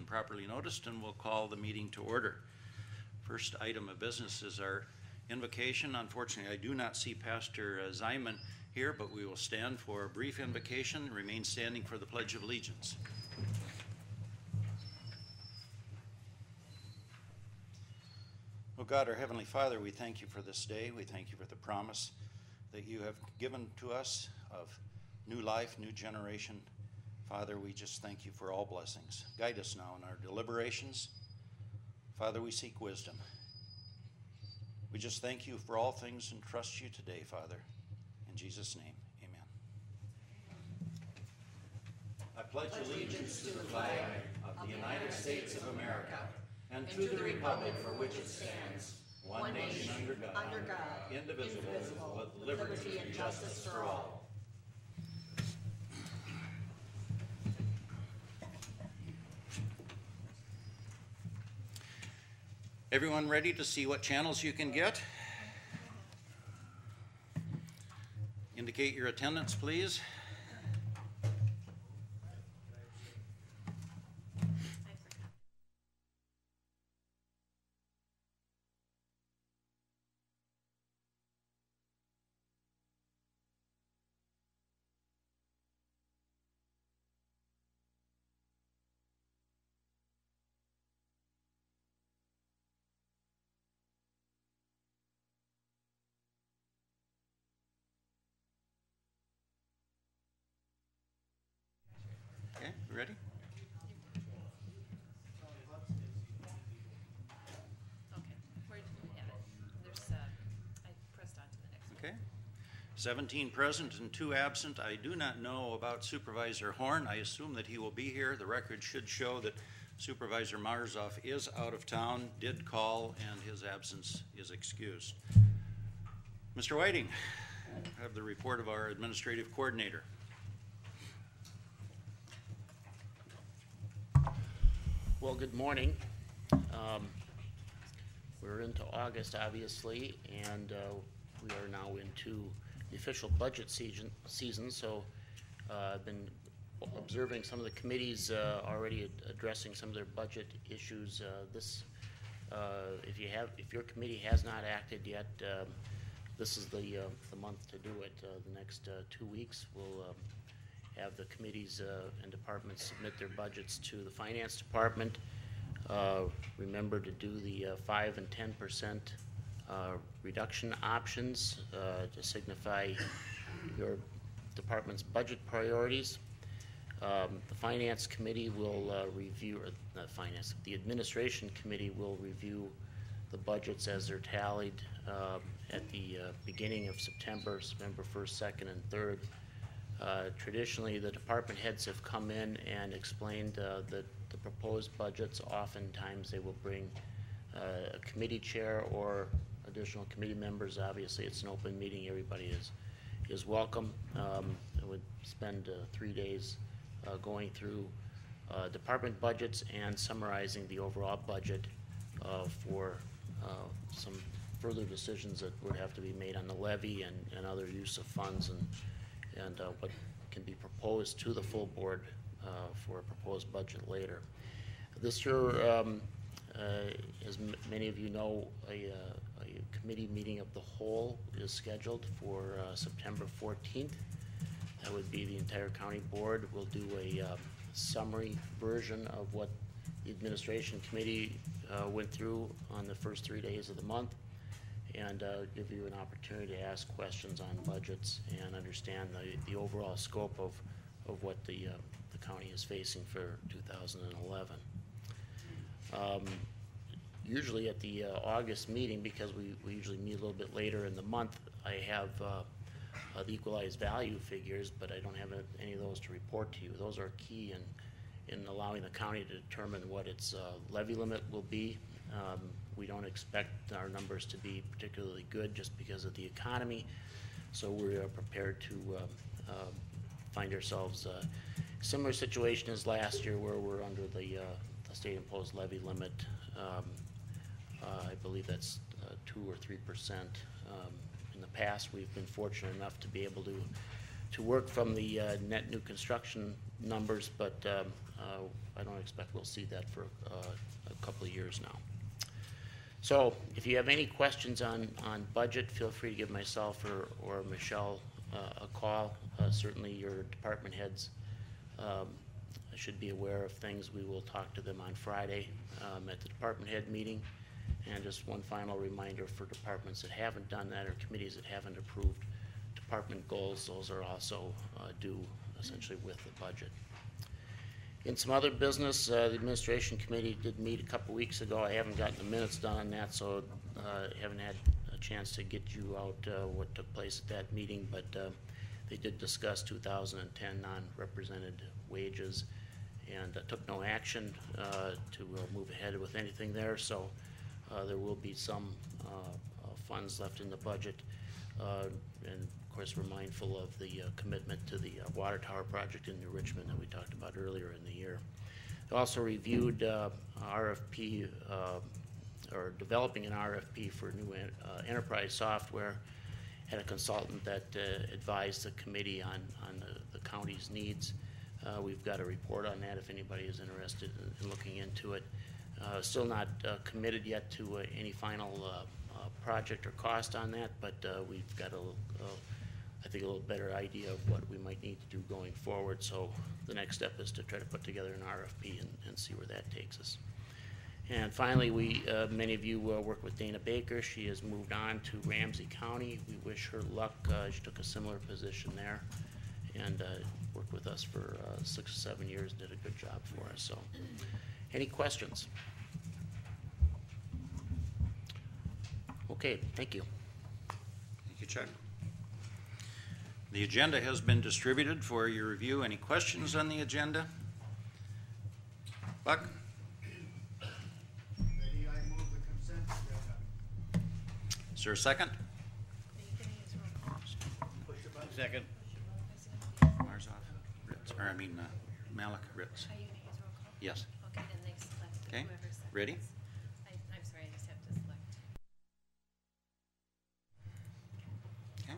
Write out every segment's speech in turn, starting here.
properly noticed, and we'll call the meeting to order. First item of business is our invocation. Unfortunately, I do not see Pastor Zyman here, but we will stand for a brief invocation. Remain standing for the Pledge of Allegiance. Oh God, our Heavenly Father, we thank you for this day. We thank you for the promise that you have given to us of new life, new generation. Father, we just thank you for all blessings. Guide us now in our deliberations. Father, we seek wisdom. We just thank you for all things and trust you today, Father. In Jesus' name, amen. I pledge allegiance to the flag of the United States of America and to the republic for which it stands, one nation under God, indivisible, with liberty and justice for all. Everyone ready to see what channels you can get? Indicate your attendance, please. Okay, ready? Okay, where did you have it? There's, I pressed on to the next one. Okay. 17 present and 2 absent. I do not know about Supervisor Horn. I assume that he will be here. The record should show that Supervisor Marzoff is out of town, did call, and his absence is excused. Mr. Whiting, I have the report of our administrative coordinator. Well, good morning. We're into August, obviously, and we are now into the official budget season. So I've been observing some of the committees already addressing some of their budget issues. If your committee has not acted yet, this is the month to do it. The next 2 weeks we'll have the committees and departments submit their budgets to the finance department. Remember to do the 5 and 10% reduction options to signify your department's budget priorities. The finance committee will review, or not finance, the administration committee will review the budgets as they're tallied at the beginning of September 1st, 2nd, and 3rd. Traditionally, the department heads have come in and explained the proposed budgets. Oftentimes, they will bring a committee chair or additional committee members. Obviously, it's an open meeting. Everybody is welcome. I would spend 3 days going through department budgets and summarizing the overall budget for some further decisions that would have to be made on the levy and other use of funds and what can be proposed to the full board for a proposed budget later. This year, as many of you know, a committee meeting of the whole is scheduled for September 14th. That would be the entire county board. We'll do a summary version of what the administration committee went through on the first 3 days of the month, and give you an opportunity to ask questions on budgets and understand the overall scope of what the county is facing for 2011. Usually at the August meeting, because we usually meet a little bit later in the month, I have the equalized value figures, but I don't have any of those to report to you. Those are key in allowing the county to determine what its levy limit will be. We don't expect our numbers to be particularly good just because of the economy, so we're prepared to find ourselves similar situation as last year, where we're under the state-imposed levy limit. I believe that's 2 or 3%. In the past, we've been fortunate enough to be able to to work from the net new construction numbers, but I don't expect we'll see that for a couple of years now. So if you have any questions on budget, feel free to give myself or Michelle a call. Certainly your department heads should be aware of things. We will talk to them on Friday at the department head meeting. And just one final reminder for departments that haven't done that or committees that haven't approved department goals, those are also due essentially with the budget. In some other business, the administration committee did meet a couple weeks ago. I haven't gotten the minutes done on that, so haven't had a chance to get you out what took place at that meeting, but they did discuss 2010 non-represented wages and took no action to move ahead with anything there, so there will be some funds left in the budget, and of course we're mindful of the commitment to the water tower project in New Richmond that we talked about earlier in the year. They also reviewed RFP or developing an RFP for new enterprise software. Had a consultant that advised the committee on the county's needs. We've got a report on that if anybody is interested in looking into it. Still not committed yet to any final project or cost on that, but we've got I think a little better idea of what we might need to do going forward. So the next step is to try to put together an RFP and see where that takes us. And finally, many of you work with Dana Baker. She has moved on to Ramsey County. We wish her luck. She took a similar position there and worked with us for 6 or 7 years, did a good job for us. So any questions? Okay, thank you. Thank you, Chuck. The agenda has been distributed for your review. Any questions on the agenda? Buck? Ready, I move the consent agenda. Is there a second? Push the button. Second. Marzoff, Ritz, or I mean Malik, Ritz. Are you going to use roll call? Yes. Okay, and they select Okay, whoever seconds. ready? I'm sorry, I just have to select. Okay.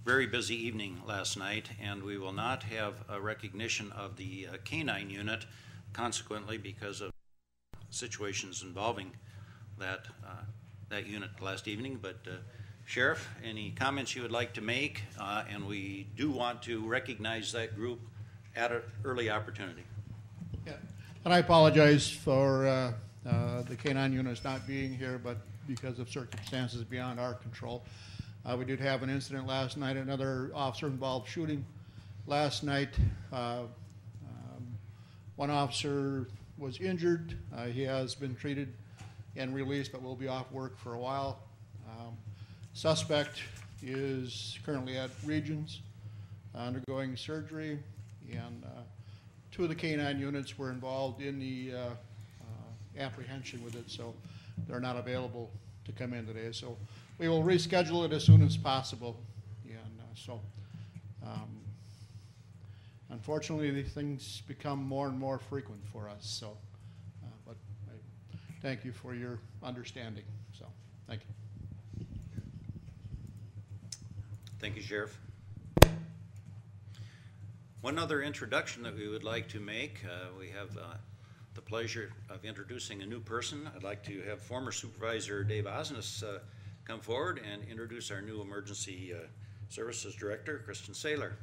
Very busy evening last night, and we will not have a recognition of the K-9 unit, consequently, because of situations involving that unit last evening. But Sheriff, any comments you would like to make? And we do want to recognize that group at an early opportunity. Yeah, and I apologize for the K-9 units not being here, but because of circumstances beyond our control. We did have an incident last night, another officer-involved shooting last night. One officer was injured. He has been treated and released, but will be off work for a while. Suspect is currently at Regions undergoing surgery, and 2 of the K-9 units were involved in the apprehension with it, so they're not available to come in today. So we will reschedule it as soon as possible. And unfortunately, these things become more and more frequent for us. So, but I thank you for your understanding. So, thank you. Thank you, Sheriff. One other introduction that we would like to make, we have the pleasure of introducing a new person. I'd like to have former Supervisor Dave Osnes come forward and introduce our new emergency Services Director, Kristen Saylor.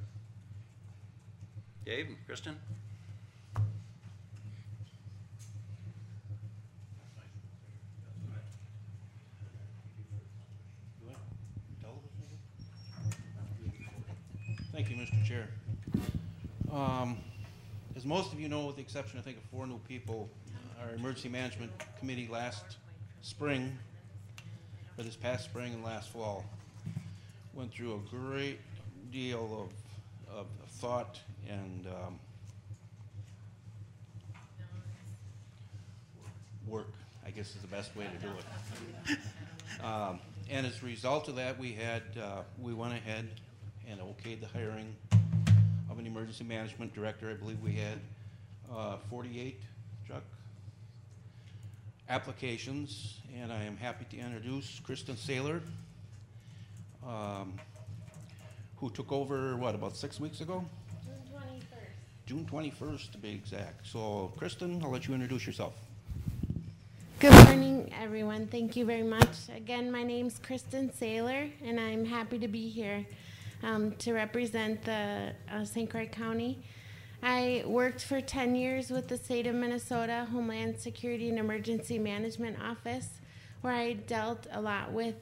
Dave, Kristen? Thank you, Mr. Chair. As most of you know, with the exception, I think, of 4 new people, our Emergency Management Committee last spring, or this past spring and last fall, went through a great deal of thought and work, I guess is the best way to do it. And as a result of that, we went ahead and okayed the hiring of an emergency management director. I believe we had 48, Chuck, applications, and I am happy to introduce Kristen Saylor, who took over, about 6 weeks ago? June 21st, to be exact. So, Kristen, I'll let you introduce yourself. Good morning, everyone. Thank you very much. Again, my name's Kristen Saylor, and I'm happy to be here to represent the St. Croix County. I worked for 10 years with the state of Minnesota Homeland Security and Emergency Management Office, where I dealt a lot with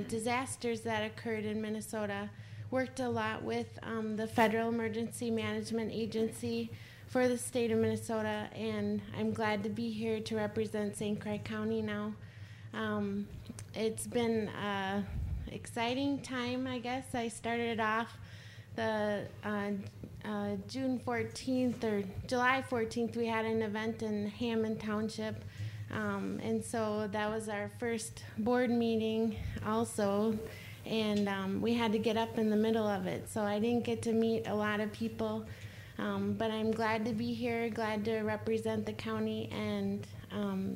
disasters that occurred in Minnesota. Worked a lot with the Federal Emergency Management Agency for the state of Minnesota, and I'm glad to be here to represent St. Croix County now. It's been an exciting time, I guess. I started off the June 14th or July 14th, we had an event in Hammond Township, and so that was our first board meeting also, and we had to get up in the middle of it, so I didn't get to meet a lot of people. But I'm glad to be here, glad to represent the county, and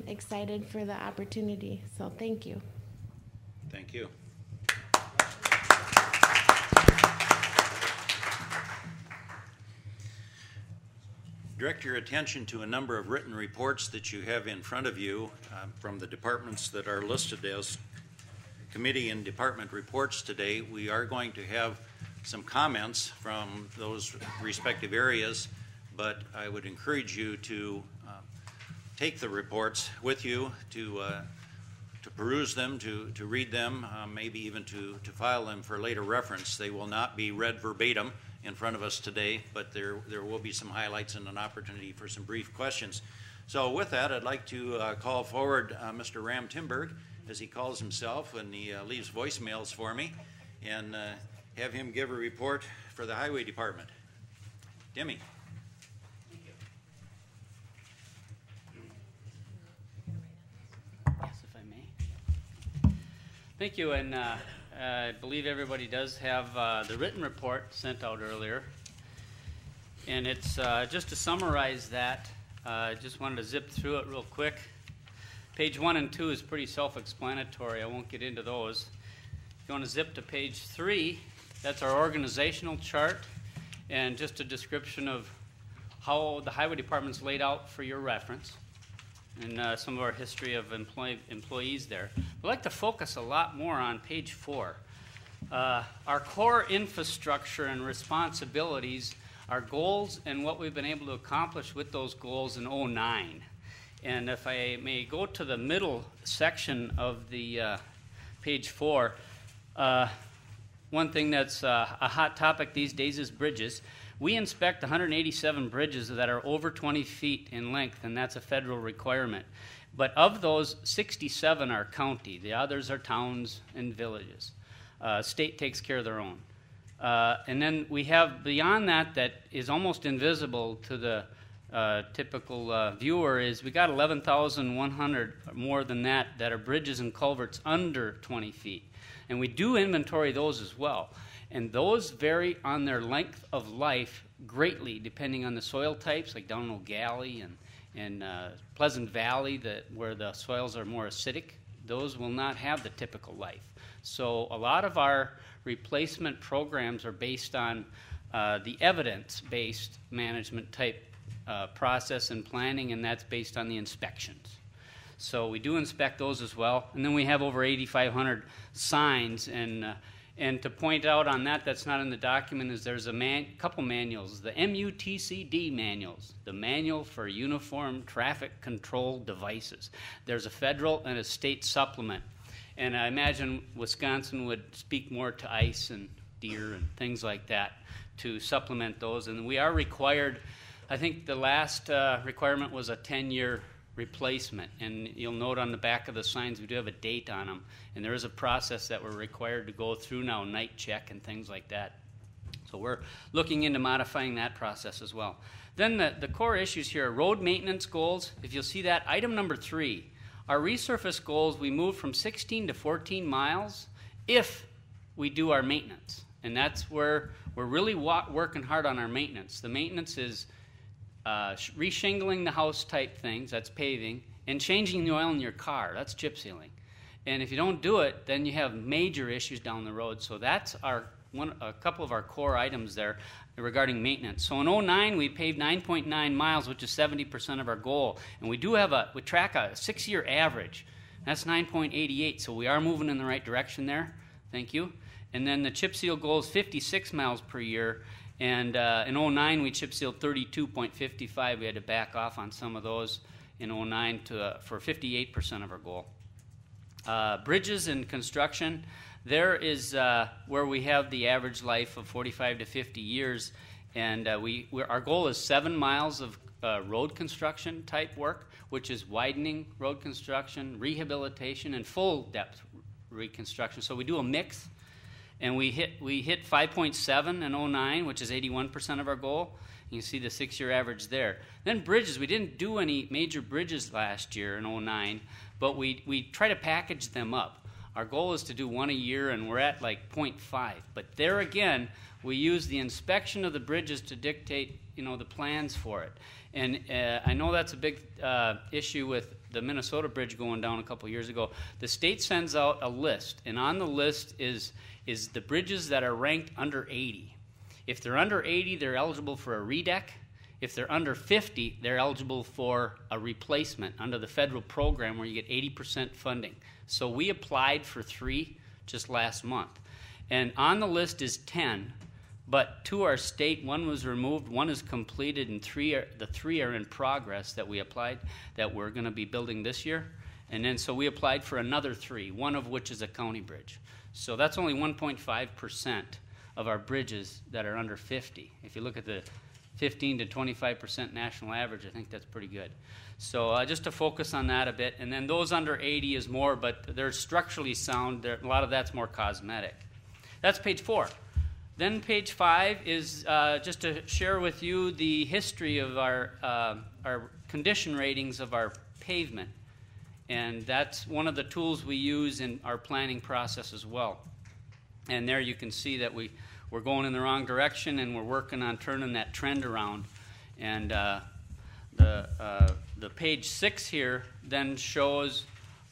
excited for the opportunity. So thank you. Thank you. Direct your attention to a number of written reports that you have in front of you from the departments that are listed as committee and department reports today. We are going to have some comments from those respective areas, but I would encourage you to take the reports with you to peruse them, to read them, maybe even to file them for later reference. They will not be read verbatim in front of us today, but there will be some highlights and an opportunity for some brief questions. So with that, I'd like to call forward Mr. Ram Timberg, as he calls himself, and he leaves voicemails for me, and have him give a report for the Highway Department. Timmy. Thank you. Yes, if I may. Thank you, and I believe everybody does have the written report sent out earlier. And it's just to summarize that, I just wanted to zip through it real quick. Page 1 and 2 is pretty self-explanatory. I won't get into those. If you want to zip to page 3, that's our organizational chart and just a description of how the Highway Department's laid out for your reference and some of our history of employees there. I'd like to focus a lot more on page 4. Our core infrastructure and responsibilities, our goals, and what we've been able to accomplish with those goals in 2009. And if I may go to the middle section of the page 4, one thing that's a hot topic these days is bridges. We inspect 187 bridges that are over 20 feet in length, and that's a federal requirement. But of those, 67 are county. The others are towns and villages. State takes care of their own. And then we have beyond that is almost invisible to the typical viewer is we got 11,100 more than that are bridges and culverts under 20 feet. And we do inventory those as well. And those vary on their length of life greatly depending on the soil types, like down in O'Galley and Pleasant Valley where the soils are more acidic. Those will not have the typical life. So a lot of our replacement programs are based on the evidence-based management type process and planning, and that's based on the inspections. So we do inspect those as well. And then we have over 8,500 signs, and And to point out on that, that's not in the document, is there's a couple manuals, the MUTCD manuals, the Manual for Uniform Traffic Control Devices. There's a federal and a state supplement. And I imagine Wisconsin would speak more to ice and deer and things like that to supplement those. And we are required, I think the last requirement was a 10-year replacement. And you'll note on the back of the signs we do have a date on them. And there is a process that we're required to go through now, night check and things like that. So we're looking into modifying that process as well. Then the core issues here are road maintenance goals. If you'll see that, item number 3, our resurface goals, we moved from 16 to 14 miles if we do our maintenance. And that's where we're really working hard on our maintenance. The maintenance is reshingling the house type things, that's paving, and changing the oil in your car, that's chip sealing. And if you don't do it, then you have major issues down the road. So that's a couple of our core items there regarding maintenance. So in 2009, we paved 9.9 miles, which is 70% of our goal. And we track a 6-year average. That's 9.88, so we are moving in the right direction there. Thank you. And then the chip seal goal is 56 miles per year. And in 2009, we chip sealed 32.55. We had to back off on some of those in 2009 for 58% of our goal. Bridges and construction, there is where we have the average life of 45 to 50 years, and our goal is 7 miles of road construction type work, which is widening road construction, rehabilitation, and full depth reconstruction. So we do a mix, and we hit 5.7 in 2009, which is 81% of our goal. You can see the 6-year average there. Then bridges, we didn't do any major bridges last year in 2009, but we try to package them up. Our goal is to do 1 a year, and we're at like 0.5. But there again, we use the inspection of the bridges to dictate, the plans for it. And I know that's a big issue with the Minnesota bridge going down a couple years ago. The state sends out a list, and on the list is the bridges that are ranked under 80. If they're under 80, they're eligible for a redeck. If they're under 50, they're eligible for a replacement under the federal program where you get 80% funding. So we applied for 3 just last month. And on the list is 10, but 2 are state, 1 was removed, 1 is completed, and the 3 are in progress that we applied that we're going to be building this year. And then so we applied for another 3, 1 of which is a county bridge. So that's only 1.5% of our bridges that are under 50. If you look at the 15 to 25% national average, I think that's pretty good. So just to focus on that a bit. And then those under 80 is more, but they're structurally sound. A lot of that's more cosmetic. That's page 4. Then page 5 is just to share with you the history of our condition ratings of our pavement. And that's one of the tools we use in our planning process as well. And there you can see that we're going in the wrong direction, and we're working on turning that trend around. And the page 6 here then shows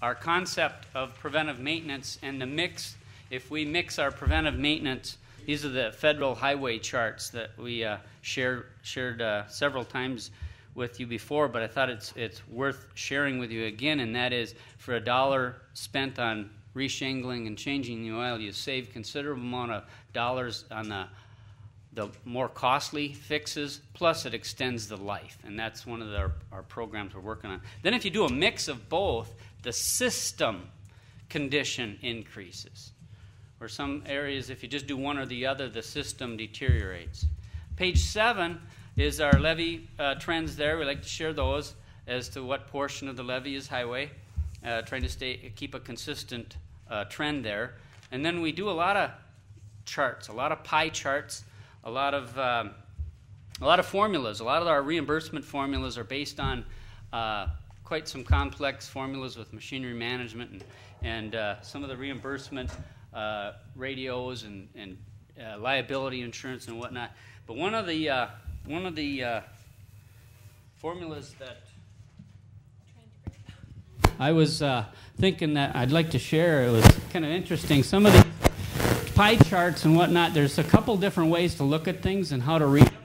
our concept of preventive maintenance and the mix. If we mix our preventive maintenance, these are the federal highway charts that we shared several times with you before, but I thought it's worth sharing with you again, and that is for $1 spent on reshingling and changing the oil, you save considerable amount of dollars on the more costly fixes, plus it extends the life, and that's one of our programs we're working on. Then if you do a mix of both, the system condition increases. Or some areas, if you just do one or the other, the system deteriorates. Page 7 is our levee trends there. We like to share those as to what portion of the levee is highway, trying to keep a consistent trend there. And then we do a lot of charts, a lot of pie charts, a lot of formulas. A lot of our reimbursement formulas are based on quite some complex formulas with machinery management and some of the reimbursement radios and liability insurance and whatnot. But one of the formulas that I was thinking that I'd like to share, it was kind of interesting. Some of the pie charts and whatnot, there's a couple different ways to look at things and how to read them.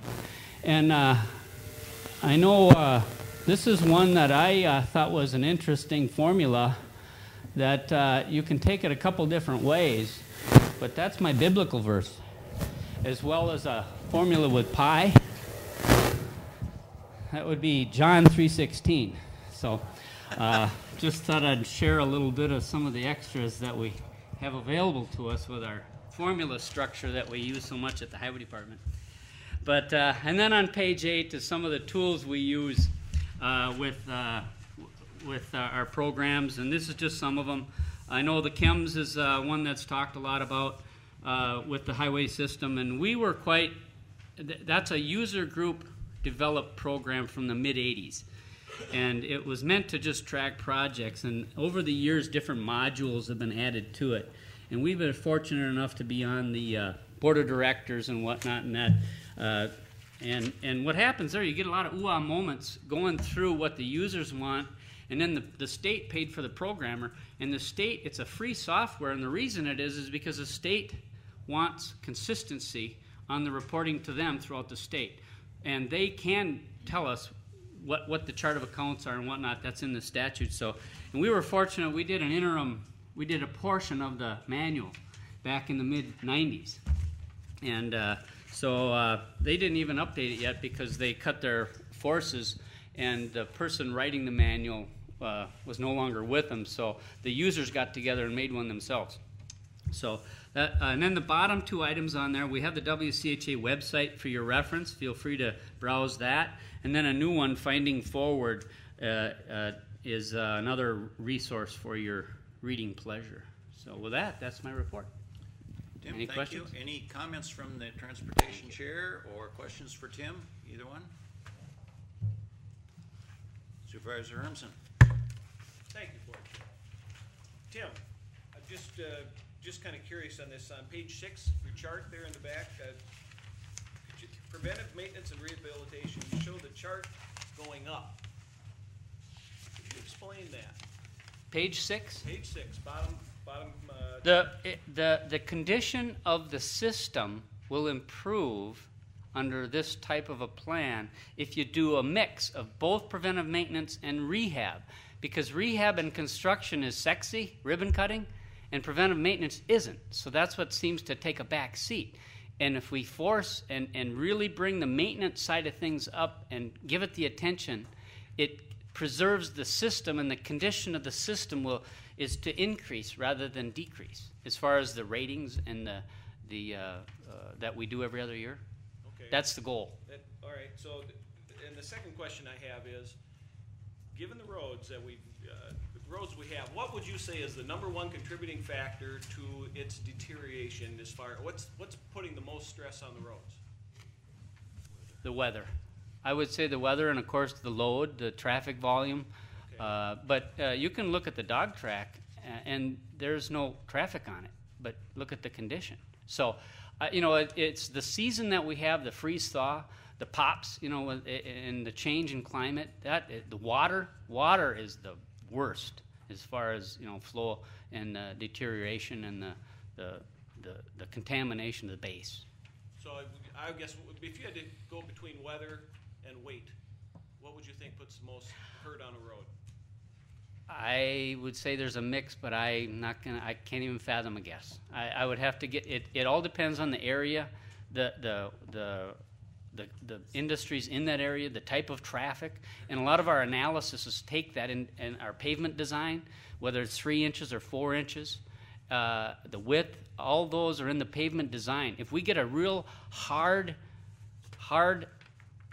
And I know this is one that I thought was an interesting formula. that you can take it a couple different ways, but that's my biblical verse, as well as a formula with pi. That would be John 3:16. So just thought I'd share a little bit of some of the extras that we have available to us with our formula structure that we use so much at the Highway Department. But and then on page 8 is some of the tools we use with our programs, and this is just some of them. I know the chems is one that's talked a lot about with the highway system, and we were quite, that's a user group developed program from the mid-'80s, and it was meant to just track projects, and over the years different modules have been added to it, and we've been fortunate enough to be on the board of directors and whatnot, and that and what happens there, you get a lot of ooh-ah moments going through what the users want, and then the state paid for the programmer, and the state, it's a free software, and the reason it is because the state wants consistency on the reporting to them throughout the state. And they can tell us what the chart of accounts are and whatnot. That's in the statute. So, and we were fortunate. We did we did a portion of the manual back in the mid-'90s. And so they didn't even update it yet because they cut their forces, and the person writing the manual was no longer with them. So the users got together and made one themselves. So that, and then the bottom two items on there, we have the WCHA website for your reference. Feel free to browse that. And then a new one, Finding Forward, is another resource for your reading pleasure. So with that, that's my report. Tim, Any questions? You. Any comments from the transportation chair or questions for Tim? Either one? Supervisor Hermsen. Thank you, Board Chair. Tim, I'm just kind of curious on this. On page 6, your chart there in the back, preventive maintenance and rehabilitation, you show the chart going up. Could you explain that? Page 6? Page 6, bottom. The condition of the system will improve under this type of a plan if you do a mix of both preventive maintenance and rehab, because rehab and construction is sexy, ribbon cutting, and preventive maintenance isn't. So that's what seems to take a back seat. And if we force and really bring the maintenance side of things up and give it the attention, it preserves the system, and the condition of the system is to increase rather than decrease as far as the ratings and that we do every other year. Okay. That's the goal. All right. So, and the second question I have is, given the roads that we have, what would you say is the number one contributing factor to its deterioration? As far what's putting the most stress on the roads? The weather. I would say the weather, and of course the load, the traffic volume. Okay. But you can look at the dog track, and there's no traffic on it. But look at the condition. So, it's the season that we have, the freeze thaw, the pops, and the change in climate. The water is the worst as far as flow and deterioration and the contamination of the base. So I guess if you had to go between weather and weight, what would you think puts the most hurt on a road? I would say there's a mix, but I can't even fathom a guess. I would have to get it. It all depends on the area, the industries in that area, the type of traffic, and a lot of our analysis is take that in our pavement design, whether it's 3 inches or 4 inches, the width, all those are in the pavement design. If we get a real hard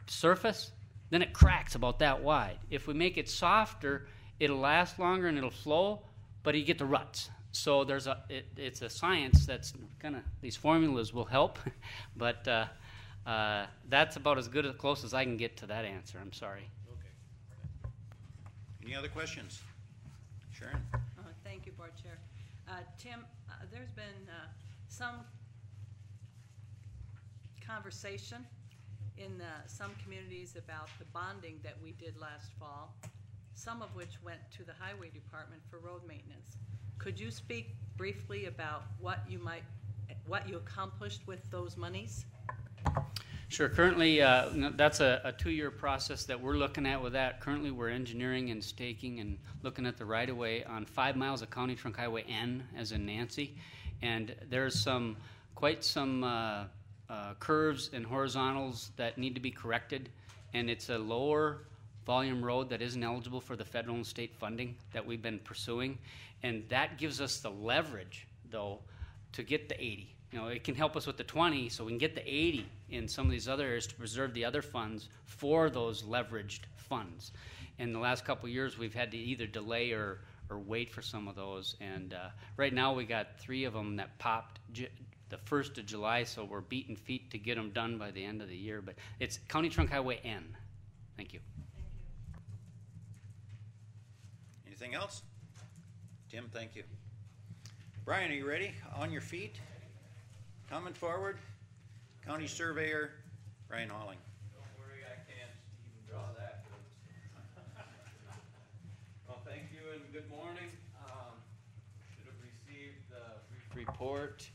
surface, then it cracks about that wide. If we make it softer, it'll last longer and it'll flow, but you get the ruts. So it's a science that's these formulas will help, but that's about as good as close as I can get to that answer. I'm sorry. Okay. Any other questions? Sharon? Thank you, Board Chair. Tim, there's been some conversation in some communities about the bonding that we did last fall, some of which went to the Highway Department for road maintenance. Could you speak briefly about what you accomplished with those monies? Sure. Currently, that's a 2-year process that we're looking at with that. Currently, we're engineering and staking and looking at the right-of-way on 5 miles of County Trunk Highway N, as in Nancy. And there's quite some curves and horizontals that need to be corrected. And it's a lower volume road that isn't eligible for the federal and state funding that we've been pursuing. And that gives us the leverage, though, to get the 80. You know, it can help us with the 20, so we can get the 80 in some of these other areas to preserve the other funds for those leveraged funds. In the last couple of years, we've had to either delay or wait for some of those. And right now, we got 3 of them that popped the 1st of July, so we're beating feet to get them done by the end of the year. But it's County Trunk Highway N. Thank you. Anything else? Tim, thank you. Brian, are you ready? On your feet? Coming forward? County Surveyor Brian Halling. Don't worry, I can't even draw that. Well, thank you and good morning. Should have received the brief report.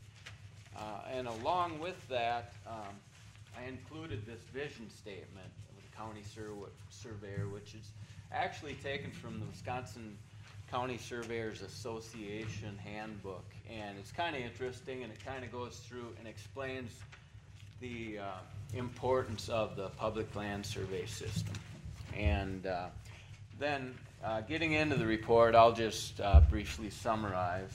And along with that, I included this vision statement of the County Surveyor, which is actually taken from the Wisconsin County Surveyors Association handbook, and it's kind of interesting, and it kind of goes through and explains the importance of the public land survey system. And then getting into the report, I'll just briefly summarize,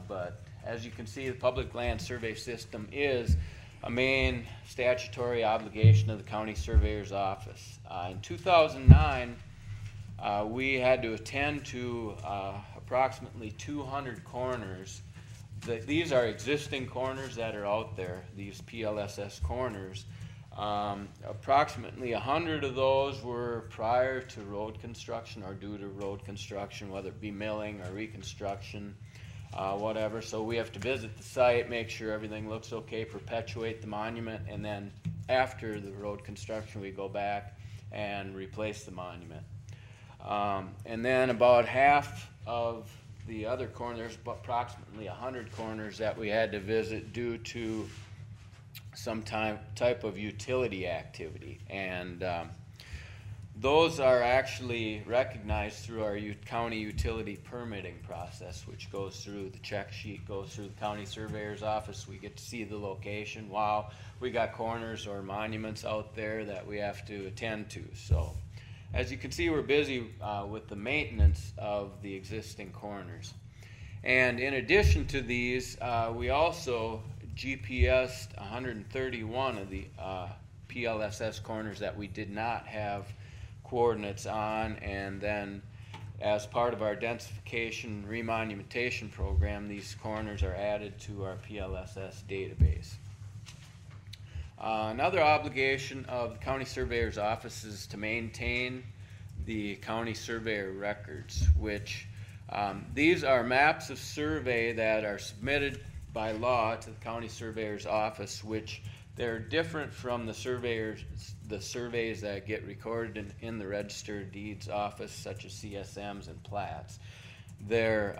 but as you can see, the public land survey system is a main statutory obligation of the County Surveyor's Office. In 2009, we had to attend to approximately 200 corners. These are existing corners that are out there, these PLSS corners. Approximately 100 of those were prior to road construction or due to road construction, whether it be milling or reconstruction, whatever. So we have to visit the site, make sure everything looks okay, perpetuate the monument, and then after the road construction we go back and replace the monument. And then about half of the other corners, approximately 100 corners that we had to visit due to some type of utility activity. And those are actually recognized through our county utility permitting process, which goes through the check sheet, goes through the county surveyor's office. We get to see the location. Wow, we got corners or monuments out there that we have to attend to. So as you can see, we're busy with the maintenance of the existing corners. And in addition to these, we also GPS'd 131 of the PLSS corners that we did not have coordinates on, and then as part of our densification remonumentation program, these corners are added to our PLSS database. Another obligation of the County Surveyor's Office is to maintain the County Surveyor records, which these are maps of survey that are submitted by law to the County Surveyor's Office, which they're different from the surveys that get recorded in the Register of Deeds office, such as CSMs and plats. They're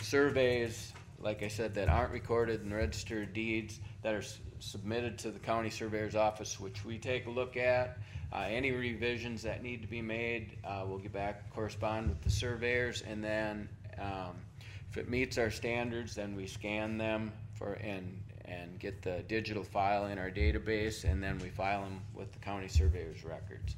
surveys, like I said, that aren't recorded in the Register of Deeds, that are submitted to the County Surveyor's Office, which we take a look at. Any revisions that need to be made, we'll get back, correspond with the surveyors, and then if it meets our standards, then we scan them and get the digital file in our database, and then we file them with the county surveyor's records.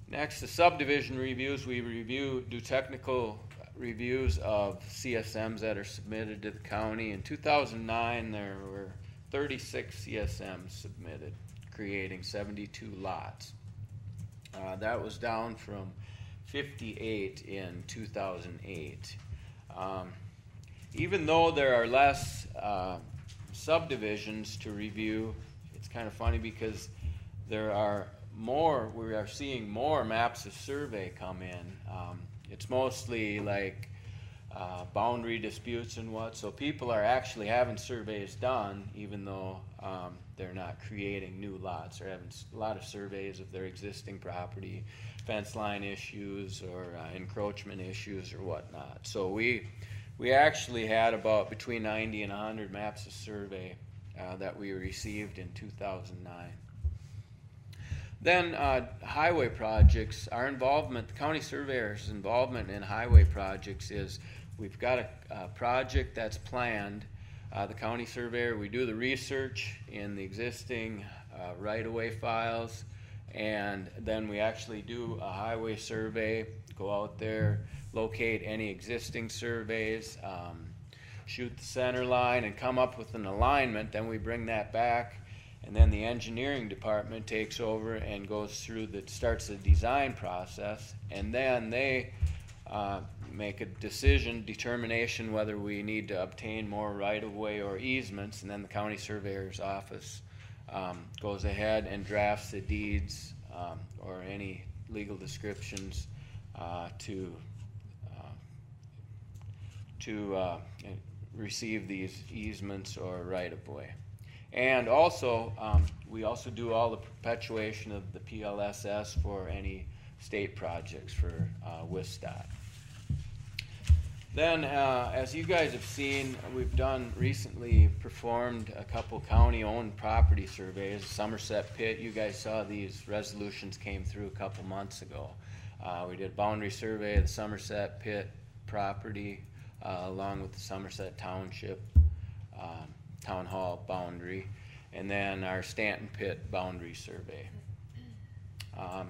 Next, the subdivision reviews. We do technical reviews of CSMs that are submitted to the county. In 2009, there were 36 CSMs submitted, creating 72 lots. That was down from 58 in 2008. Even though there are less subdivisions to review, it's kind of funny because there are more, we are seeing more maps of survey come in. It's mostly like boundary disputes and what, so people are actually having surveys done even though they're not creating new lots. They're having a lot of surveys of their existing property, fence line issues or encroachment issues or whatnot. So we actually had about between 90 and 100 maps of survey that we received in 2009. Then highway projects, our involvement, the county surveyor's involvement in highway projects is we've got a project that's planned. The county surveyor, we do the research in the existing right-of-way files, and then we actually do a highway survey, go out there, locate any existing surveys, shoot the center line and come up with an alignment. Then we bring that back, and then the engineering department takes over and starts the design process, and then they make a determination whether we need to obtain more right-of-way or easements, and then the county surveyor's office goes ahead and drafts the deeds or any legal descriptions to receive these easements or right-of-way. And also, we also do all the perpetuation of the PLSS for any state projects for WISDOT. Then, as you guys have seen, we've recently performed a couple county-owned property surveys. Somerset Pit, you guys saw these resolutions came through a couple months ago. We did a boundary survey of the Somerset Pit property along with the Somerset Township Town Hall boundary, and then our Stanton Pit boundary survey.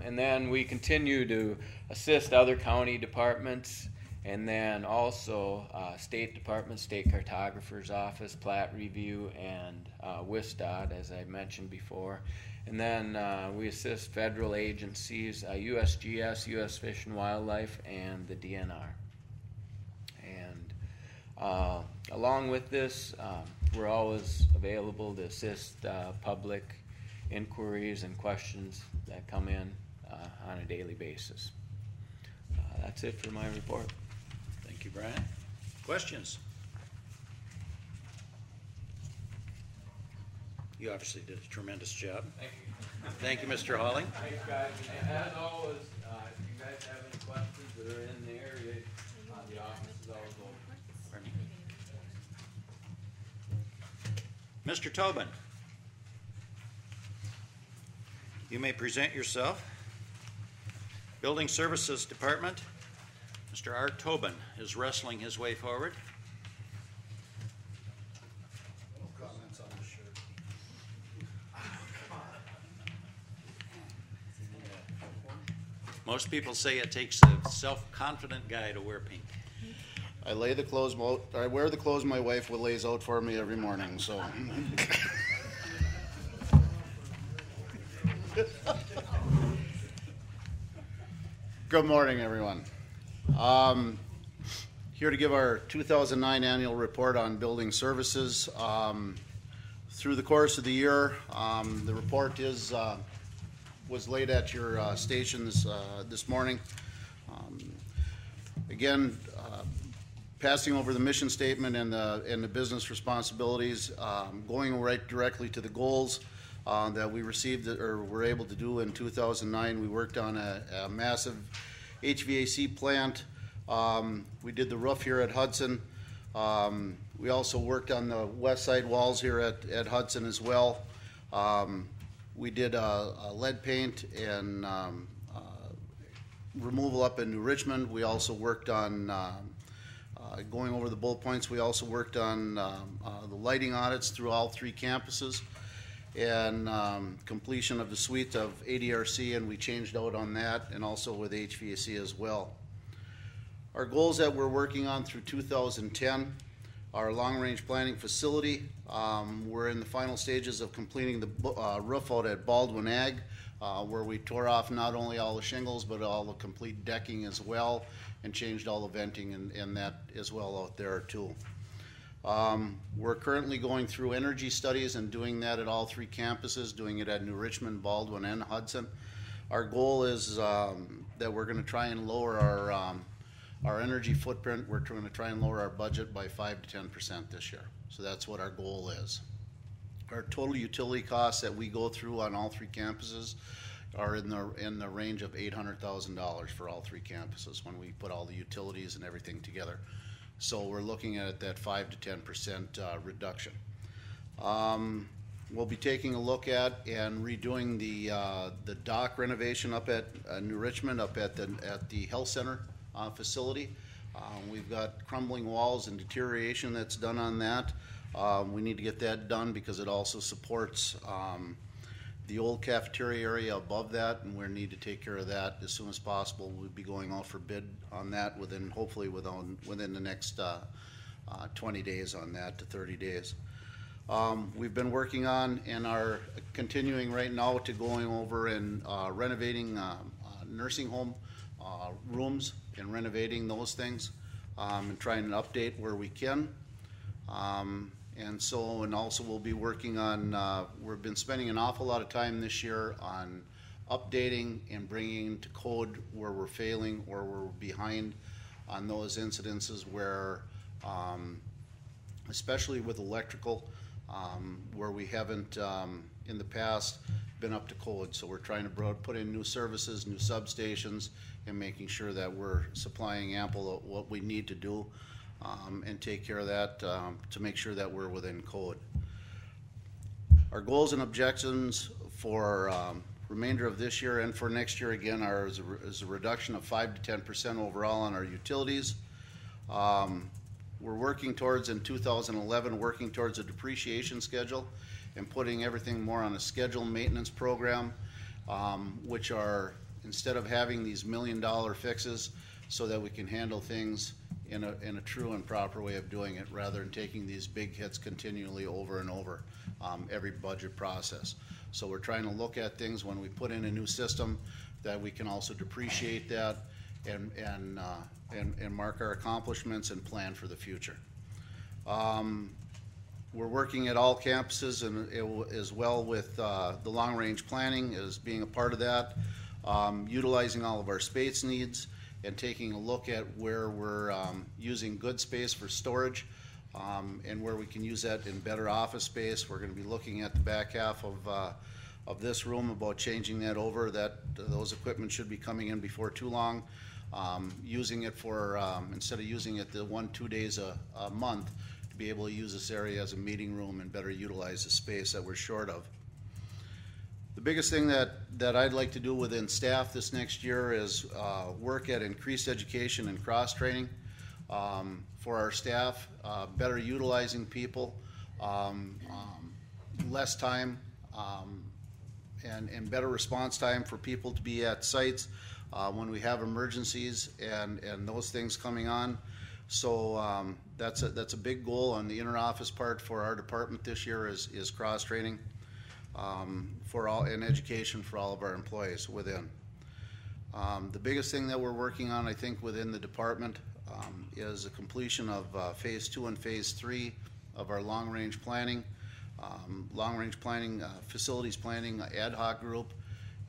And then we continue to assist other county departments, and then also state departments, state cartographer's office, plat review, and WISDOT, as I mentioned before. And then we assist federal agencies, USGS, U.S. Fish and Wildlife, and the DNR. And along with this, we're always available to assist public inquiries and questions that come in on a daily basis. That's it for my report. Thank you, Brian. Questions? You obviously did a tremendous job. Thank you. Thank you, Mr. Hawley. Thanks, guys. And as always, if you guys have any questions that are in the area, the office is always open. Pardon me. Mr. Tobin, you may present yourself. Building Services Department, Mr. Art Tobin is wrestling his way forward. No comments on the shirt. Most people say it takes a self-confident guy to wear pink. I wear the clothes my wife lays out for me every morning, so. Good morning, everyone. Here to give our 2009 annual report on building services. Through the course of the year, the report was laid at your stations this morning. Again, passing over the mission statement and the business responsibilities, going right directly to the goals that we received or were able to do in 2009. We worked on a massive HVAC plant. We did the roof here at Hudson. We also worked on the west side walls here at Hudson as well. We did a lead paint and removal up in New Richmond. We also worked on going over the bullet points. We also worked on the lighting audits through all three campuses and completion of the suite of ADRC, and we changed out on that, and also with HVAC as well. Our goals that we're working on through 2010, our long-range planning facility. We're in the final stages of completing the roof out at Baldwin Ag, where we tore off not only all the shingles, but all the complete decking as well, and changed all the venting and that as well out there too. We're currently going through energy studies and doing that at all three campuses, doing it at New Richmond, Baldwin, and Hudson. Our goal is that we're going to try and lower our energy footprint. We're going to try and lower our budget by 5 to 10% this year. So that's what our goal is. Our total utility costs that we go through on all three campuses are in the range of $800,000 for all three campuses when we put all the utilities and everything together. So we're looking at that 5 to 10% reduction. We'll be taking a look at and redoing the dock renovation up at New Richmond, up at the health center facility. We've got crumbling walls and deterioration that's done on that. We need to get that done because it also supports the old cafeteria area above that, and we need to take care of that as soon as possible. We'll be going out for bid on that hopefully within the next 20 days on that to 30 days. We've been working on and are continuing right now to going over and renovating nursing home rooms and renovating those things and trying to update where we can. And also we'll be working on, we've been spending an awful lot of time this year on updating and bringing to code where we're failing or we're behind on those incidences where, especially with electrical, where we haven't in the past been up to code. So we're trying to put in new services, new substations, and making sure that we're supplying ample of what we need to do and take care of that to make sure that we're within code. Our goals and objectives for remainder of this year and for next year again is a reduction of 5 to 10% overall on our utilities. We're working towards, in 2011, working towards a depreciation schedule and putting everything more on a scheduled maintenance program, which are, instead of having these $1 million fixes, so that we can handle things in a true and proper way of doing it, rather than taking these big hits continually over and over every budget process. So we're trying to look at things when we put in a new system that we can also depreciate that and mark our accomplishments and plan for the future. We're working at all campuses and as well with the long-range planning as being a part of that, utilizing all of our space needs and taking a look at where we're using good space for storage and where we can use that in better office space. We're going to be looking at the back half of this room about changing that over. Those equipment should be coming in before too long. Using it for, instead of using it the 1-2 days a month, to be able to use this area as a meeting room and better utilize the space that we're short of. The biggest thing that I'd like to do within staff this next year is work at increased education and cross-training for our staff, better utilizing people, less time, and better response time for people to be at sites when we have emergencies and those things coming on. So that's a big goal on the inter-office part for our department this year is cross-training for all and education for all of our employees within. The biggest thing that we're working on, I think, within the department is the completion of phase 2 and phase 3 of our long-range planning, facilities planning ad hoc group,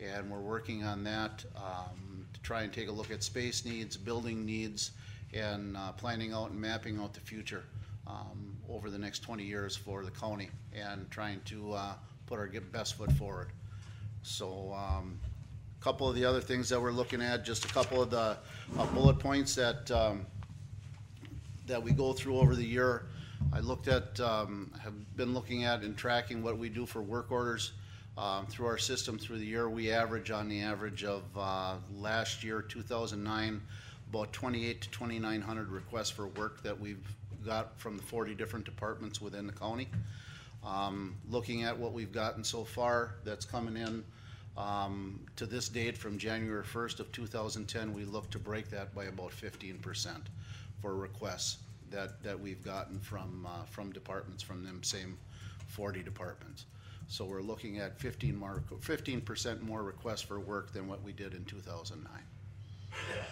and we're working on that to try and take a look at space needs, building needs, and planning out and mapping out the future over the next 20 years for the county and trying to put our best foot forward. So a couple of the other things that we're looking at, just a couple of the bullet points that we go through over the year. I looked at, have been looking at and tracking what we do for work orders through our system through the year. We average on the average of last year, 2009, about 2,800 to 2,900 requests for work that we've got from the 40 different departments within the county. Looking at what we've gotten so far that's coming in to this date from January 1st of 2010, we look to break that by about 15% for requests that we've gotten from departments, from them same 40 departments. So we're looking at 15% more requests for work than what we did in 2009.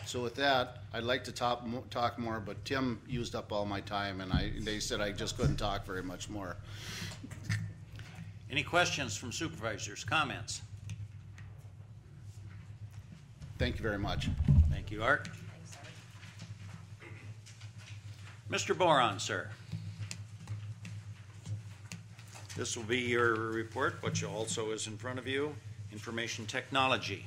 So with that, I'd like to talk more, but Tim used up all my time, and they said I just couldn't talk very much more. Any questions from supervisors, comments? Thank you very much. Thank you, Art. Mr. Boron, sir. This will be your report, which also is in front of you. Information technology.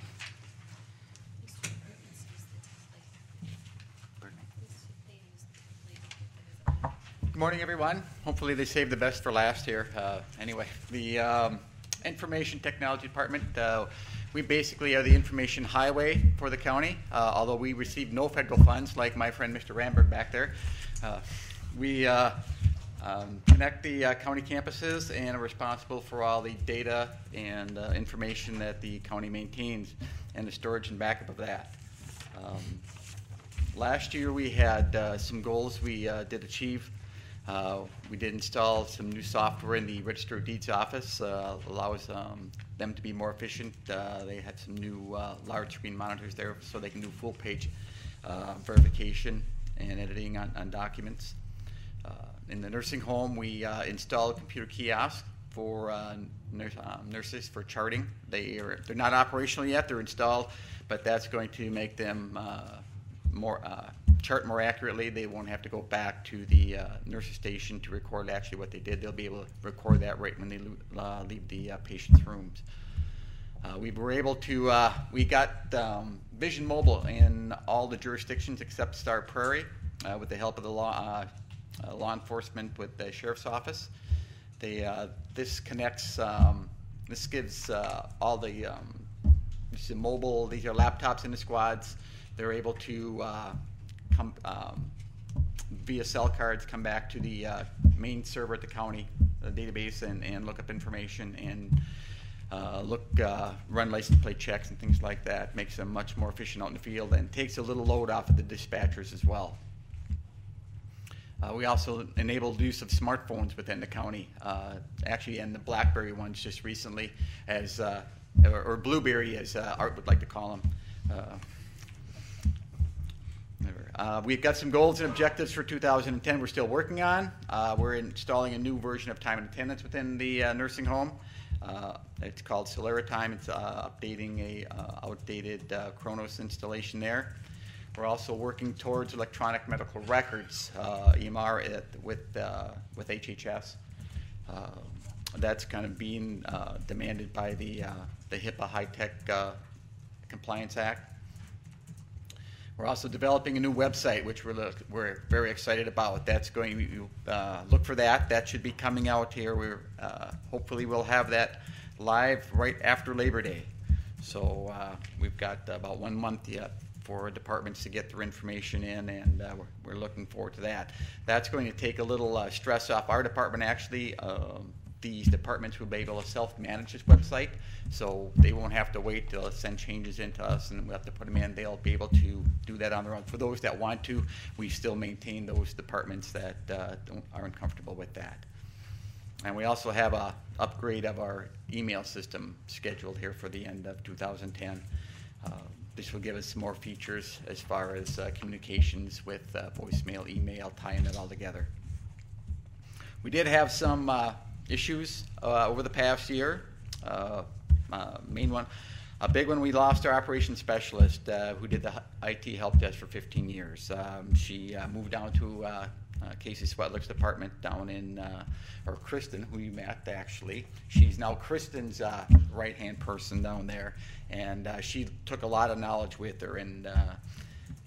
Good morning, everyone. hopefully they saved the best for last here. Anyway, the Information Technology Department, we basically are the information highway for the county, although we receive no federal funds like my friend Mr. Ramberg back there. We connect the county campuses and are responsible for all the data and information that the county maintains and the storage and backup of that. Last year we had some goals we did achieve. We did install some new software in the Register of Deeds office, allows them to be more efficient. They had some new large screen monitors there so they can do full page verification and editing on documents. In the nursing home, we installed computer kiosks for nurses for charting. They're not operational yet, they're installed, but that's going to make them chart more accurately. They won't have to go back to the nurse's station to record actually what they did. They'll be able to record that right when they leave the patient's rooms. We were able to, we got Vision Mobile in all the jurisdictions except Star Prairie with the help of the law enforcement with the sheriff's office. This connects, this gives all the this is mobile, these are laptops in the squads. They're able to come via cell cards, come back to the main server at the county database and look up information and run license plate checks and things like that. Makes them much more efficient out in the field and takes a little load off of the dispatchers as well. We also enabled use of smartphones within the county, actually, and the BlackBerry ones just recently, as or Blueberry, as Art would like to call them. We've got some goals and objectives for 2010 we're still working on. We're installing a new version of time and attendance within the nursing home. It's called Solera Time. It's updating a outdated Chronos installation there. We're also working towards electronic medical records, EMR, with HHS. That's kind of being demanded by the HIPAA High-Tech Compliance Act. We're also developing a new website, which we're very excited about. That's going to look for that. That should be coming out here. We're hopefully we'll have that live right after Labor Day. So we've got about 1 month yet for departments to get their information in, and we're looking forward to that. That's going to take a little stress off our department. Actually, these departments will be able to self-manage this website, so they won't have to wait to send changes into us and we'll have to put them in. They'll be able to do that on their own. For those that want to, we still maintain those departments that aren't comfortable with that. And we also have a upgrade of our email system scheduled here for the end of 2010. This will give us some more features as far as communications with voicemail, email, tying it all together. We did have some issues over the past year. Main one, a big one, we lost our operations specialist who did the IT help desk for 15 years. She moved down to Casey Swetlick's department down in, or Kristen, who you met actually. She's now Kristen's right-hand person down there, and she took a lot of knowledge with her, and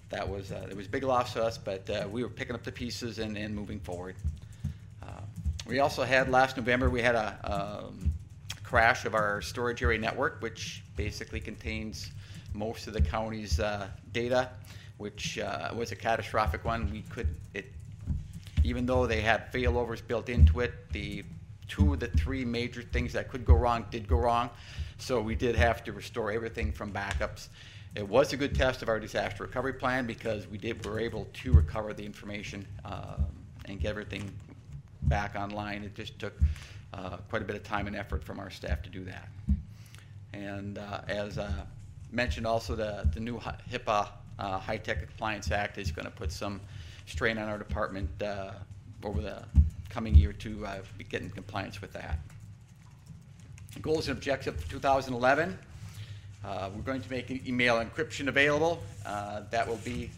that was it was a big loss to us, but we were picking up the pieces and moving forward. We also had last November, we had a crash of our storage area network, which basically contains most of the county's data, which was a catastrophic one. Even though they had failovers built into it, the 2 of the 3 major things that could go wrong did go wrong. So we did have to restore everything from backups. It was a good test of our disaster recovery plan because we were able to recover the information and get everything back online. It just took quite a bit of time and effort from our staff to do that. And as mentioned also, the new HIPAA High-Tech Compliance Act is going to put some strain on our department over the coming year to be getting compliance with that. Goals and objectives for 2011. We're going to make email encryption available. That will be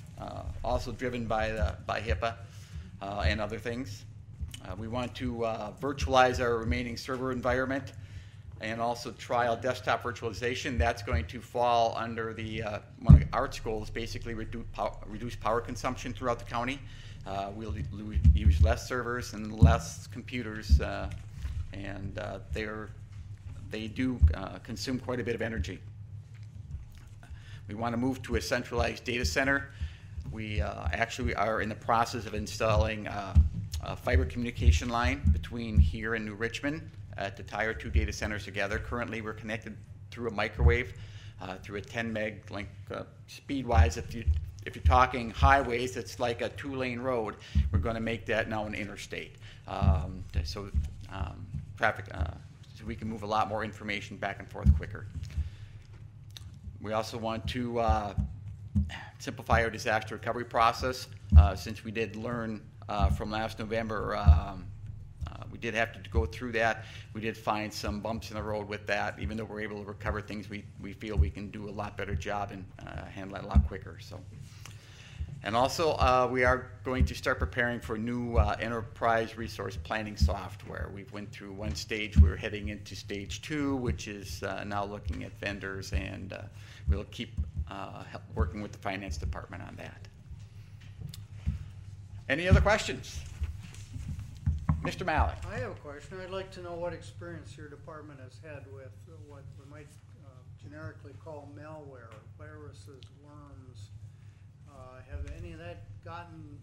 also driven by HIPAA and other things. We want to virtualize our remaining server environment and also trial desktop virtualization. That's going to fall under the one of Art's goals, basically reduce power consumption throughout the county. We'll use less servers and less computers, and they do consume quite a bit of energy. We want to move to a centralized data center. We actually are in the process of installing a fiber communication line between here and New Richmond to tie our 2 data centers together. Currently, we're connected through a microwave, through a 10 meg link. Speed-wise, if you're talking highways, it's like a 2-lane road. We're going to make that now an interstate. So we can move a lot more information back and forth quicker. We also want to simplify our disaster recovery process. Since we did learn from last November, we did have to go through that. We did find some bumps in the road with that. Even though we're able to recover things, we feel we can do a lot better job and handle it a lot quicker. So. And also, we are going to start preparing for new enterprise resource planning software. We've went through 1 stage. We're heading into stage 2, which is now looking at vendors, and we'll keep working with the finance department on that. Any other questions? Mr. Mallett. I have a question. I'd like to know what experience your department has had with what we might generically call malware, viruses, worms. Have any of that gotten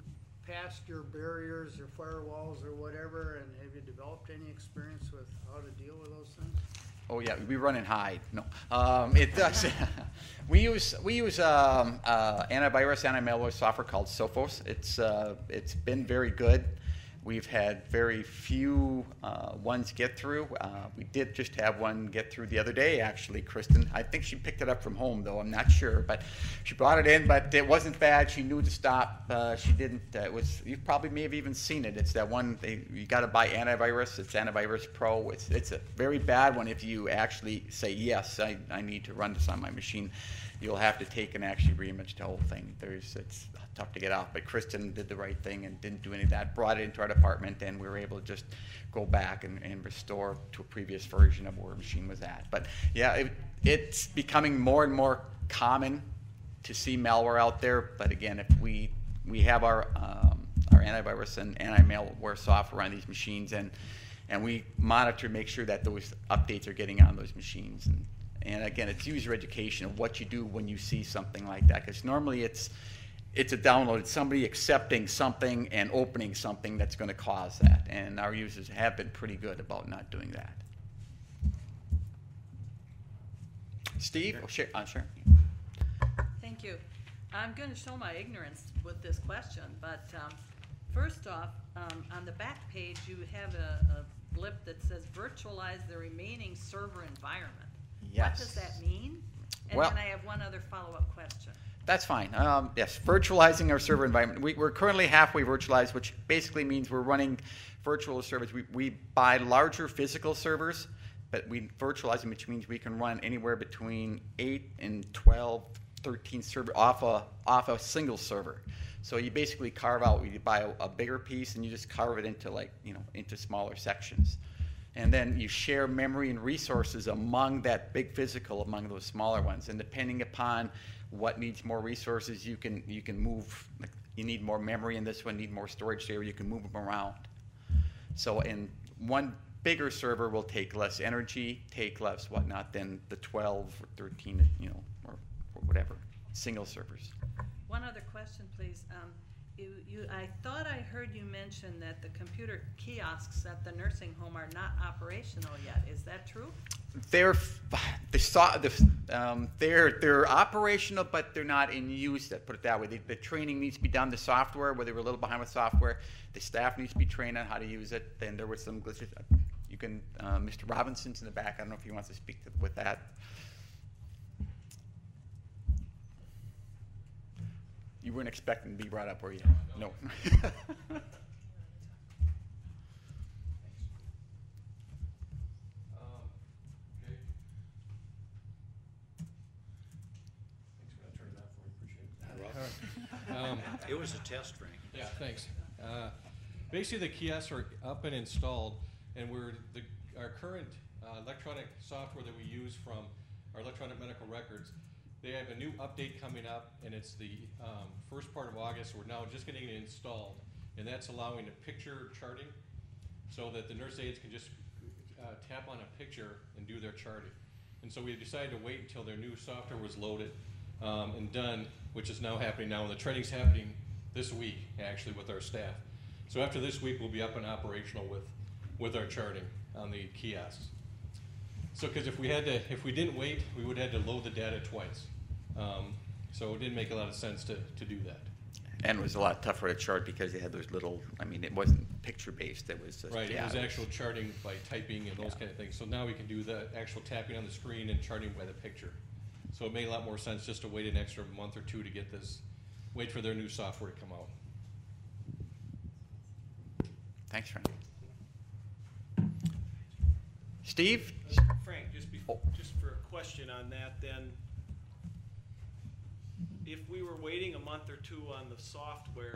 past your barriers, your firewalls, or whatever, and have you developed any experience with how to deal with those things? Oh yeah, we run and hide. No, it does. we use antivirus, anti-malware software called Sophos. It's been very good. We've had very few ones get through. We did just have one get through the other day, actually, Kristen. I think she picked it up from home, though. I'm not sure. But she brought it in, but it wasn't bad. She knew to stop. She didn't. You probably may have even seen it. It's that one, you got to buy antivirus. It's Antivirus Pro. It's a very bad one if you actually say, yes, I need to run this on my machine. You'll have to take and actually reimage the whole thing. It's tough to get out, but Kristen did the right thing and didn't do any of that, brought it into our department, and we were able to just go back and restore to a previous version of where the machine was at. But yeah, it's becoming more and more common to see malware out there, but again, if we have our antivirus and anti-malware software on these machines, and we monitor, make sure that those updates are getting on those machines. And again, it's user education of what you do when you see something like that, because normally it's a download. It's somebody accepting something and opening something that's going to cause that. And our users have been pretty good about not doing that. Steve? Sure. Sure. Thank you. I'm going to show my ignorance with this question, but first off, on the back page, you have a blip that says virtualize the remaining server environment. Yes. What does that mean? And Well, then I have one other follow-up question. That's fine. Yes, virtualizing our server environment. We're currently halfway virtualized, which basically means we're running virtual servers. We buy larger physical servers, but we virtualize them, which means we can run anywhere between 8 and 12, 13 servers off a single server. So you basically carve out. You buy a bigger piece and you just carve it into into smaller sections. And then you share memory and resources among that big physical, among those smaller ones. And depending upon what needs more resources, you can move. Like you need more memory in this one, need more storage there. You can move them around. So in one bigger server will take less energy, take less whatnot than the 12 or 13, or whatever single servers. One other question, please. I thought I heard you mention that the computer kiosks at the nursing home are not operational yet. Is that true? They're operational, but they're not in use. Put it that way. The training needs to be done. The software, where they were a little behind with software, the staff needs to be trained on how to use it. Then there were some glitches. You can, Mr. Robinson's in the back. I don't know if he wants to speak with that. You weren't expecting to be brought up, were you? No. Okay. Thanks for turning that for me. Appreciate it. It was a test, Frank. Yeah, thanks. Basically, the kiosks are up and installed, and our current electronic software that we use from our electronic medical records They have a new update coming up, and it's the first part of August. We're now just getting it installed, and that's allowing a picture charting so that the nurse aides can just tap on a picture and do their charting. And so we decided to wait until their new software was loaded and done, which is now happening now, and the training's happening this week, actually, with our staff. So after this week, we'll be up and operational with our charting on the kiosks. So, because if we didn't wait, we would have had to load the data twice. So it didn't make a lot of sense to do that. And it was a lot tougher to chart because they had those little, I mean, it wasn't picture-based, it was just, Right, yeah, it was actual charting by typing and those kind of things. So now we can do the actual tapping on the screen and charting by the picture. So it made a lot more sense just to wait an extra month or two to get this, wait for their new software to come out. Thanks, Frank. Steve? Frank, just for a question on that, then, if we were waiting a month or two on the software,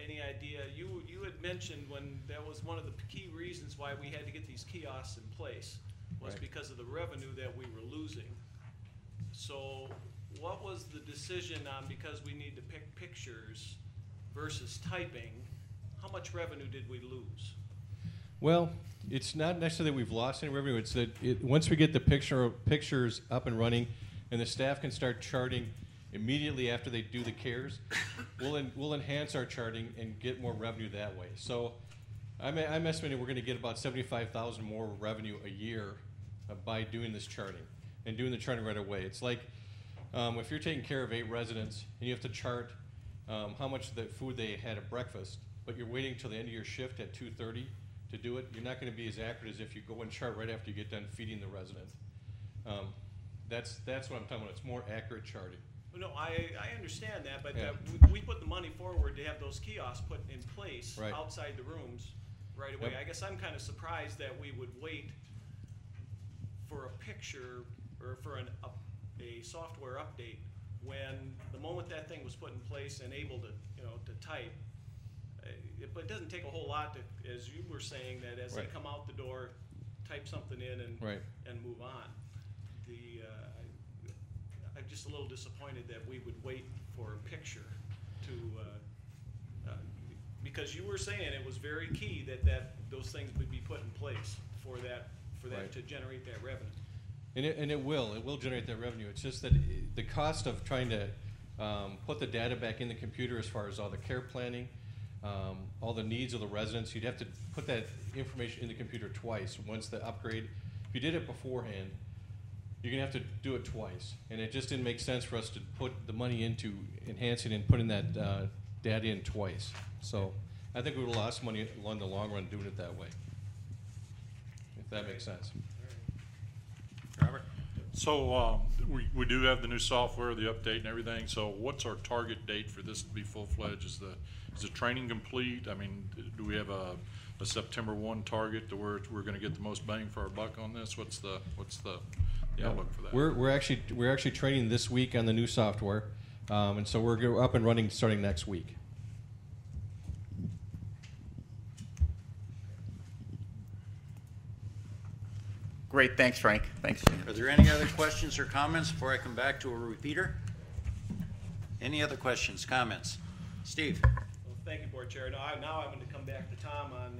any idea? You had mentioned when that was one of the key reasons why we had to get these kiosks in place was Right. because of the revenue that we were losing. So, what was the decision on, because we need to pick pictures versus typing? How much revenue did we lose? Well, it's not necessarily that we've lost any revenue. It's that once we get the pictures up and running, and the staff can start charting immediately after they do the cares, we'll enhance our charting and get more revenue that way. So, I'm estimating we're going to get about $75,000 more revenue a year by doing this charting and doing the charting right away. It's like if you're taking care of 8 residents and you have to chart how much the food they had at breakfast, but you're waiting till the end of your shift at 2:30 to do it, you're not going to be as accurate as if you go and chart right after you get done feeding the resident. That's what I'm talking about. It's more accurate charting. No, I understand that, but Yeah. we put the money forward to have those kiosks put in place Right. outside the rooms right away. Yep. I guess I'm kind of surprised that we would wait for a picture or for a software update when the moment that thing was put in place and able to type. But it doesn't take a whole lot to, as you were saying, that as Right. they come out the door, type something in and Right. and move on. I'm just a little disappointed that we would wait for a picture to, because you were saying it was very key that those things would be put in place for that Right. to generate that revenue. And it will generate that revenue. It's just that the cost of trying to put the data back in the computer as far as all the care planning, all the needs of the residents, you'd have to put that information in the computer twice once the upgrade. If you did it beforehand, you're going to have to do it twice. And it just didn't make sense for us to put the money into enhancing and putting that data in twice. So I think we would have lost money in the long run doing it that way, if that makes sense. Robert? So we do have the new software, the update and everything. So what's our target date for this to be full-fledged? Is the training complete? I mean, do we have a September 1 target to where we're going to get the most bang for our buck on this? What's the outlook for that? We're actually training this week on the new software, and so we're up and running starting next week. Great, thanks, Frank. Thanks. Are there any other questions or comments before I come back to a repeater? Any other questions, comments? Steve? Well, thank you, Board Chair. Now I'm going to come back to Tom on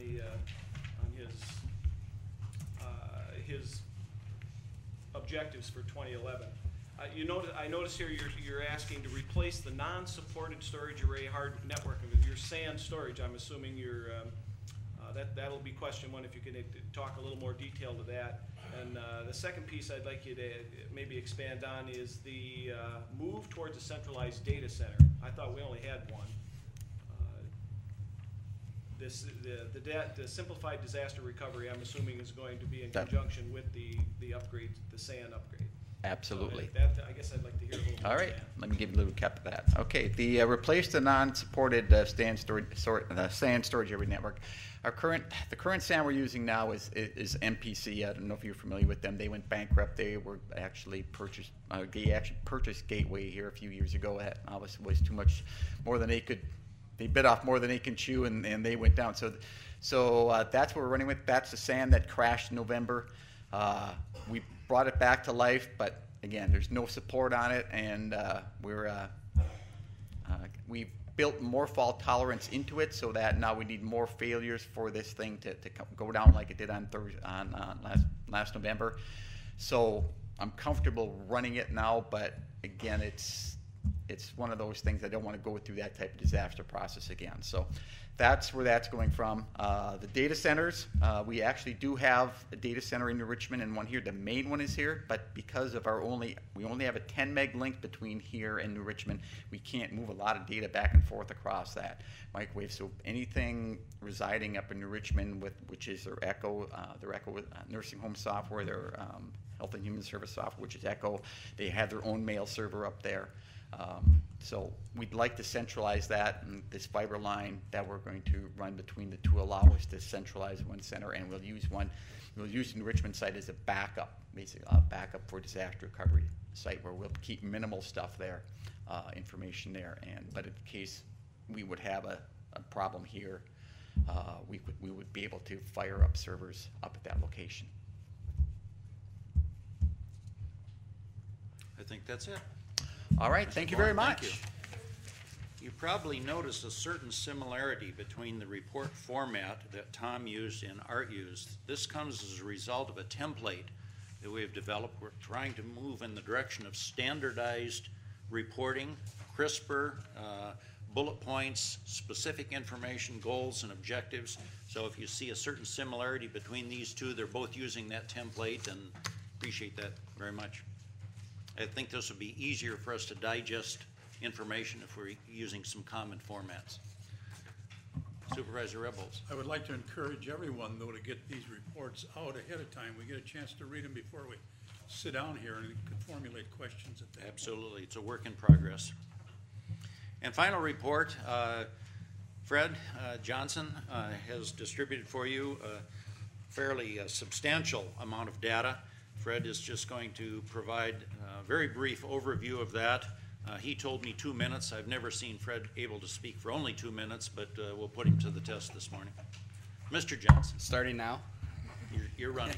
his objectives for 2011. I notice here you're asking to replace the non-supported storage array hard network of your SAN storage. I'm assuming that'll be question 1. If you can talk a little more detail to that. And the second piece I'd like you to maybe expand on is the move towards a centralized data center. I thought we only had one. The simplified disaster recovery, I'm assuming, is going to be in conjunction with the upgrade, the SAN upgrade. Absolutely. So I guess I'd like to hear a little more. All right, on that. let me give you a little recap of that. Okay, the replace the non-supported SAN storage area network. The current SAN we're using now is MPC. I don't know if you're familiar with them. They went bankrupt. They purchased Gateway here a few years ago. That obviously was too much, more than they could. They bit off more than they can chew, and they went down. So that's what we're running with. That's the SAN that crashed in November. We brought it back to life, but again, there's no support on it, and we've built more fault tolerance into it so that now we need more failures for this thing to go down like it did on last November. So I'm comfortable running it now, but again, it's one of those things I don't want to go through that type of disaster process again. So that's where that's going from. The data centers, we actually do have a data center in Richmond and one here. The main one is here, but because of we only have a 10 meg link between here and New Richmond, we can't move a lot of data back and forth across that microwave. So anything residing up in New Richmond, which is their Echo nursing home software, their Health and Human Service software, which is Echo, they have their own mail server up there. So we'd like to centralize that, and this fiber line that we're going to run between the two allow us to centralize one center, and we'll use the Richmond site as a backup, basically a backup for disaster recovery site where we'll keep minimal stuff there, information there, but in case we would have a problem here, we would be able to fire up servers up at that location. I think that's it. All right, thank you very much. Thank you. You probably noticed a certain similarity between the report format that Tom used and Art used. This comes as a result of a template that we have developed. We're trying to move in the direction of standardized reporting, crisper, bullet points, specific information, goals, and objectives. So if you see a certain similarity between these two, they're both using that template, and appreciate that very much. I think this would be easier for us to digest information if we're using some common formats. Supervisor Rebels. I would like to encourage everyone, though, to get these reports out ahead of time. We get a chance to read them before we sit down here and can formulate questions at that Absolutely. point. It's a work in progress. And final report, Fred Johnson has distributed for you a fairly substantial amount of data. Fred is just going to provide a very brief overview of that. He told me 2 minutes. I've never seen Fred able to speak for only 2 minutes, but we'll put him to the test this morning. Mr. Johnson. Starting now? You're running.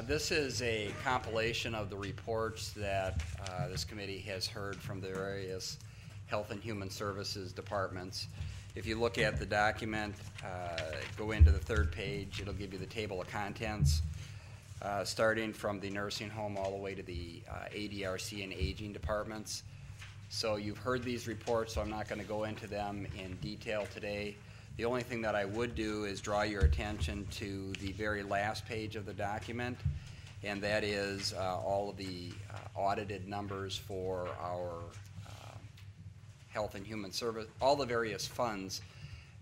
This is a compilation of the reports that this committee has heard from the various Health and Human Services departments. If you look at the document, go into the third page, it'll give you the table of contents. Starting from the nursing home all the way to the ADRC and aging departments. So you've heard these reports, so I'm not going to go into them in detail today. The only thing that I would do is draw your attention to the very last page of the document, and that is all of the audited numbers for our Health and Human Service, all the various funds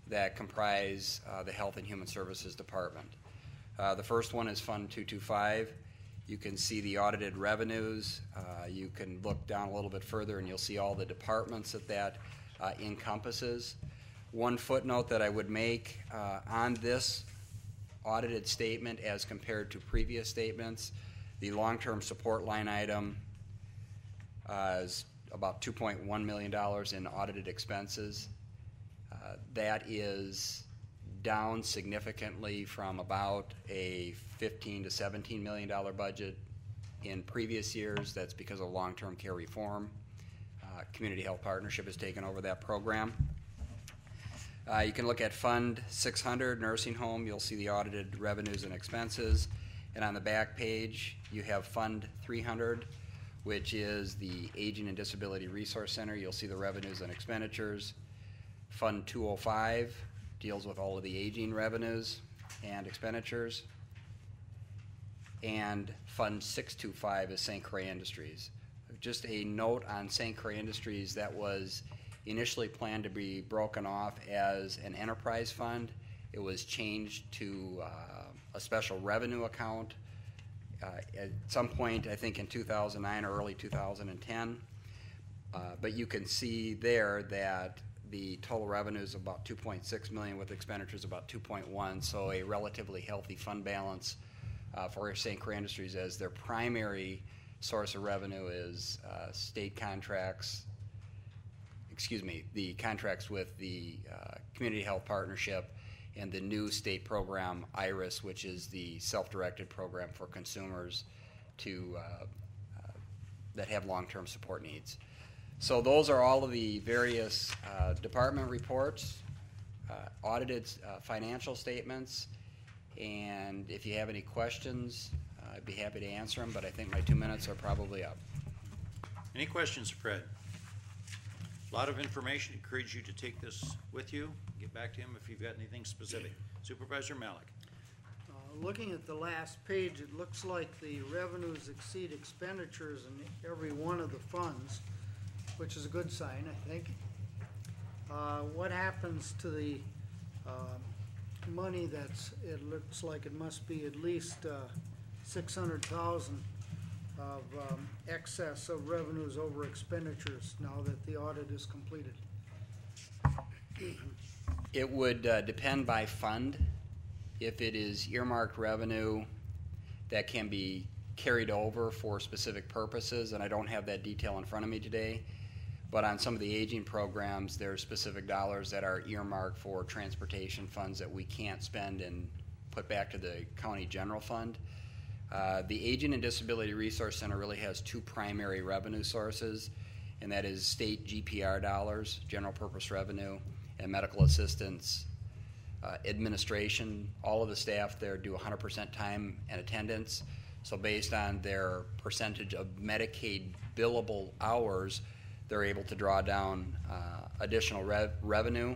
that comprise the Health and Human Services Department. The first one is Fund 225. You can see the audited revenues. You can look down a little bit further and you'll see all the departments that encompasses. One footnote that I would make on this audited statement as compared to previous statements, the long-term support line item is about $2.1 million in audited expenses. That is down significantly from about a $15 to $17 million budget in previous years. That's because of long-term care reform. Community Health Partnership has taken over that program. You can look at Fund 600, Nursing Home. You'll see the audited revenues and expenses. And on the back page, you have Fund 300, which is the Aging and Disability Resource Center. You'll see the revenues and expenditures. Fund 205 deals with all of the aging revenues and expenditures. And Fund 625 is St. Croix Industries. Just a note on St. Croix Industries, that was initially planned to be broken off as an enterprise fund. It was changed to a special revenue account at some point, I think in 2009 or early 2010. But you can see there that the total revenue is about $2.6 million with expenditures about $2.1, so a relatively healthy fund balance for St. Croix Industries, as their primary source of revenue is state contracts, the contracts with the Community Health Partnership and the new state program, IRIS, which is the self-directed program for consumers to that have long-term support needs. So those are all of the various department reports, audited financial statements, and if you have any questions, I'd be happy to answer them, but I think my 2 minutes are probably up. Any questions for Fred? A lot of information. Encourage you to take this with you. Get back to him if you've got anything specific. Supervisor Malik. Looking at the last page, it looks like the revenues exceed expenditures in every one of the funds, which is a good sign, I think. What happens to the money that's, it looks like it must be at least 600,000 of excess of revenues over expenditures now that the audit is completed? It would depend by fund. If it is earmarked revenue that can be carried over for specific purposes, and I don't have that detail in front of me today, but on some of the aging programs, there are specific dollars that are earmarked for transportation funds that we can't spend and put back to the county general fund. The Aging and Disability Resource Center really has two primary revenue sources, and that is state GPR dollars, general purpose revenue, and medical assistance administration. All of the staff there do 100% time and attendance. So based on their percentage of Medicaid billable hours, they're able to draw down additional revenue.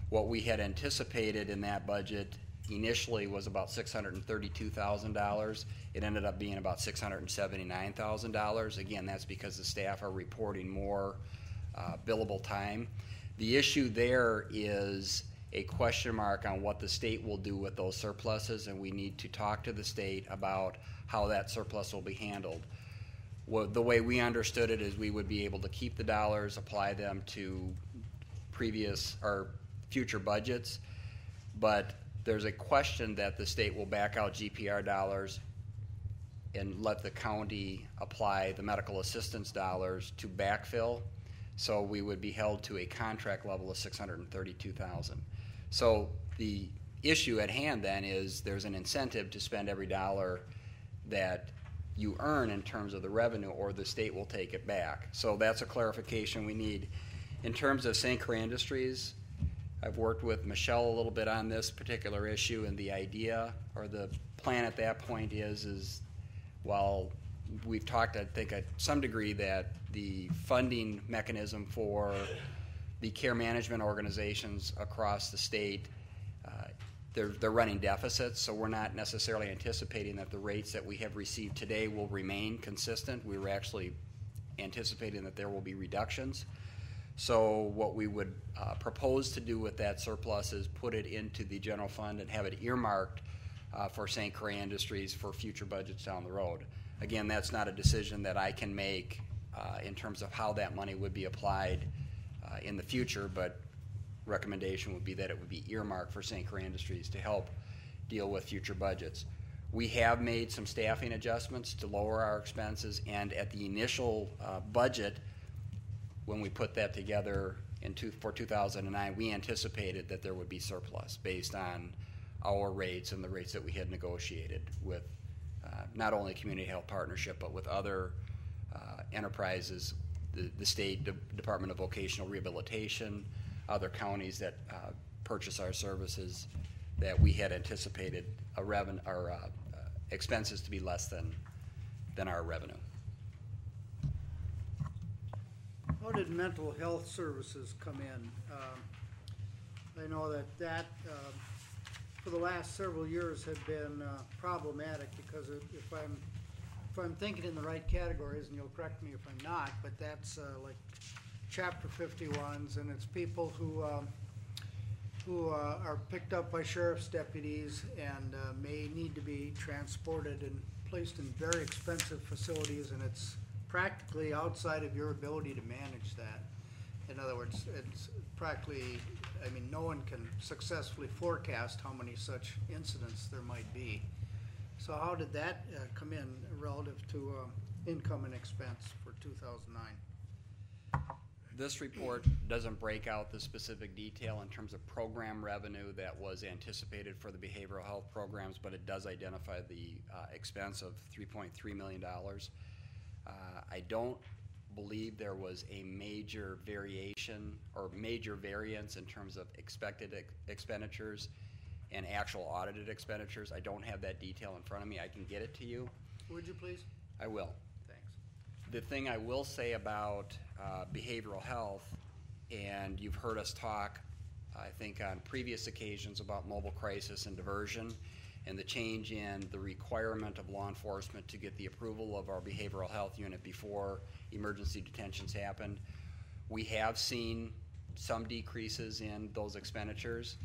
What we had anticipated in that budget initially was about $632,000. It ended up being about $679,000. Again, that's because the staff are reporting more billable time. The issue there is a question mark on what the state will do with those surpluses, and we need to talk to the state about how that surplus will be handled. Well, the way we understood it is we would be able to keep the dollars, apply them to previous or future budgets, but there's a question that the state will back out GPR dollars and let the county apply the medical assistance dollars to backfill. So we would be held to a contract level of $632,000. So the issue at hand then is there's an incentive to spend every dollar that you earn in terms of the revenue, or the state will take it back. So that's a clarification we need. In terms of St. Croix Industries, I've worked with Michelle a little bit on this particular issue, and the idea or the plan at that point is while we've talked, I think, at some degree that the funding mechanism for the care management organizations across the state, they're running deficits, so we're not necessarily anticipating that the rates that we have received today will remain consistent. We were actually anticipating that there will be reductions. So what we would propose to do with that surplus is put it into the general fund and have it earmarked for St. Croix Industries for future budgets down the road. Again, that's not a decision that I can make in terms of how that money would be applied in the future, but recommendation would be that it would be earmarked for St. Croix Industries to help deal with future budgets. We have made some staffing adjustments to lower our expenses, and at the initial budget, when we put that together for 2009, we anticipated that there would be surplus based on our rates and the rates that we had negotiated with not only Community Health Partnership, but with other enterprises, the State Department of Vocational Rehabilitation, other counties that purchase our services, that we had anticipated our expenses to be less than our revenue. How did mental health services come in? I know that for the last several years had been problematic, because if I'm thinking in the right categories, and you'll correct me if I'm not, but that's like Chapter 51s, and it's people who are picked up by sheriff's deputies and may need to be transported and placed in very expensive facilities, and it's practically outside of your ability to manage that. In other words, it's practically, I mean, no one can successfully forecast how many such incidents there might be. So how did that come in relative to income and expense for 2009? This report doesn't break out the specific detail in terms of program revenue that was anticipated for the behavioral health programs, but it does identify the expense of $3.3 million. I don't believe there was a major variation or major variance in terms of expected expenditures and actual audited expenditures. I don't have that detail in front of me. I can get it to you. Would you please? I will. Thanks. The thing I will say about behavioral health, and you've heard us talk, I think, on previous occasions about mobile crisis and diversion, and the change in the requirement of law enforcement to get the approval of our behavioral health unit before emergency detentions happened. We have seen some decreases in those expenditures.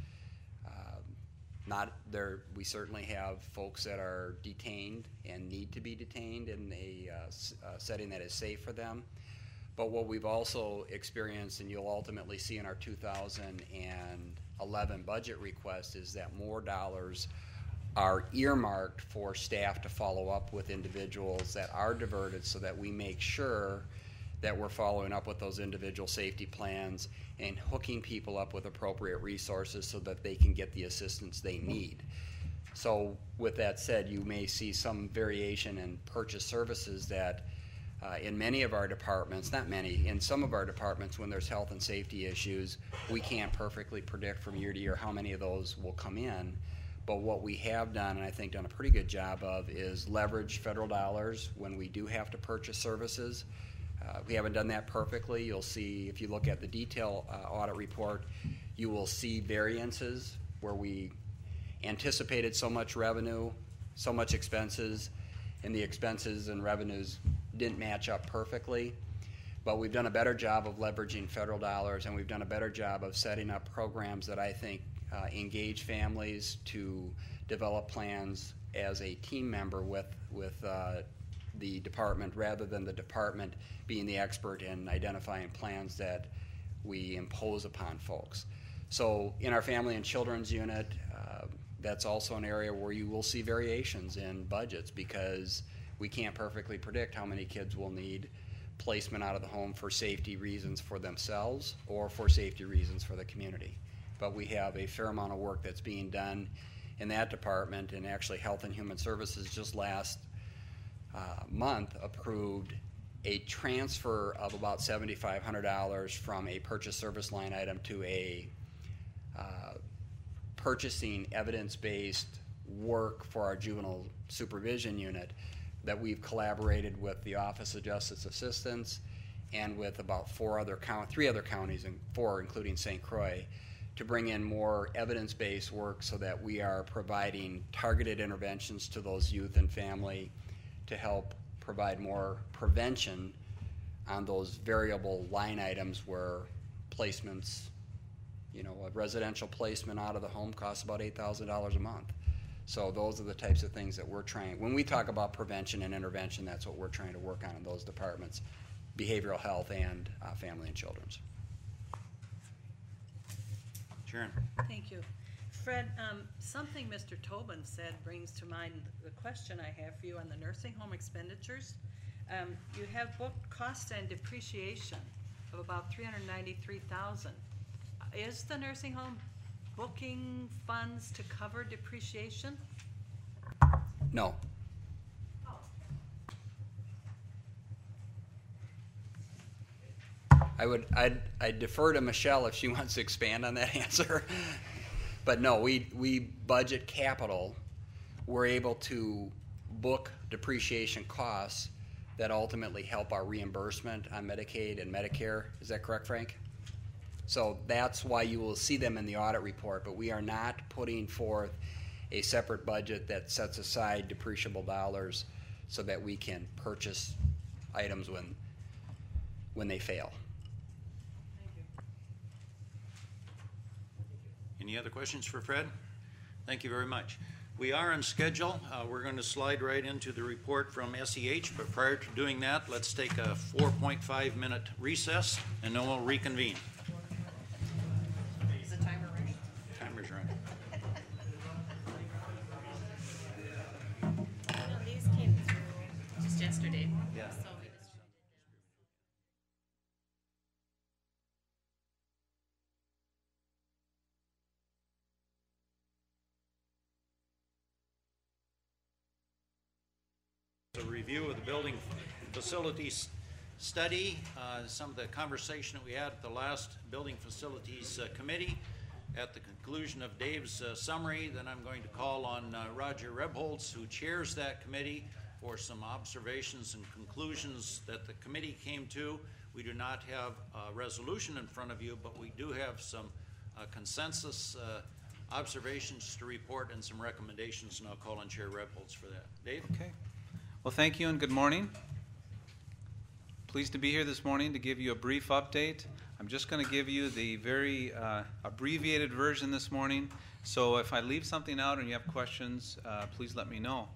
Not there. We certainly have folks that are detained and need to be detained in a setting that is safe for them. But what we've also experienced, and you'll ultimately see in our 2011 budget request, is that more dollars are earmarked for staff to follow up with individuals that are diverted, so that we make sure that we're following up with those individual safety plans and hooking people up with appropriate resources so that they can get the assistance they need. So with that said, you may see some variation in purchase services that in many of our departments, not many, in some of our departments, when there's health and safety issues, we can't perfectly predict from year to year how many of those will come in. But what we have done, and I think done a pretty good job of, is leverage federal dollars when we do have to purchase services. We haven't done that perfectly. You'll see, if you look at the detail audit report, you will see variances where we anticipated so much revenue, so much expenses, and the expenses and revenues didn't match up perfectly. But we've done a better job of leveraging federal dollars, and we've done a better job of setting up programs that I think engage families to develop plans as a team member with the department, rather than the department being the expert in identifying plans that we impose upon folks. So in our family and children's unit, that's also an area where you will see variations in budgets, because we can't perfectly predict how many kids will need placement out of the home for safety reasons for themselves or for safety reasons for the community. But we have a fair amount of work that's being done in that department, and actually Health and Human Services just last month approved a transfer of about $7,500 from a purchase service line item to a purchasing evidence-based work for our juvenile supervision unit, that we've collaborated with the Office of Justice Assistance and with about three other counties, and four including St. Croix, to bring in more evidence-based work so that we are providing targeted interventions to those youth and family to help provide more prevention on those variable line items where placements, a residential placement out of the home costs about $8,000 a month. So those are the types of things that we're trying. When we talk about prevention and intervention, that's what we're trying to work on in those departments, behavioral health and family and children's. Sharon. Thank you. Fred, something Mr. Tobin said brings to mind the question I have for you on the nursing home expenditures. You have booked cost and depreciation of about $393,000. Is the nursing home booking funds to cover depreciation? No. I'd defer to Michelle if she wants to expand on that answer. But no, we budget capital. We're able to book depreciation costs that ultimately help our reimbursement on Medicaid and Medicare. Is that correct, Frank? So that's why you will see them in the audit report, but we are not putting forth a separate budget that sets aside depreciable dollars so that we can purchase items when they fail. Any other questions for Fred? Thank you very much. We are on schedule. We're going to slide right into the report from SEH, but prior to doing that, let's take a 4.5 minute recess, and then we'll reconvene. Is the timer running? Timer's running. These came through just yesterday. Yeah. So we just A review of the building facilities study, some of the conversation that we had at the last Building Facilities Committee. At the conclusion of Dave's summary, then I'm going to call on Roger Rebholz, who chairs that committee, for some observations and conclusions that the committee came to. We do not have a resolution in front of you, but we do have some consensus observations to report and some recommendations, and I'll call on Chair Rebholz for that. Dave? Okay. Well, thank you and good morning. Pleased to be here this morning to give you a brief update. I'm just going to give you the very abbreviated version this morning, so if I leave something out and you have questions, please let me know.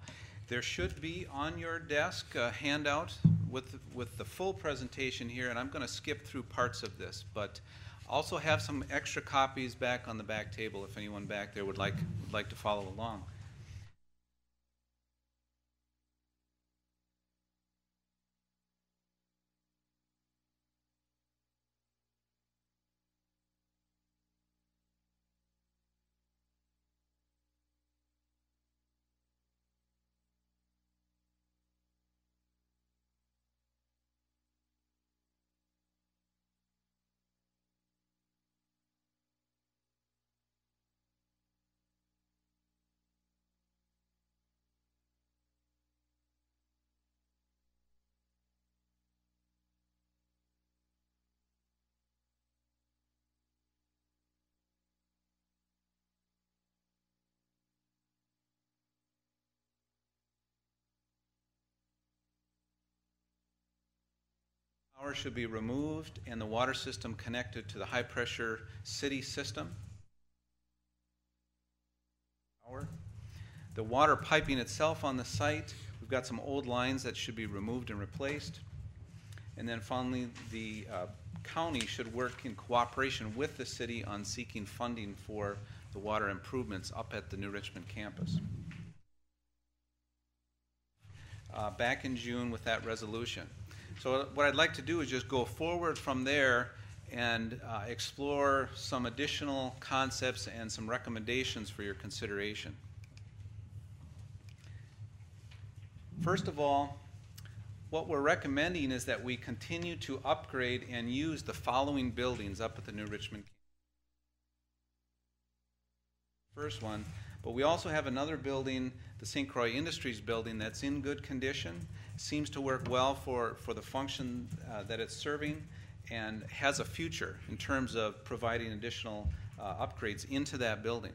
There should be on your desk a handout with the full presentation here, and I'm going to skip through parts of this, but also have some extra copies back on the back table if anyone back there would like to follow along. Power should be removed and the water system connected to the high pressure city system. The water piping itself on the site, we've got some old lines that should be removed and replaced. And then finally, the county should work in cooperation with the city on seeking funding for the water improvements up at the New Richmond campus. Back in June with that resolution. So what I'd like to do is just go forward from there and explore some additional concepts and some recommendations for your consideration. First of all, what we're recommending is that we continue to upgrade and use the following buildings up at the New Richmond campus. First one, but we also have another building, the St. Croix Industries building, that's in good condition, seems to work well for the function that it's serving, and has a future in terms of providing additional upgrades into that building.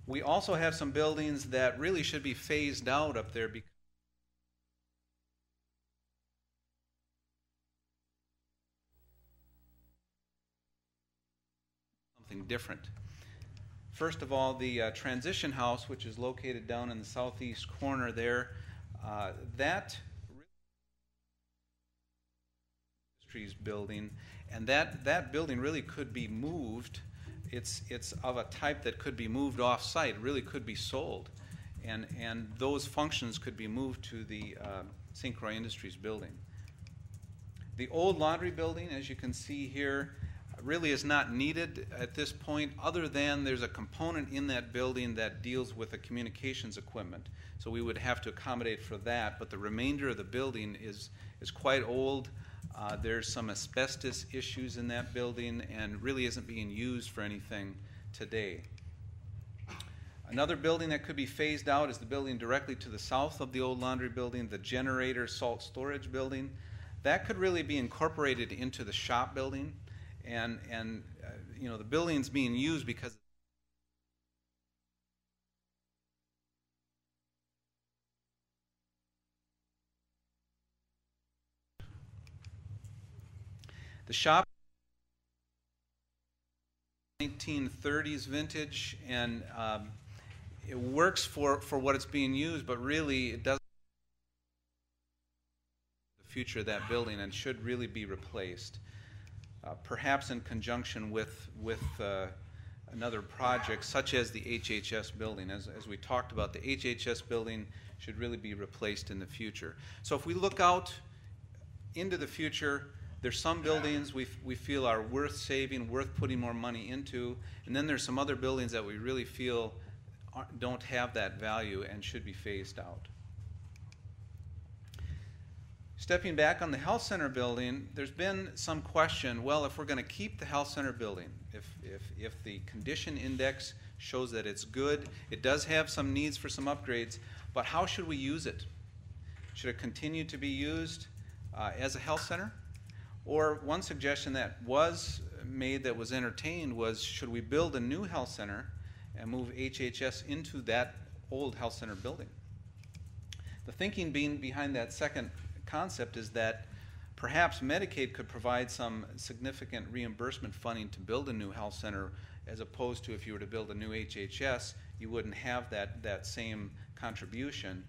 We also have some buildings that really should be phased out up there because something different. First of all, the transition house, which is located down in the southeast corner there, that industries building, and that building really could be moved. It's of a type that could be moved off-site, really could be sold, and those functions could be moved to the St. Croix Industries building. The old laundry building, as you can see here, really is not needed at this point, other than there's a component in that building that deals with the communications equipment. So we would have to accommodate for that, but the remainder of the building is quite old. There's some asbestos issues in that building and really isn't being used for anything today. Another building that could be phased out is the building directly to the south of the old laundry building, the generator salt storage building. That could really be incorporated into the shop building. And you know, the building's being used because the shop 1930s vintage, and it works for what it's being used, but really it doesn't the future of that building and should really be replaced. Perhaps in conjunction with another project, such as the HHS building. As we talked about, the HHS building should really be replaced in the future. So if we look out into the future, there's some buildings we feel are worth saving, worth putting more money into, and then there's some other buildings that we really feel don't have that value and should be phased out. Stepping back on the health center building, there's been some question, well, if we're going to keep the health center building, if the condition index shows that it's good, it does have some needs for some upgrades, but how should we use it? Should it continue to be used as a health center? Or one suggestion that was made that was entertained was, should we build a new health center and move HHS into that old health center building? The thinking behind that second concept is that perhaps Medicaid could provide some significant reimbursement funding to build a new health center, as opposed to if you were to build a new HHS, you wouldn't have that same contribution.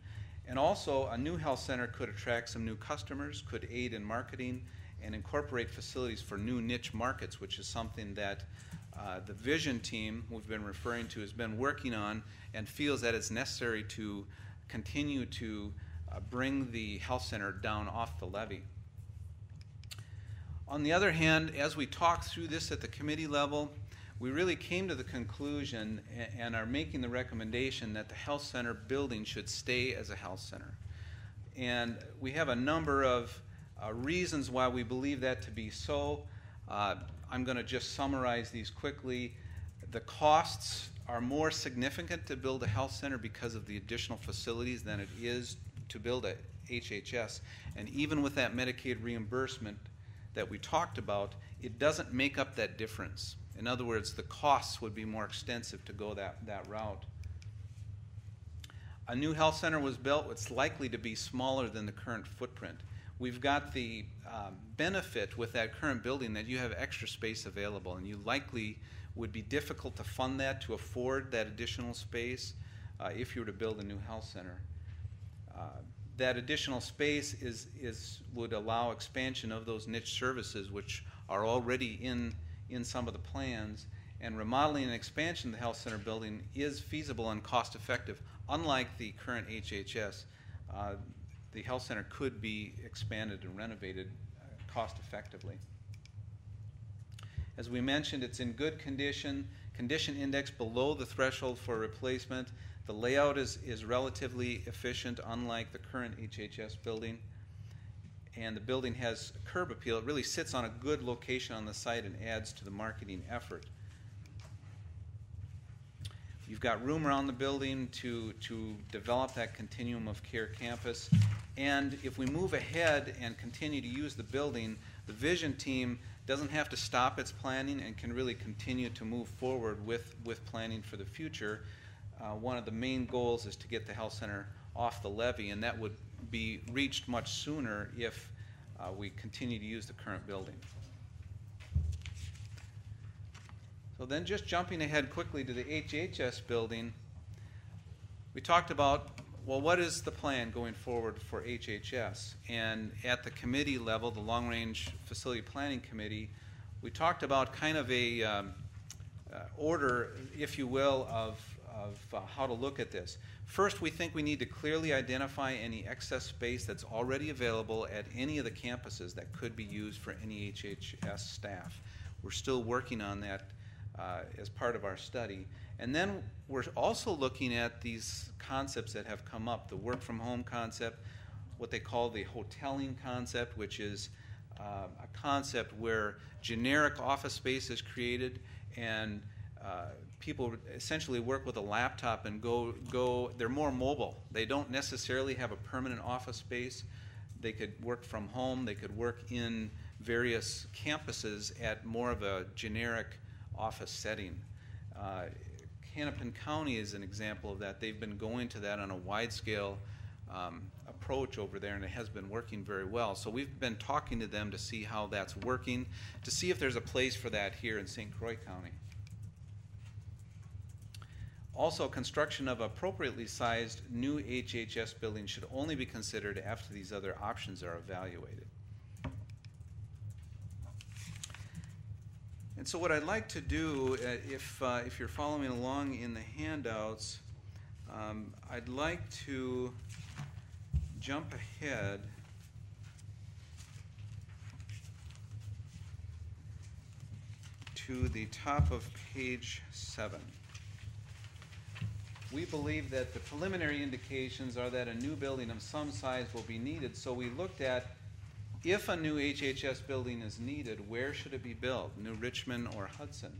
And also, a new health center could attract some new customers, could aid in marketing, and incorporate facilities for new niche markets, which is something that the vision team we've been referring to has been working on, and feels that it's necessary to continue to bring the health center down off the levee. On the other hand, as we talk through this at the committee level, we really came to the conclusion and are making the recommendation that the health center building should stay as a health center. And we have a number of reasons why we believe that to be so. I'm going to just summarize these quickly. The costs are more significant to build a health center because of the additional facilities than it is to build a HHS. And even with that Medicaid reimbursement that we talked about, it doesn't make up that difference. In other words, the costs would be more extensive to go that route. A new health center was built. It's likely to be smaller than the current footprint. We've got the benefit with that current building that you have extra space available, and you likely would be difficult to fund that, to afford that additional space if you were to build a new health center. That additional space would allow expansion of those niche services, which are already in some of the plans, and remodeling and expansion of the health center building is feasible and cost effective. Unlike the current HHS, the health center could be expanded and renovated cost effectively. As we mentioned, it's in good condition index below the threshold for replacement. The layout is relatively efficient, unlike the current HHS building. And the building has curb appeal. It really sits on a good location on the site and adds to the marketing effort. You've got room around the building to develop that continuum of care campus. And if we move ahead and continue to use the building, the vision team doesn't have to stop its planning and can really continue to move forward with planning for the future. One of the main goals is to get the health center off the levee, and that would be reached much sooner if we continue to use the current building. So then, just jumping ahead quickly to the HHS building, we talked about, well, what is the plan going forward for HHS? And at the committee level, the Long Range Facility Planning Committee, we talked about kind of a order, if you will, of how to look at this. First, we think we need to clearly identify any excess space that's already available at any of the campuses that could be used for any HHS staff. We're still working on that as part of our study. And then we're also looking at these concepts that have come up, the work from home concept, what they call the hoteling concept, which is a concept where generic office space is created and people essentially work with a laptop and they're more mobile. They don't necessarily have a permanent office space. They could work from home. They could work in various campuses at more of a generic office setting. Hennepin County is an example of that. They've been going to that on a wide-scale approach over there, and it has been working very well. So we've been talking to them to see how that's working, to see if there's a place for that here in St. Croix County. Also, construction of appropriately sized new HHS buildings should only be considered after these other options are evaluated. And so what I'd like to do, if you're following along in the handouts, I'd like to jump ahead to the top of page 7. We believe that the preliminary indications are that a new building of some size will be needed, so we looked at if a new HHS building is needed, where should it be built? New Richmond or Hudson?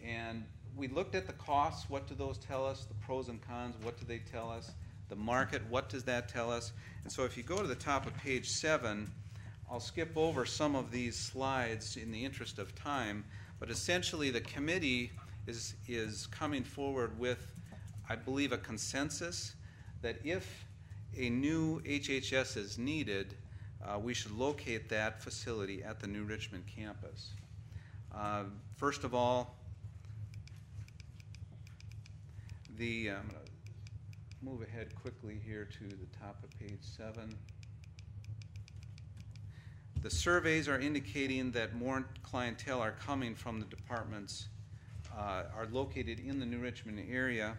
And we looked at the costs. What do those tell us? The pros and cons, what do they tell us? The market, what does that tell us? And so if you go to the top of page 7, I'll skip over some of these slides in the interest of time, but essentially the committee is coming forward with, I believe, a consensus that if a new HHS is needed, we should locate that facility at the New Richmond campus. First of all, I'm going to move ahead quickly here to the top of page 7. The surveys are indicating that more clientele are coming from the departments are located in the New Richmond area.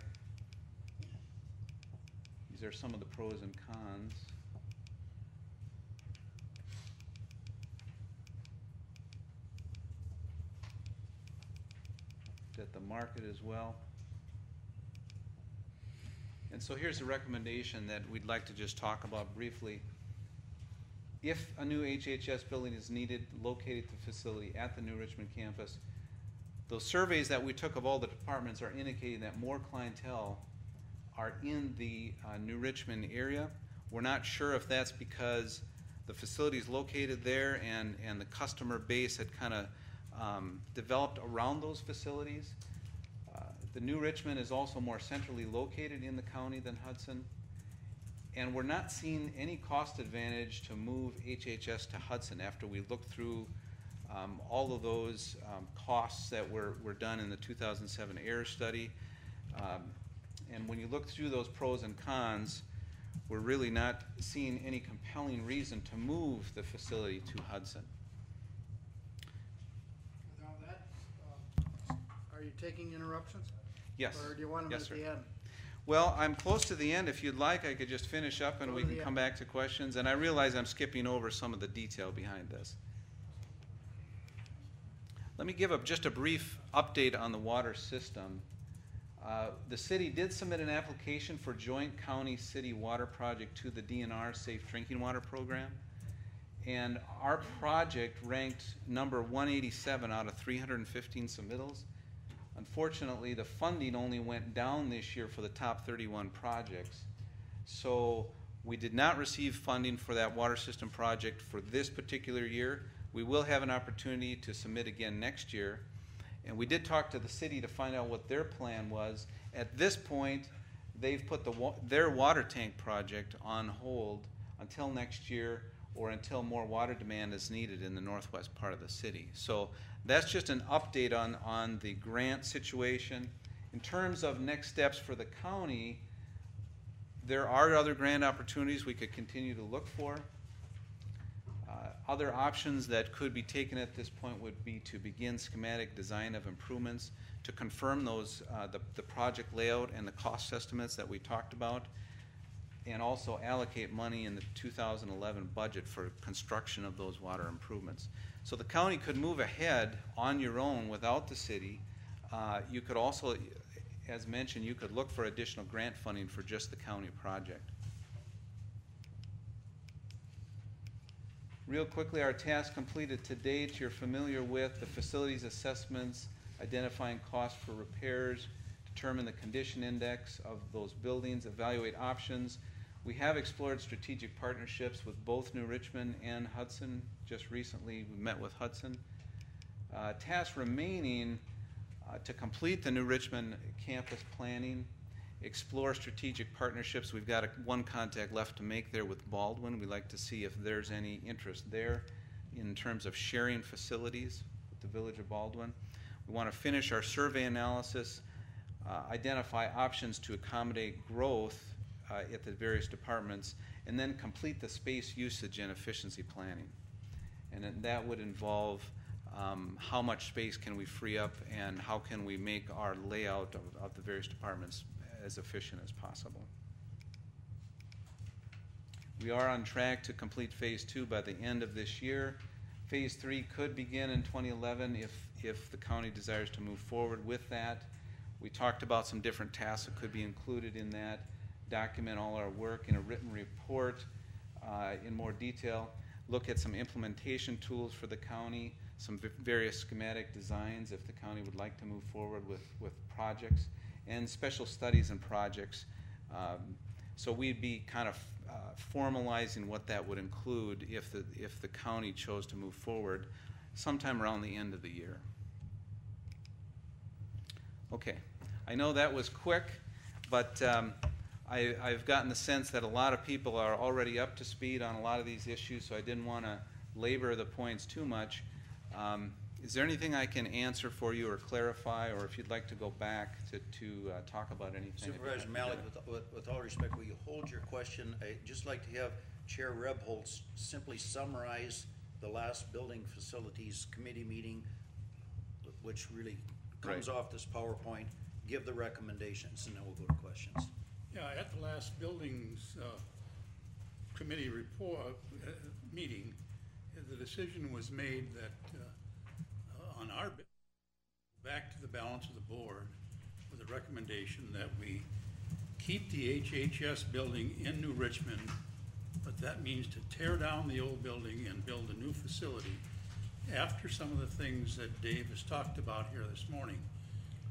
These are some of the pros and cons. At the market as well. And so here's a recommendation that we'd like to just talk about briefly. If a new HHS building is needed, located at the facility at the New Richmond campus, those surveys that we took of all the departments are indicating that more clientele are in the New Richmond area. We're not sure if that's because the facility is located there and the customer base had kind of developed around those facilities. The New Richmond is also more centrally located in the county than Hudson. And we're not seeing any cost advantage to move HHS to Hudson after we looked through all of those costs that were done in the 2007 AIR study. And when you look through those pros and cons, we're really not seeing any compelling reason to move the facility to Hudson. Now that, are you taking interruptions? Yes. Or do you want them Yes, at sir. the end? Well, I'm close to the end. If you'd like, I could just finish up and Go we to can the come end. back to questions. And I realize I'm skipping over some of the detail behind this. Let me give just a brief update on the water system. The city did submit an application for joint county-city water project to the DNR Safe Drinking Water Program. And our project ranked number 187 out of 315 submittals. Unfortunately, the funding only went down this year for the top 31 projects. So we did not receive funding for that water system project for this particular year. We will have an opportunity to submit again next year. And we did talk to the city to find out what their plan was. At this point, they've put their water tank project on hold until next year or until more water demand is needed in the northwest part of the city. So that's just an update on the grant situation. In terms of next steps for the county, there are other grant opportunities we could continue to look for. Other options that could be taken at this point would be to begin schematic design of improvements to confirm those the project layout and the cost estimates that we talked about, and also allocate money in the 2011 budget for construction of those water improvements. So the county could move ahead on your own without the city. You could also, as mentioned, you could look for additional grant funding for just the county project. Real quickly, our tasks completed to date, you're familiar with the facilities assessments, identifying costs for repairs, determine the condition index of those buildings, evaluate options. We have explored strategic partnerships with both New Richmond and Hudson. Just recently, we met with Hudson. Tasks remaining to complete the New Richmond campus planning, explore strategic partnerships. We've got one contact left to make there with Baldwin. We'd like to see if there's any interest there in terms of sharing facilities with the village of Baldwin. We want to finish our survey analysis, identify options to accommodate growth at the various departments, and then complete the space usage and efficiency planning. And then that would involve how much space can we free up and how can we make our layout of the various departments as efficient as possible. We are on track to complete Phase 2 by the end of this year. Phase 3 could begin in 2011 if the county desires to move forward with that. We talked about some different tasks that could be included in that, document all our work in a written report in more detail. look at some implementation tools for the county, some various schematic designs if the county would like to move forward with projects, and special studies and projects. So we'd be kind of formalizing what that would include if the county chose to move forward sometime around the end of the year. Okay, I know that was quick, but I've gotten the sense that a lot of people are already up to speed on a lot of these issues, so I didn't want to labor the points too much. Is there anything I can answer for you or clarify, or if you'd like to go back to talk about anything? Supervisor Malik, with all respect, will you hold your question? I'd just like to have Chair Rebholz simply summarize the last Building Facilities Committee meeting, which really comes off this PowerPoint, give the recommendations, and then we'll go to questions. Yeah, at the last Buildings Committee report meeting, the decision was made that on our back to the balance of the board with a recommendation that we keep the HHS building in New Richmond, but that means to tear down the old building and build a new facility after some of the things that Dave has talked about here this morning,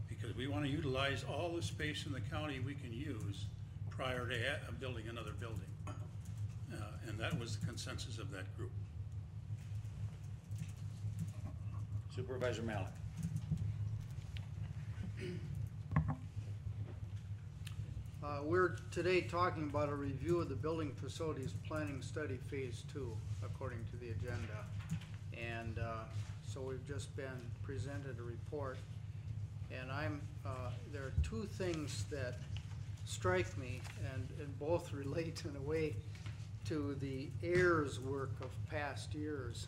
because we want to utilize all the space in the county we can use prior to building another building. And that was the consensus of that group. Supervisor Malik. We're today talking about a review of the Building Facilities Planning Study Phase 2, according to the agenda. And so we've just been presented a report. And there are two things that strike me, and both relate in a way to the AIRS work of past years.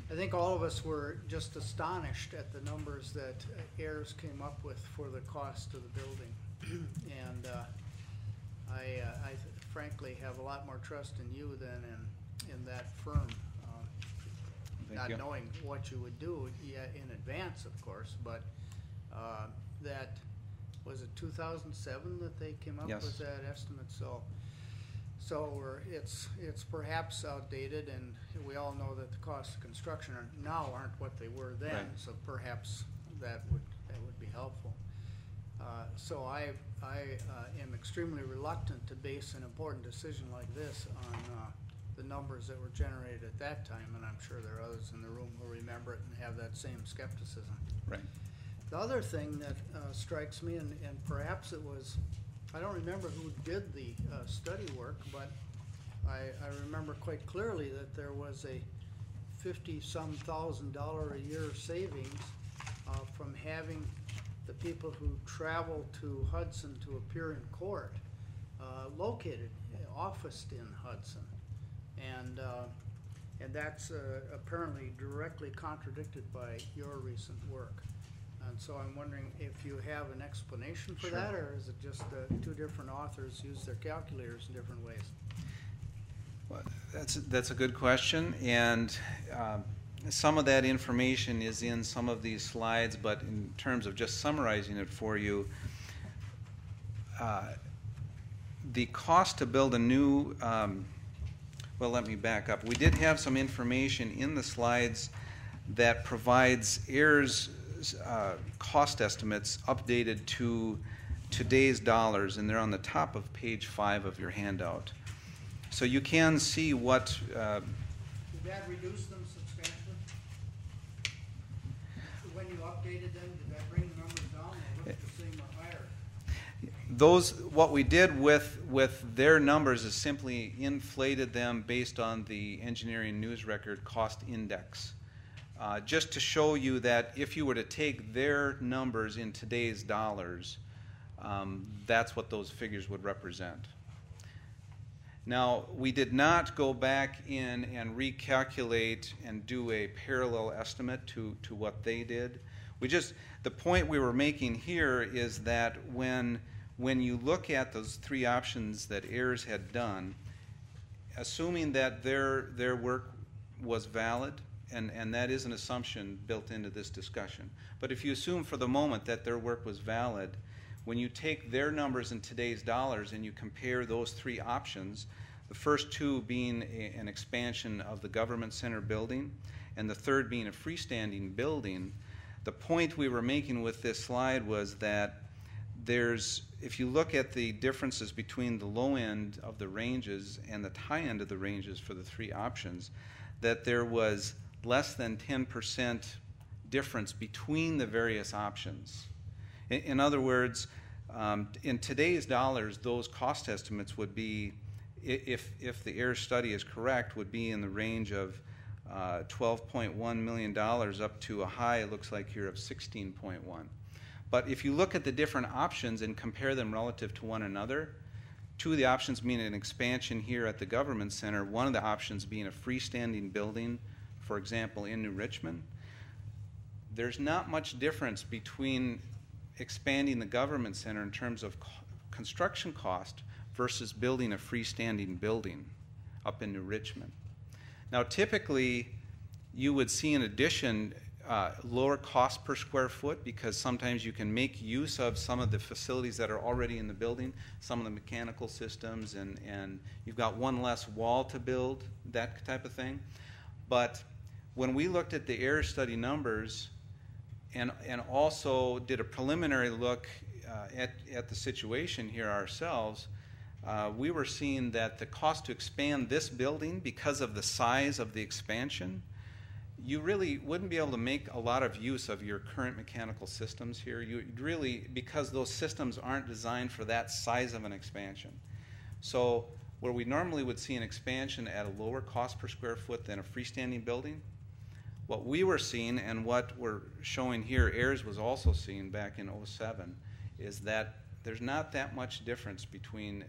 I think all of us were just astonished at the numbers that AIRS came up with for the cost of the building. And I frankly have a lot more trust in you than in that firm. Not knowing what you would do yet in advance, of course, but that was it 2007 that they came up with that estimate. So it's perhaps outdated, and we all know that the costs of construction aren't what they were then. Right. So perhaps that would be helpful. So I am extremely reluctant to base an important decision like this on the numbers that were generated at that time, and I'm sure there are others in the room who remember it and have that same skepticism. Right. The other thing that strikes me, and perhaps it was, I don't remember who did the study work, but I remember quite clearly that there was a $50-some thousand a year savings from having the people who travel to Hudson to appear in court located, officed in Hudson. And that's apparently directly contradicted by your recent work. And so I'm wondering if you have an explanation for that, or is it just two different authors use their calculators in different ways? Well, that's a good question, and some of that information is in some of these slides, but in terms of just summarizing it for you, the cost to build a new well, let me back up. We did have some information in the slides that provides AIRS cost estimates updated to today's dollars, and they're on the top of page 5 of your handout. So you can see what... Did that reduce them substantially? When you updated them, did that bring the numbers down, or look the same or higher? What we did with their numbers is simply inflated them based on the Engineering News Record cost index. Just to show you that if you were to take their numbers in today's dollars, that's what those figures would represent. Now, we did not go back in and recalculate and do a parallel estimate to what they did. The point we were making here is that when you look at those three options that AIRS had done, assuming that their work was valid, and that is an assumption built into this discussion, but if you assume for the moment that their work was valid, when you take their numbers in today's dollars and you compare those three options, The first two being an expansion of the government center building, and the third being a freestanding building. The point we were making with this slide was that if you look at the differences between the low end of the ranges and the high end of the ranges for the three options, that there was less than 10% difference between the various options. In other words, in today's dollars, those cost estimates would be, if the AIR study is correct, would be in the range of $12.1 million up to a high, it looks like here, of 16.1. But if you look at the different options and compare them relative to one another, two of the options being an expansion here at the government center, one of the options being a freestanding building, for example, in New Richmond, there's not much difference between expanding the government center in terms of construction cost versus building a freestanding building up in New Richmond. Now, typically, you would see in addition lower cost per square foot, because sometimes you can make use of some of the facilities that are already in the building, some of the mechanical systems, and you've got one less wall to build, that type of thing. But when we looked at the AIR study numbers and also did a preliminary look at the situation here ourselves, we were seeing that the cost to expand this building, because of the size of the expansion, you really wouldn't be able to make a lot of use of your current mechanical systems here. You'd really, because those systems aren't designed for that size of an expansion. So where we normally would see an expansion at a lower cost per square foot than a freestanding building, what we were seeing and what we're showing here, AIRS was also seeing back in '07, is that there's not that much difference between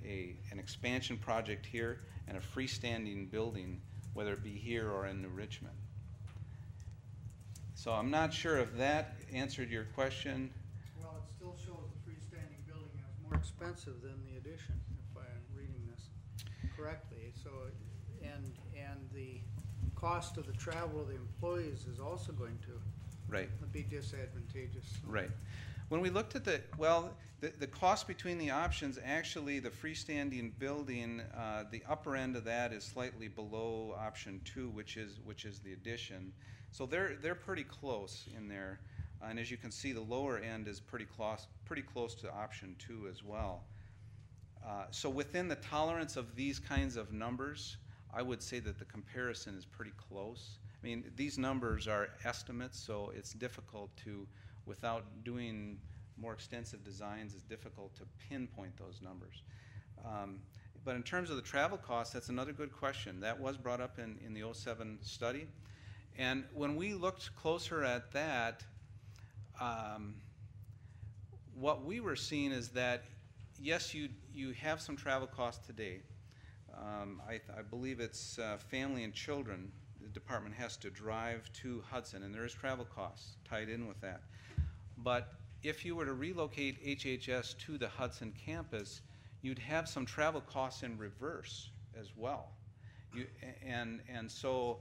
an expansion project here and a freestanding building, whether it be here or in New Richmond. So I'm not sure if that answered your question. Well, it still shows the freestanding building as more expensive than the addition, if I'm reading this correctly. So, and the cost of the travel of the employees is also going to be disadvantageous. Right. When we looked at the cost between the options, actually the freestanding building, the upper end of that is slightly below option 2, which is the addition. So they're pretty close in there, and as you can see, the lower end is pretty close to option 2 as well. So within the tolerance of these kinds of numbers, I would say that the comparison is pretty close. I mean, these numbers are estimates, so it's difficult to, without doing more extensive designs, it's difficult to pinpoint those numbers. But in terms of the travel costs, that's another good question. That was brought up in the '07 study. And when we looked closer at that, what we were seeing is that, yes, you have some travel costs today. I believe it's family and children. The department has to drive to Hudson, and there is travel costs tied in with that. But if you were to relocate HHS to the Hudson campus, you'd have some travel costs in reverse as well. So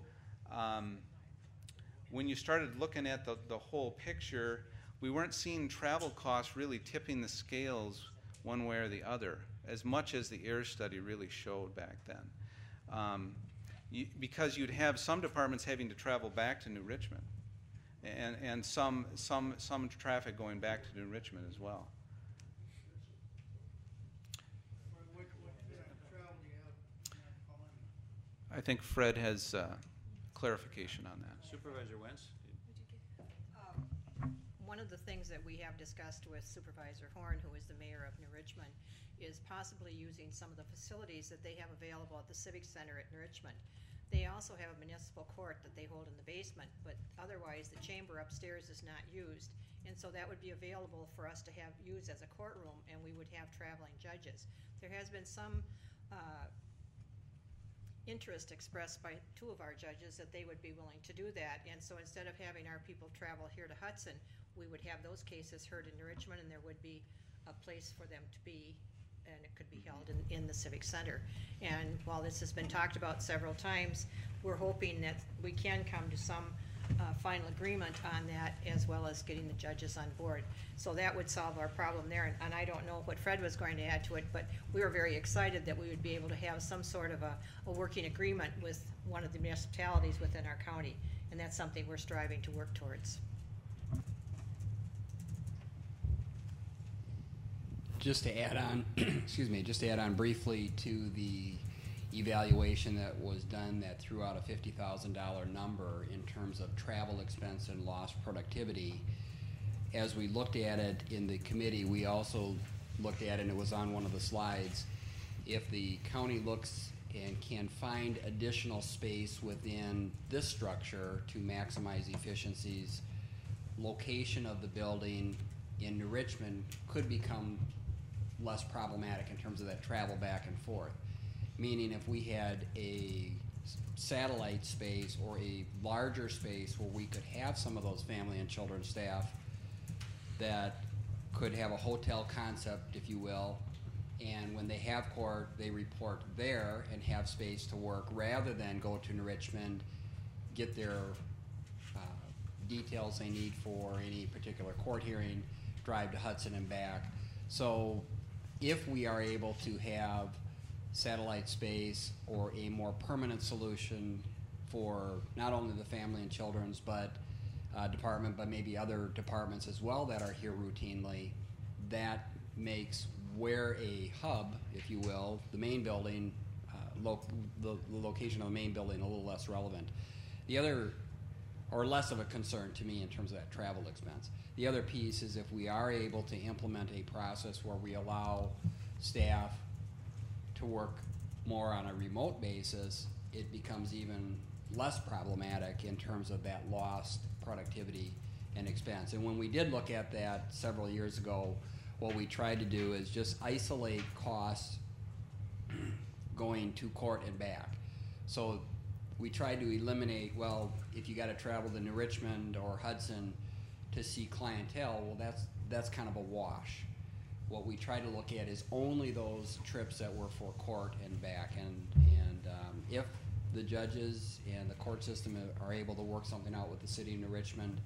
when you started looking at the whole picture, we weren't seeing travel costs really tipping the scales one way or the other, as much as the AIR study really showed back then. Because you'd have some departments having to travel back to New Richmond, and some traffic going back to New Richmond as well. I think Fred has clarification on that. Supervisor Wentz? One of the things that we have discussed with Supervisor Horn, who is the mayor of New Richmond, is possibly using some of the facilities that they have available at the Civic Center at New Richmond. They also have a municipal court that they hold in the basement, but otherwise the chamber upstairs is not used. And so that would be available for us to have used as a courtroom, and we would have traveling judges. There has been some interest expressed by 2 of our judges that they would be willing to do that. And so instead of having our people travel here to Hudson, we would have those cases heard in Richmond, and there would be a place for them to be, and it could be held in the Civic Center. And while this has been talked about several times, we're hoping that we can come to some final agreement on that, as well as getting the judges on board. So that would solve our problem there, and I don't know what Fred was going to add to it, but we were very excited that we would be able to have some sort of a working agreement with one of the municipalities within our county, and that's something we're striving to work towards. Just to add on, excuse me, just to add on briefly to the evaluation that was done that threw out a $50,000 number in terms of travel expense and lost productivity. As we looked at it in the committee, we also looked at it, and it was on one of the slides, if the county looks and can find additional space within this structure to maximize efficiencies, location of the building in New Richmond could become less problematic in terms of that travel back and forth. Meaning if we had a satellite space or a larger space where we could have some of those family and children staff that could have a hotel concept, if you will, and when they have court, they report there and have space to work rather than go to New Richmond, get their details they need for any particular court hearing, drive to Hudson and back. So if we are able to have satellite space or a more permanent solution for not only the family and children's department, but maybe other departments as well that are here routinely, that makes where a hub, if you will, the main building, the location of the main building a little less relevant. The other, or less of a concern to me in terms of that travel expense. The other piece is if we are able to implement a process where we allow staff to work more on a remote basis, it becomes even less problematic in terms of that lost productivity and expense. And when we did look at that several years ago, what we tried to do is just isolate costs going to court and back. So we tried to eliminate, well, if you got to travel to New Richmond or Hudson to see clientele, well, that's kind of a wash. What we try to look at is only those trips that were for court and back, and if the judges and the court system are able to work something out with the city of New Richmond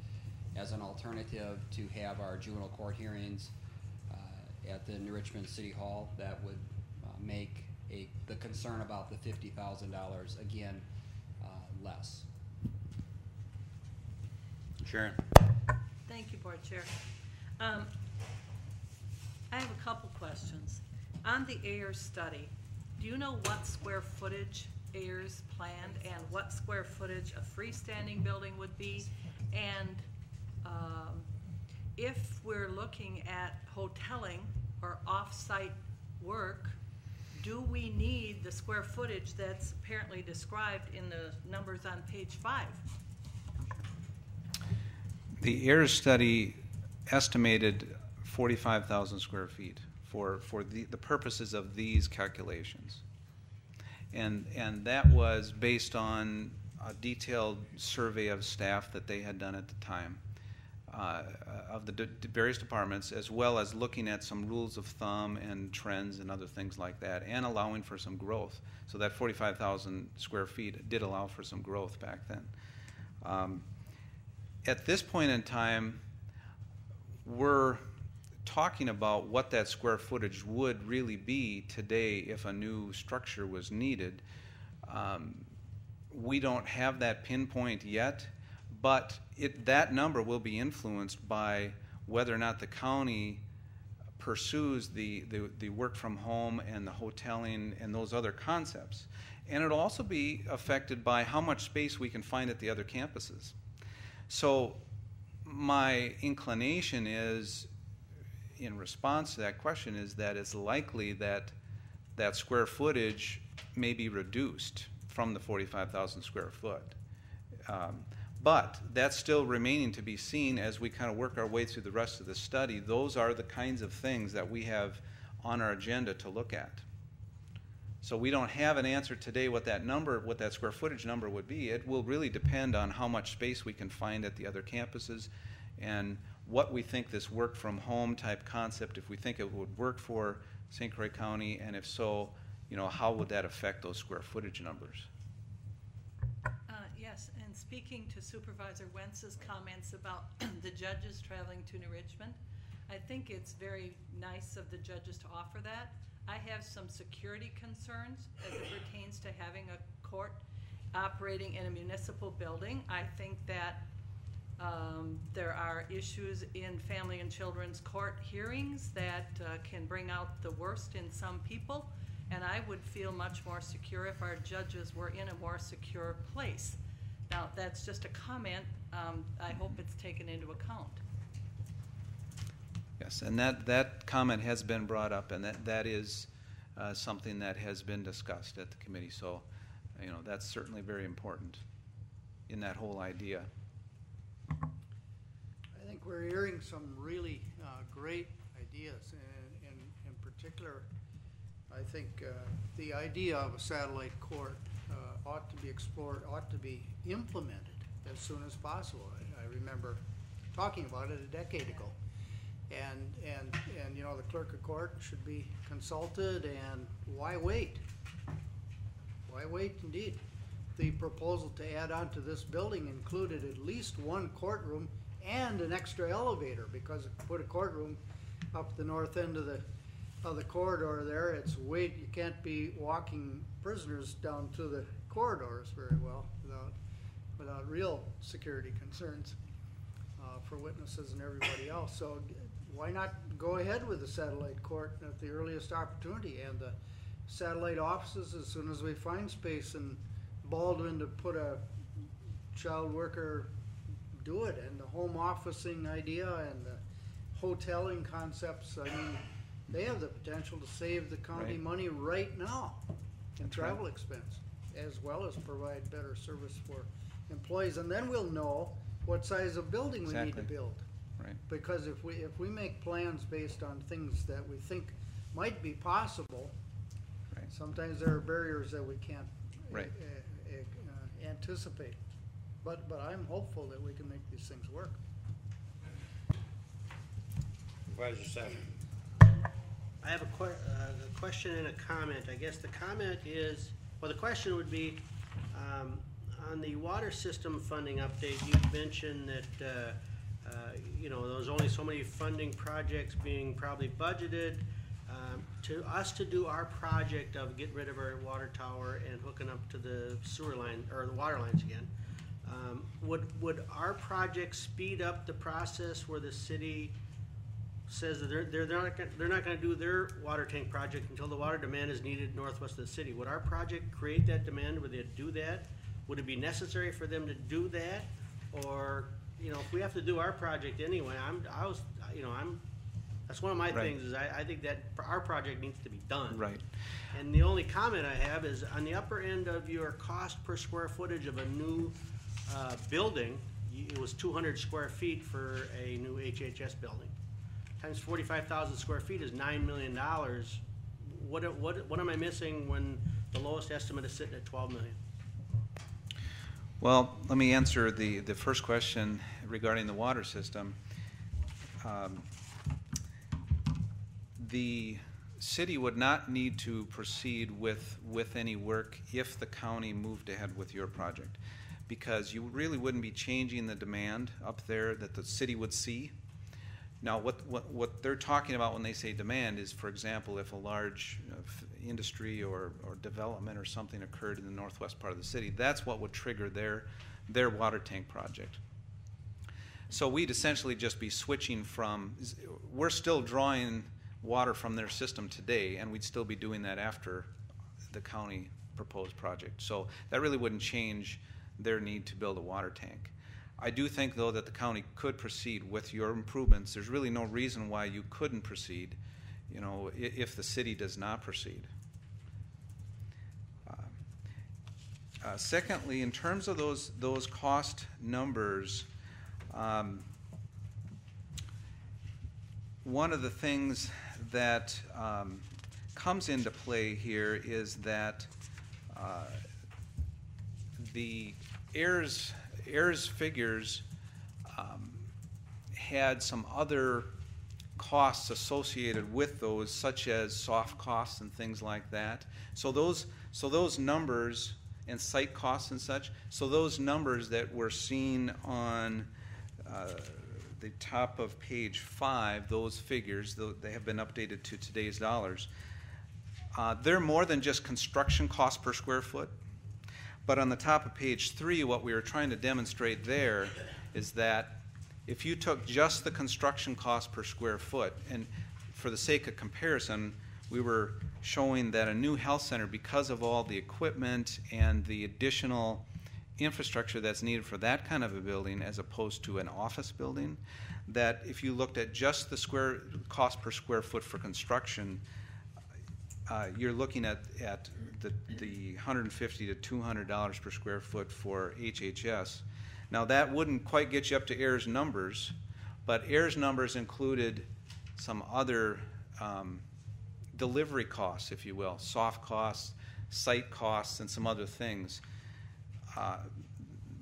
as an alternative to have our juvenile court hearings at the New Richmond City Hall, that would make the concern about the $50,000 again less. Sharon. Thank you, Board Chair. I have a couple questions. On the Ayers study, do you know what square footage Ayers planned and what square footage a freestanding building would be? And if we're looking at hoteling or off-site work, do we need the square footage that's apparently described in the numbers on page 5? The Ayers study estimated 45,000 square feet for the purposes of these calculations. And that was based on a detailed survey of staff that they had done at the time of the various departments, as well as looking at some rules of thumb and trends and other things like that, and allowing for some growth. So that 45,000 square feet did allow for some growth back then. At this point in time, we're talking about what that square footage would really be today if a new structure was needed. We don't have that pinpoint yet, but that number will be influenced by whether or not the county pursues the work from home and the hoteling and those other concepts. And it'll also be affected by how much space we can find at the other campuses. So my inclination is, in response to that question, is that it's likely that that square footage may be reduced from the 45,000 square foot. But that's still remaining to be seen as we kind of work our way through the rest of the study. Those are the kinds of things that we have on our agenda to look at. So we don't have an answer today what that square footage number would be. It will really depend on how much space we can find at the other campuses and what we think this work from home type concept, if we think it would work for St. Croix County, and if so, how would that affect those square footage numbers? Yes, and speaking to Supervisor Wentz's comments about the judges traveling to New Richmond, I think it's very nice of the judges to offer that. I have some security concerns as it pertains to having a court operating in a municipal building. I think that there are issues in family and children's court hearings that can bring out the worst in some people, and I would feel much more secure if our judges were in a more secure place. Now, that's just a comment. I hope it's taken into account. Yes, and that comment has been brought up, and that is something that has been discussed at the committee. So, that's certainly very important in that whole idea. I think we're hearing some really great ideas, and in particular, I think the idea of a satellite court ought to be explored, ought to be implemented as soon as possible. I remember talking about it a decade ago. And the clerk of court should be consulted, and why wait? Why wait indeed? The proposal to add on to this building included at least one courtroom and an extra elevator, because if you put a courtroom up the north end of the corridor there, you can't be walking prisoners down to the corridors very well without real security concerns for witnesses and everybody else. So why not go ahead with the satellite court at the earliest opportunity, and the satellite offices as soon as we find space in Baldwin to put a child worker, do it, and the home officing idea and the hoteling concepts. I mean, they have the potential to save the county money right now in travel expense, as well as provide better service for employees. And then we'll know what size of building we need to build. Right. Because if we make plans based on things that we think might be possible, sometimes there are barriers that we can't anticipate. But I'm hopeful that we can make these things work. Supervisor Savage. I have a question and a comment. I guess the comment is, the question would be, on the water system funding update, you mentioned that there's only so many funding projects being probably budgeted. To us to do our project of get rid of our water tower and hooking up to the sewer line or the water lines again, would our project speed up the process where the city says that they're not going to do their water tank project until the water demand is needed northwest of the city? Would our project create that demand? Would they do that? Would it be necessary for them to do that? Or if we have to do our project anyway, that's one of my things is I think that our project needs to be done. Right. And the only comment I have is on the upper end of your cost per square footage of a new building, it was 200 square feet for a new HHS building. Times 45,000 square feet is $9 million. What am I missing when the lowest estimate is sitting at $12 million? Well, let me answer the first question regarding the water system. The city would not need to proceed with any work if the county moved ahead with your project, because you really wouldn't be changing the demand up there that the city would see. Now, what they're talking about when they say demand is, for example, if a large industry or development or something occurred in the northwest part of the city, that's what would trigger their water tank project. So we'd essentially just be switching from, we're still drawing water from their system today, and we'd still be doing that after the county proposed project. So that really wouldn't change their need to build a water tank. I do think, though, that the county could proceed with your improvements. There's really no reason why you couldn't proceed, if the city does not proceed. Secondly, in terms of those cost numbers, one of the things that comes into play here is that the heirs figures had some other costs associated with those, such as soft costs and things like that. So those numbers and site costs and such. So those numbers that we're seeing on the top of page 5, those figures, they have been updated to today's dollars. They're more than just construction cost per square foot. But on the top of page 3, what we were trying to demonstrate there is that if you took just the construction cost per square foot, and for the sake of comparison, we were showing that a new health center, because of all the equipment and the additional infrastructure that's needed for that kind of a building as opposed to an office building, that if you looked at just the cost per square foot for construction, you're looking at the $150 to $200 per square foot for HHS. Now that wouldn't quite get you up to AIR's numbers, but AIR's numbers included some other delivery costs, if you will, soft costs, site costs, and some other things.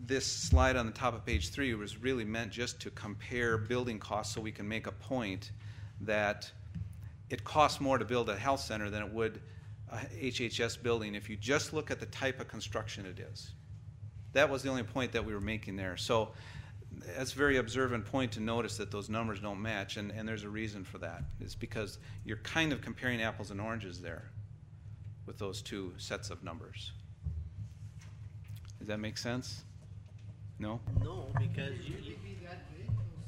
This slide on the top of page 3 was really meant just to compare building costs so we can make a point that it costs more to build a health center than it would a HHS building if you just look at the type of construction it is. That was the only point that we were making there. So that's a very observant point to notice that those numbers don't match, and there's a reason for that. It's because you're kind of comparing apples and oranges there with those two sets of numbers. Does that make sense? No? No, because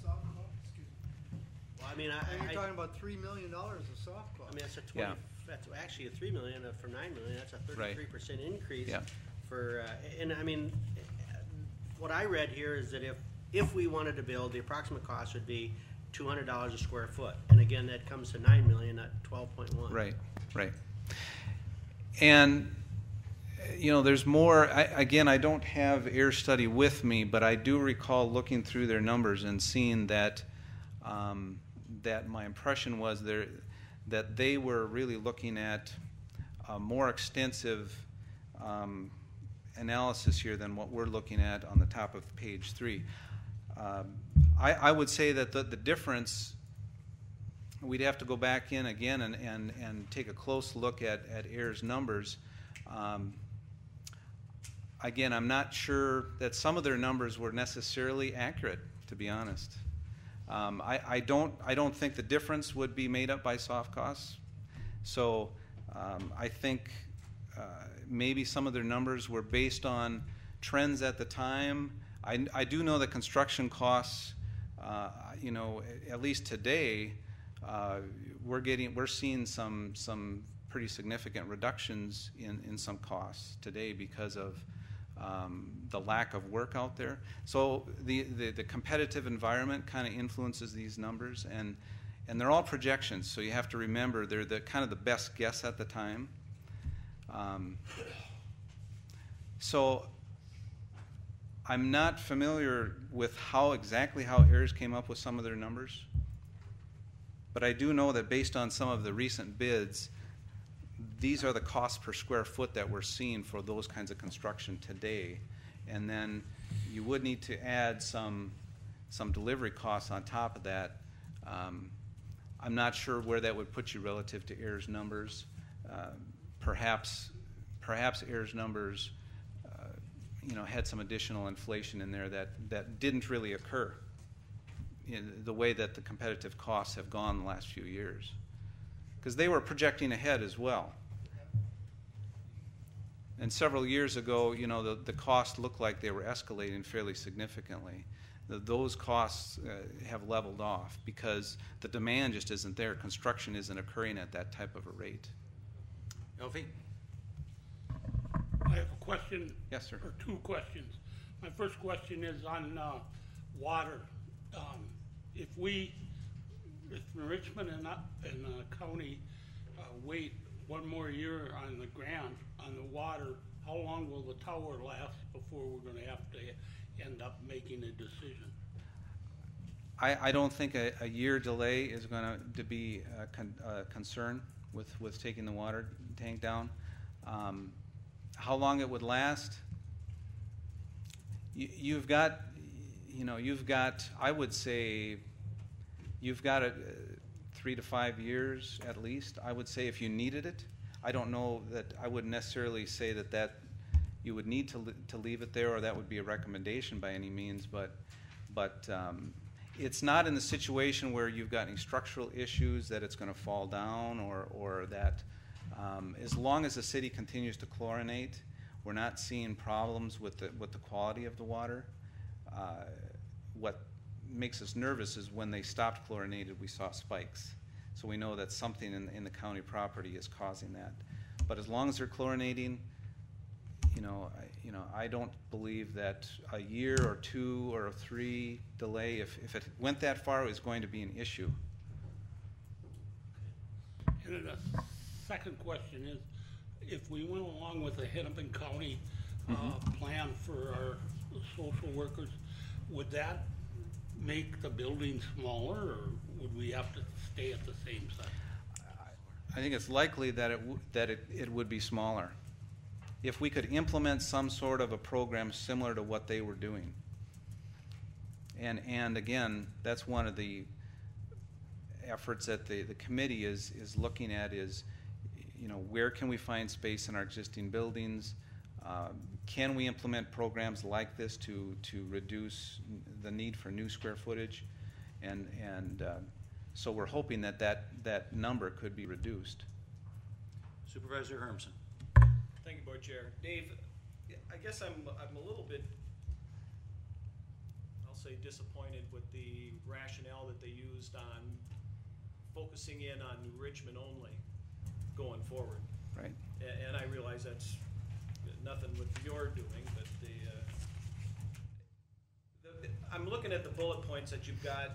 well, I mean, You're talking about $3 million of soft costs. I mean, that's a 20. Yeah. That's actually a $3 million for $9 million. That's a 33% increase. Yeah. For and I mean, what I read here is that if we wanted to build, the approximate cost would be $200 a square foot, and again, that comes to $9 million at 12.1. Right. Right. And you know, there's more. Again, I don't have AIR study with me, but I do recall looking through their numbers and seeing that that my impression was that they were really looking at a more extensive analysis here than what we're looking at on the top of page 3. I would say that the difference, we'd have to go back in again and take a close look at AIR's numbers. Again, I'm not sure that some of their numbers were necessarily accurate, to be honest. I don't think the difference would be made up by soft costs. So I think maybe some of their numbers were based on trends at the time. I do know that construction costs, you know, at least today, we're seeing some pretty significant reductions in some costs today because of the lack of work out there. So the competitive environment kind of influences these numbers, and they're all projections. So you have to remember they're the kind of the best guess at the time. So I'm not familiar with exactly how AIRS came up with some of their numbers, but I do know that based on some of the recent bids, these are the costs per square foot that we're seeing for those kinds of construction today. And then you would need to add some delivery costs on top of that. I'm not sure where that would put you relative to AIR's numbers. Perhaps AIR's numbers you know, had some additional inflation in there that didn't really occur in the way that the competitive costs have gone the last few years. Because they were projecting ahead as well. And several years ago, you know, the costs looked like they were escalating fairly significantly. Those costs have leveled off because the demand just isn't there. Construction isn't occurring at that type of a rate. Elfie? I have a question. Yes, sir. Or two questions. My first question is on water. If Richmond and the county wait one more year on the grant on the water, how long will the tower last before we're going to have to end up making a decision? I don't think a year delay is going to be a concern with taking the water tank down. How long it would last? You've got, I would say, you've got 3 to 5 years at least, I would say, if you needed it. I don't know that I wouldn't necessarily say that you would need to leave it there, or that would be a recommendation by any means, but it's not in the situation where you've got any structural issues that it's going to fall down, or that as long as the city continues to chlorinate, we're not seeing problems with the quality of the water. What makes us nervous is when they stopped chlorinated, we saw spikes. So we know that something in the county property is causing that. But as long as they're chlorinating, I don't believe that a year or 2 or 3 delay, if it went that far, it was going to be an issue. And then the second question is, if we went along with the Hennepin County plan for our social workers, would that make the building smaller, or would we have to stay at the same size? I think it's likely that it would be smaller if we could implement some sort of a program similar to what they were doing. And again, that's one of the efforts that the committee is looking at is, where can we find space in our existing buildings? Can we implement programs like this to reduce the need for new square footage? And so we're hoping that number could be reduced. Supervisor Hermsen. Thank you, Board Chair. Dave, I guess I'm a little bit, I'll say, disappointed with the rationale that they used on focusing in on New Richmond only going forward. Right. And I realize that's nothing with your doing, but I'm looking at the bullet points that you've got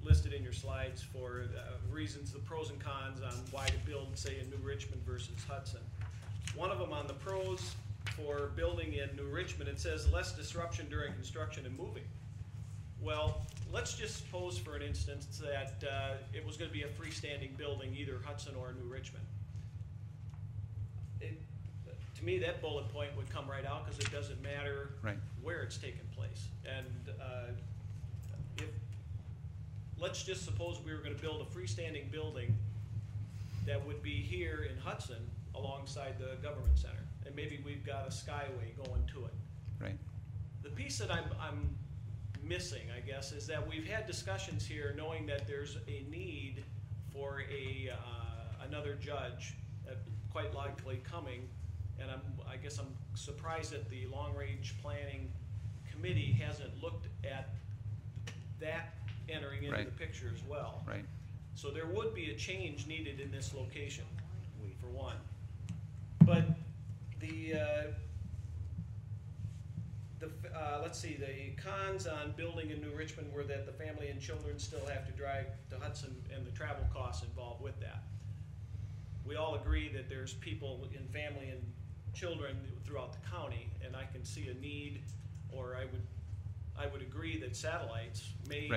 listed in your slides for reasons, the pros and cons on why to build, say, in New Richmond versus Hudson. One of them on the pros for building in New Richmond, it says less disruption during construction and moving. Well, let's just suppose for an instance that it was going to be a freestanding building, either Hudson or New Richmond. To me, that bullet point would come right out because it doesn't matter where it's taken place. And let's just suppose we were going to build a freestanding building that would be here in Hudson alongside the government center, and maybe we've got a skyway going to it. Right. The piece that I'm missing, I guess, is that we've had discussions here knowing that there's a need for another judge quite likely coming, and I guess I'm surprised that the long-range planning committee hasn't looked at that entering into the picture as well. Right. So there would be a change needed in this location, for one. But let's see, the cons on building in New Richmond were that the family and children still have to drive to Hudson and the travel costs involved with that. We all agree that there's people in family and children throughout the county, and I can see a need, or I would agree that satellites may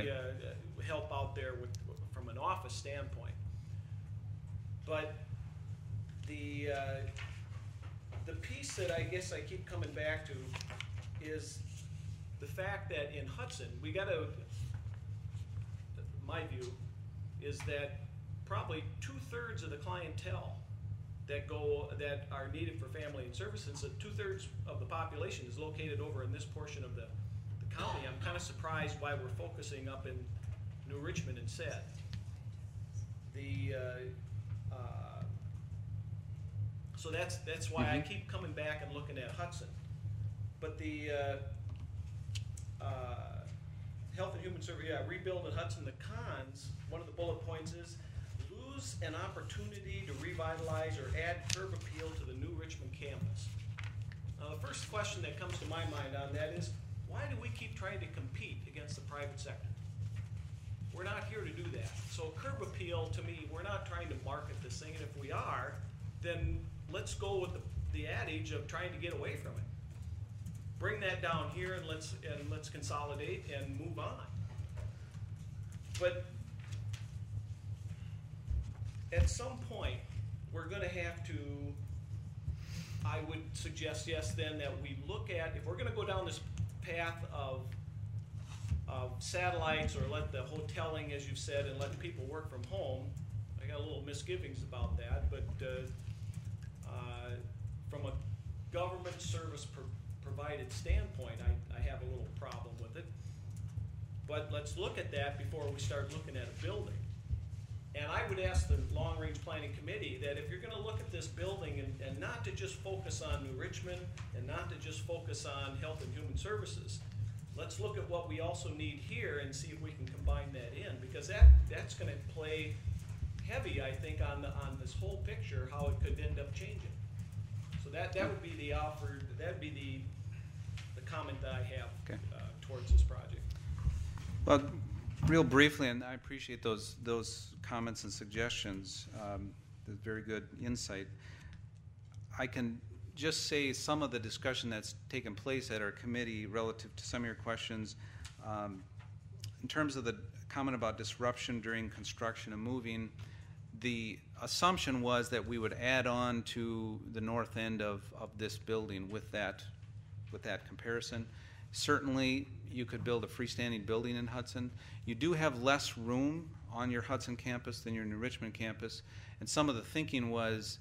help out there from an office standpoint. But the piece that I guess I keep coming back to is the fact that in Hudson, we got to, my view, is that probably 2/3 of the clientele that are needed for family and services, that 2/3 of the population is located over in this portion of the county. I'm kind of surprised why we're focusing up in New Richmond instead. So that's why I keep coming back and looking at Hudson. But the Health and Human Services, rebuild in Hudson, the cons, one of the bullet points is lose an opportunity to revitalize or add curb appeal to the New Richmond campus. Now the first question that comes to my mind on that is, why do we keep trying to compete against the private sector? We're not here to do that. So curb appeal, to me, we're not trying to market this thing, and if we are, then let's go with the adage of trying to get away from it. Bring that down here and let's consolidate and move on. But at some point, we're going to have to, I would suggest, yes, then, that we look at, if we're going to go down this path of satellites, or let the hoteling, as you've said, and let people work from home, I got a little misgivings about that, but from a government service provided standpoint, I have a little problem with it. But let's look at that before we start looking at a building. And I would ask the Long Range Planning Committee that if you're gonna look at this building and not to just focus on New Richmond and not to just focus on Health and Human Services, let's look at what we also need here and see if we can combine that in, because that's gonna play heavy, I think, on this whole picture, how it could end up changing. So that would be the offer, that'd be the comment that I have towards this project. Well, real briefly, and I appreciate those comments and suggestions. There's very good insight. I can just say some of the discussion that's taken place at our committee relative to some of your questions. In terms of the comment about disruption during construction and moving, the assumption was that we would add on to the north end of this building with that comparison. Certainly, you could build a freestanding building in Hudson. You do have less room on your Hudson campus than your New Richmond campus, and some of the thinking was,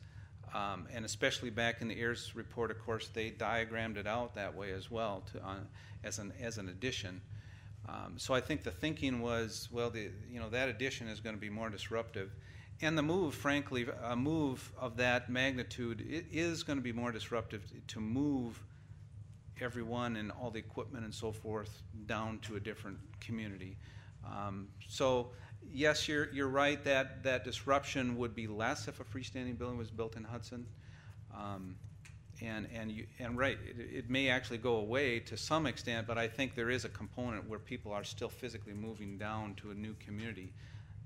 and especially back in the Ayers report, of course, they diagrammed it out that way as well as an addition. So I think the thinking was, well, that addition is going to be more disruptive. And the move, frankly, a move of that magnitude, it is going to be more disruptive to move everyone and all the equipment and so forth down to a different community. So yes, you're right that disruption would be less if a freestanding building was built in Hudson. And right, it may actually go away to some extent, but I think there is a component where people are still physically moving down to a new community,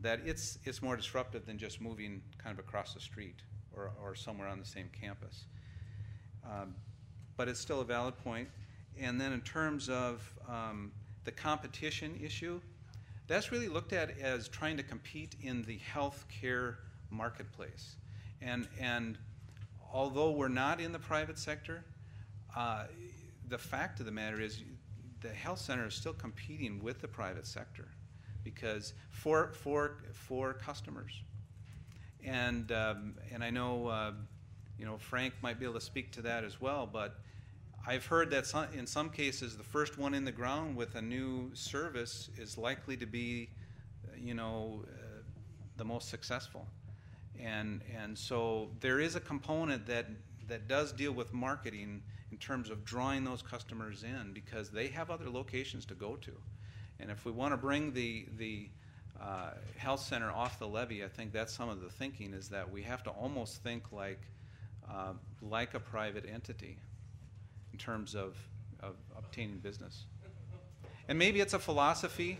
that it's more disruptive than just moving kind of across the street or somewhere on the same campus. But it's still a valid point. And then in terms of the competition issue, that's really looked at as trying to compete in the healthcare marketplace. And although we're not in the private sector, the fact of the matter is the health center is still competing with the private sector because for customers. And I know Frank might be able to speak to that as well, but I've heard that in some cases the first one in the ground with a new service is likely to be the most successful. And so there is a component that does deal with marketing in terms of drawing those customers in because they have other locations to go to. And if we want to bring the health center off the levee, I think that's some of the thinking, is that we have to almost think like a private entity in terms of obtaining business. And maybe it's a philosophy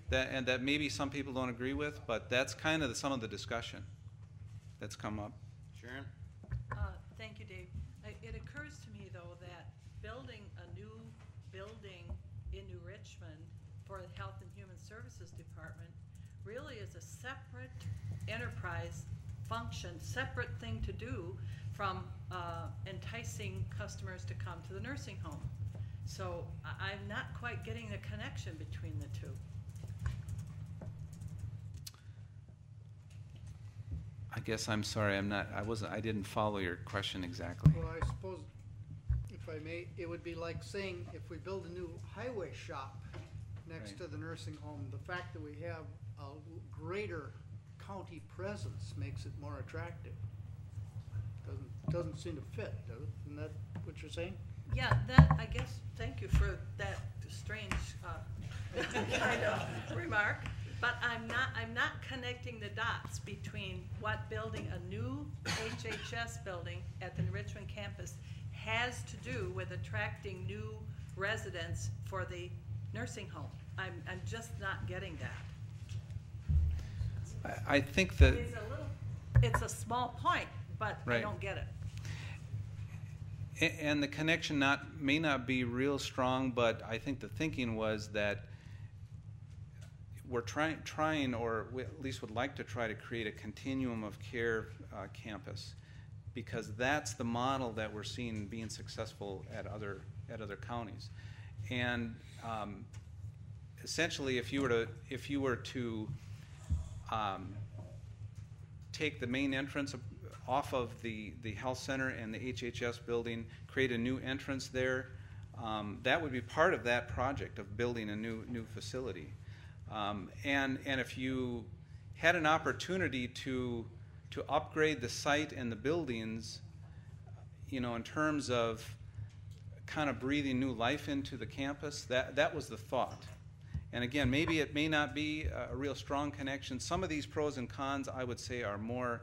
that maybe some people don't agree with, but that's kind of some of the discussion that's come up. Sharon? Thank you, Dave. It occurs to me, though, that building a new building in New Richmond for the Health and Human Services Department really is a separate enterprise function, separate thing to do from enticing customers to come to the nursing home. So I'm not quite getting the connection between the two. I guess I'm sorry, I didn't follow your question exactly. Well, I suppose, if I may, it would be like saying if we build a new highway shop next to the nursing home, the fact that we have a greater county presence makes it more attractive. Doesn't seem to fit, does it? Isn't that what you're saying? Yeah, I guess, thank you for that strange kind of remark. But I'm not connecting the dots between what building a new HHS building at the Richmond campus has to do with attracting new residents for the nursing home. I'm just not getting that. I think that it's a small point, but right. I don't get it. And the connection may not be real strong, but I think the thinking was that we're trying, or we at least would like to try to create a continuum of care campus, because that's the model that we're seeing being successful at other counties. And essentially, if you were to take the main entrance off of the health center and the HHS building, create a new entrance there. That would be part of that project of building a new facility. And if you had an opportunity to upgrade the site and the buildings, in terms of kind of breathing new life into the campus, that was the thought. And again, maybe it may not be a real strong connection. Some of these pros and cons, I would say, are more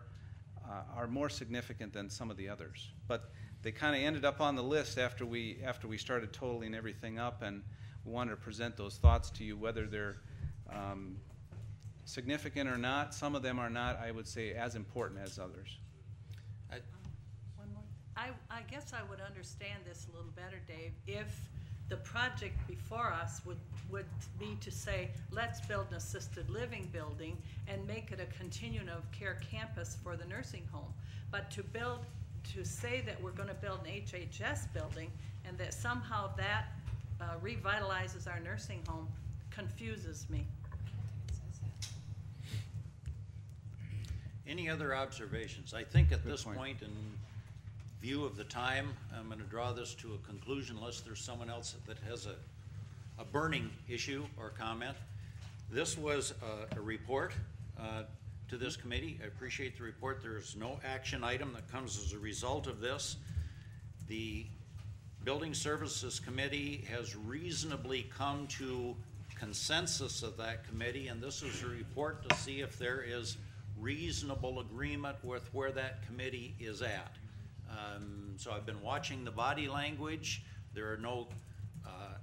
significant than some of the others. But they kind of ended up on the list after we started totaling everything up, and we wanted to present those thoughts to you, whether they're significant or not. Some of them are not, I would say, as important as others. One more. I guess I would understand this a little better, Dave, if the project before us would be to say, let's build an assisted living building and make it a continuum of care campus for the nursing home. But to say that we're going to build an HHS building and that somehow that revitalizes our nursing home confuses me. Any other observations? I think at this point, in view of the time, I'm going to draw this to a conclusion unless there's someone else that has a burning issue or comment. This was a report to this committee. I appreciate the report. There's no action item that comes as a result of this. The Building Services Committee has reasonably come to consensus of that committee, and this is a report to see if there is reasonable agreement with where that committee is at. So I've been watching the body language. There are no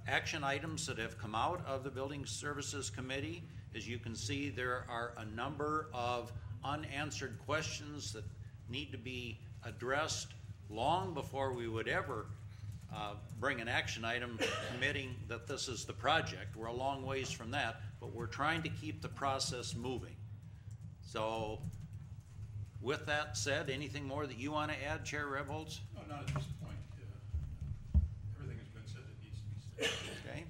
action items that have come out of the Building Services Committee. As you can see, there are a number of unanswered questions that need to be addressed long before we would ever bring an action item committing that this is the project. We're a long ways from that, but we're trying to keep the process moving. So with that said, anything more that you want to add, Chair Rebholz? No, not at this point. Everything has been said that needs to be said. Okay.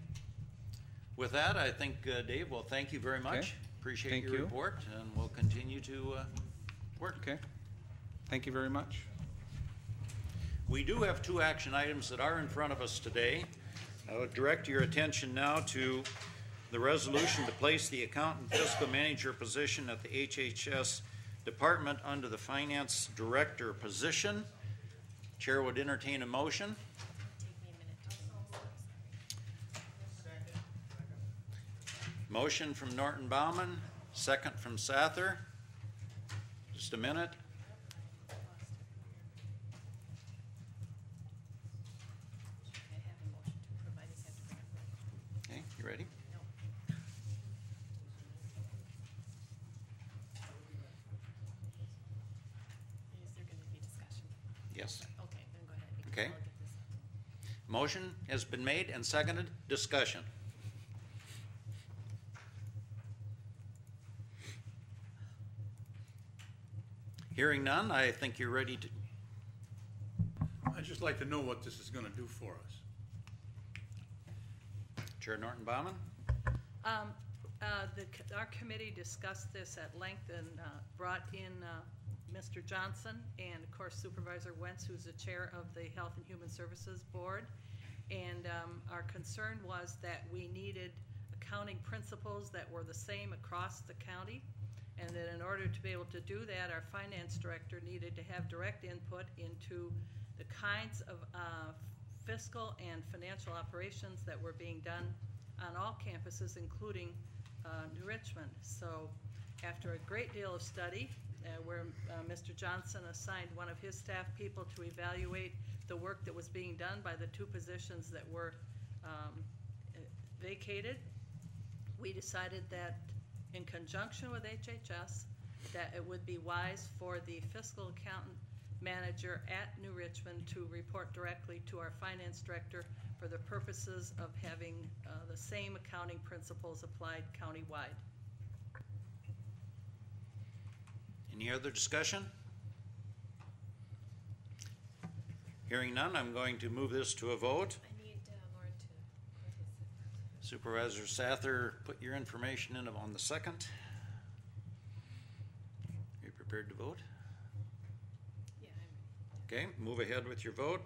With that, I think, Dave, well, thank you very much. Okay. Appreciate Thank your you. report, and we'll continue to work. Okay. Thank you very much. We do have two action items that are in front of us today. I would direct your attention now to the resolution to place the accountant fiscal manager position at the HHS department under the finance director position. Chair would entertain a motion. Motion from Norton Bauman, second from Sather. Just a minute. Okay, you ready? Is there going to be discussion? Yes. Okay, then go ahead. because Okay. I'll get this up. Motion has been made and seconded. Discussion. Hearing none, I think you're ready to. I'd just like to know what this is going to do for us. Chair Norton Bauman. Our committee discussed this at length and brought in Mr. Johnson and, of course, Supervisor Wentz, who's the chair of the Health and Human Services Board. And our concern was that we needed accounting principles that were the same across the county, and that in order to be able to do that, our finance director needed to have direct input into the kinds of fiscal and financial operations that were being done on all campuses, including New Richmond. So after a great deal of study, where Mr. Johnson assigned one of his staff people to evaluate the work that was being done by the two positions that were vacated, we decided that in conjunction with HHS, that it would be wise for the fiscal accountant manager at New Richmond to report directly to our finance director for the purposes of having the same accounting principles applied countywide. Any other discussion? Hearing none, I'm going to move this to a vote. I need Lauren to. Supervisor Sather, put your information in on the second. Are you prepared to vote? Okay, move ahead with your vote.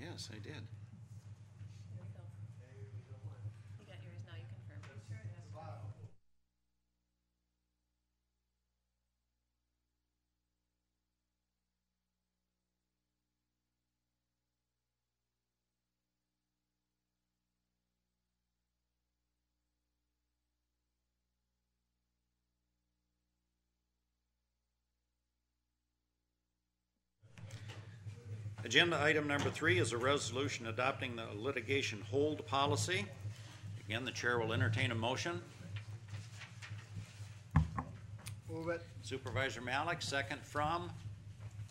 Yes, I did. Here we go. You got yours now, you confirm. Agenda item number 3 is a resolution adopting the litigation hold policy. Again, the chair will entertain a motion. Move it. Supervisor Malik, second from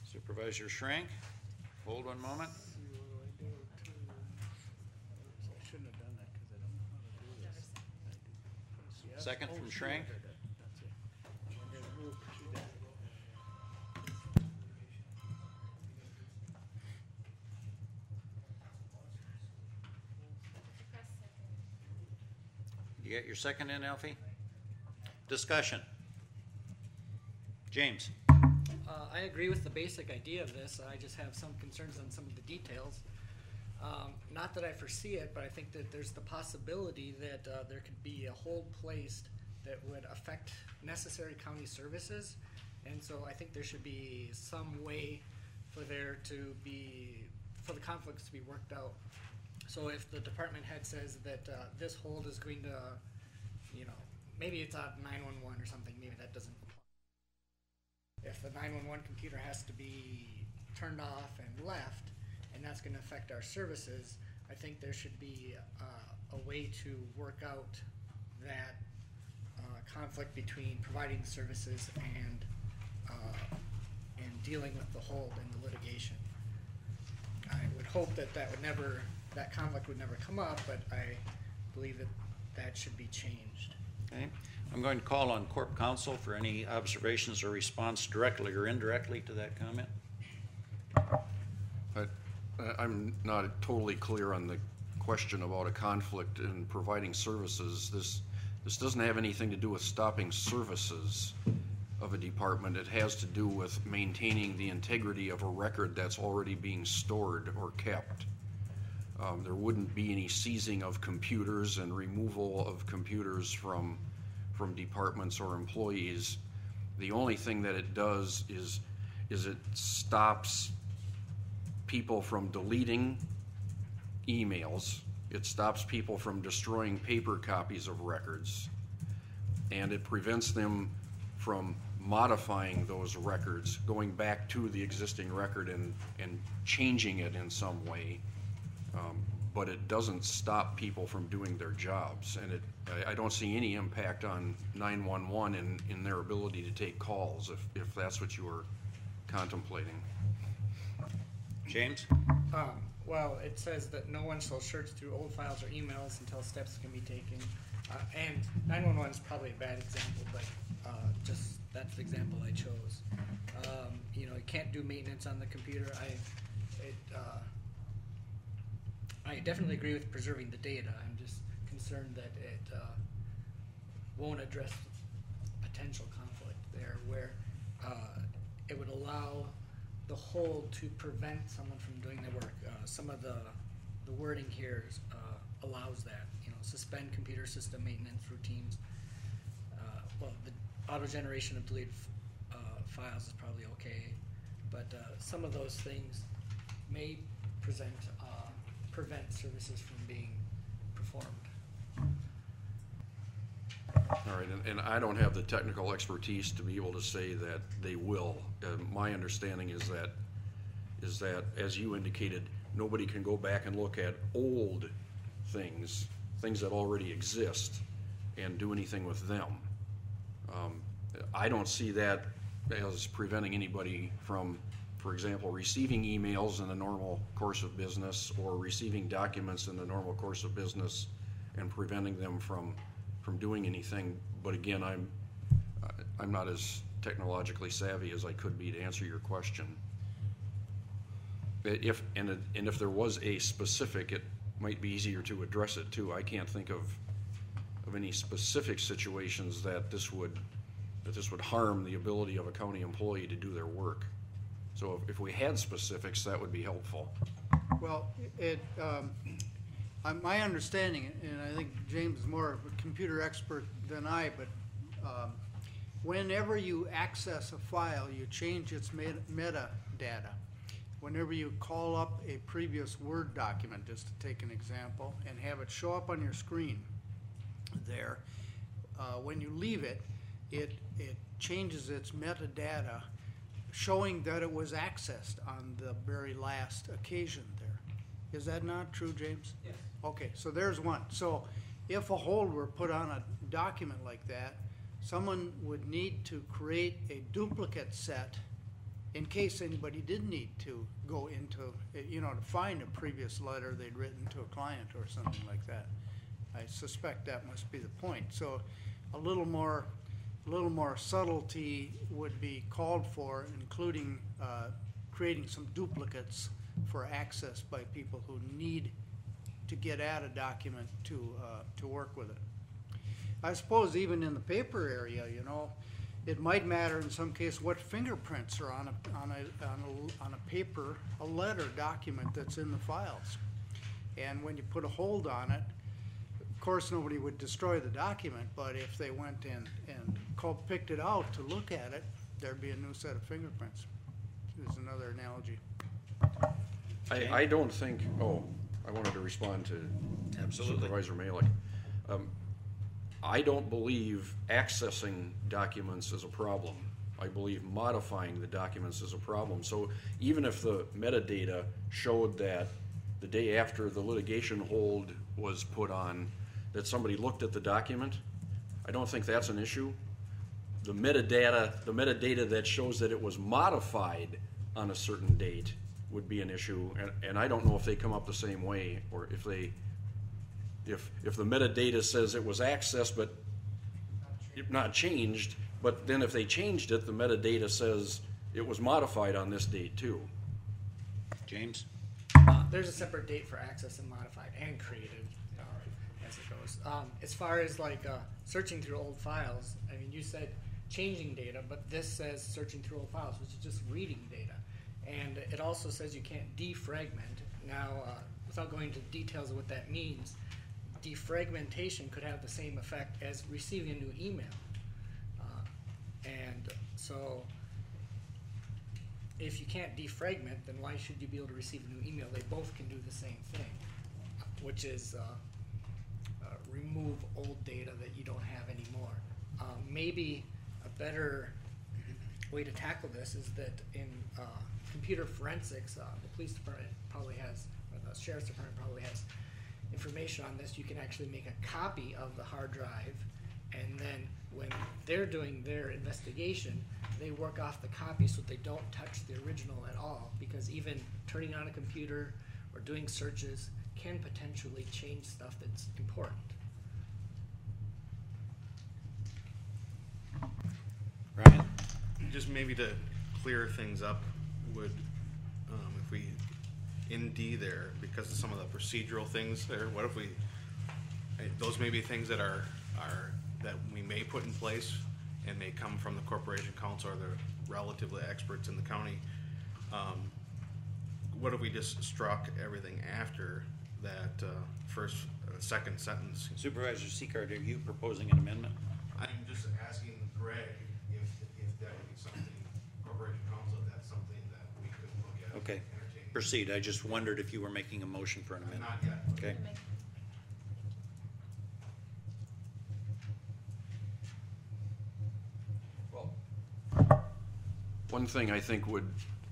Supervisor Schrank. Hold one moment. I shouldn't have done that because I don't know how to do this. Second from Schrank. That's it. Move. She did. You get your second in, Alfie? Discussion. James. I agree with the basic idea of this. I just have some concerns on some of the details. Not that I foresee it, but I think that there's the possibility that there could be a hold placed that would affect necessary county services. And so I think there should be some way for there to be, for the conflicts to be worked out. So if the department head says that this hold is going to, you know, maybe it's on 911 or something, maybe that doesn't apply. If the 911 computer has to be turned off and left, and that's going to affect our services, I think there should be a way to work out that conflict between providing the services and dealing with the hold and the litigation. I would hope that that conflict would never come up, but I believe that that should be changed. Okay. I'm going to call on Corp Counsel for any observations or response directly or indirectly to that comment. I'm not totally clear on the question about a conflict in providing services. This doesn't have anything to do with stopping services of a department. It has to do with maintaining the integrity of a record that's already being stored or kept. There wouldn't be any seizing of computers and removal of computers from departments or employees. The only thing that it does is it stops people from deleting emails. It stops people from destroying paper copies of records, and it prevents them from modifying those records, going back to the existing record and changing it in some way. But it doesn't stop people from doing their jobs, and I don't see any impact on 911 in their ability to take calls, if that's what you were contemplating. James? Well, it says that no one shall search through old files or emails until steps can be taken. And 911 is probably a bad example, but just that's the example I chose. You know, you can't do maintenance on the computer. I definitely agree with preserving the data. I'm just concerned that it won't address potential conflict there, where it would allow the hold to prevent someone from doing their work. Some of the wording here allows that. You know, suspend computer system maintenance routines. Well, the auto generation of deleted files is probably okay, but some of those things may prevent services from being performed. All right, and I don't have the technical expertise to be able to say that they will. My understanding is that, as you indicated, nobody can go back and look at old things that already exist, and do anything with them. I don't see that as preventing anybody from, for example, receiving emails in the normal course of business, or receiving documents in the normal course of business, and preventing them from doing anything. But again, I'm not as technologically savvy as I could be to answer your question. If there was a specific, it might be easier to address it too. I can't think of any specific situations that this would harm the ability of a county employee to do their work. So if we had specifics, that would be helpful. Well, my understanding, and I think James is more of a computer expert than I, but whenever you access a file, you change its metadata. Whenever you call up a previous Word document, just to take an example, and have it show up on your screen there, when you leave it, it changes its metadata, showing that it was accessed on the very last occasion there. Is that not true, James? Yes. Okay, so there's one. So if a hold were put on a document like that, someone would need to create a duplicate set in case anybody did need to go into, to find a previous letter they'd written to a client or something like that. I suspect that must be the point. So a little more subtlety would be called for, including creating some duplicates for access by people who need to get at a document to work with it. I suppose even in the paper area, it might matter in some case what fingerprints are on a paper, a letter document that's in the files. And when you put a hold on it, of course nobody would destroy the document, but if they went in and picked it out to look at it, there'd be a new set of fingerprints. There's another analogy. I don't think, I wanted to respond to Supervisor Malik. I don't believe accessing documents is a problem. I believe modifying the documents is a problem. So even if the metadata showed that the day after the litigation hold was put on, that somebody looked at the document, I don't think that's an issue. The metadata that shows that it was modified on a certain date would be an issue, and I don't know if they come up the same way, or if the metadata says it was accessed but not changed, but then if they changed it, the metadata says it was modified on this date too. James? There's a separate date for access and modified and created as it goes. As far as searching through old files, I mean, you said changing data, but this says searching through old files, which is just reading data. And it also says you can't defragment. Now, without going into details of what that means, defragmentation could have the same effect as receiving a new email. And so if you can't defragment, then why should you be able to receive a new email? They both can do the same thing, which is remove old data that you don't have anymore. Maybe a better way to tackle this is that in computer forensics, the police department probably has, or the sheriff's department probably has information on this. You can actually make a copy of the hard drive, and then when they're doing their investigation, they work off the copy so they don't touch the original at all, because even turning on a computer or doing searches can potentially change stuff that's important. Ryan? Just maybe to clear things up, would if we in D there, because of some of the procedural things there, what if we those may be things that are that we may put in place and may come from the corporation counsel or the relatively experts in the county. What if we just struck everything after that second sentence? Supervisor Seacard, are you proposing an amendment? I'm just asking Greg if that would be something, corporation counsel, if that's something that we could look at. Okay, proceed. I just wondered if you were making a motion for an amendment. Not yet. Okay. one thing I think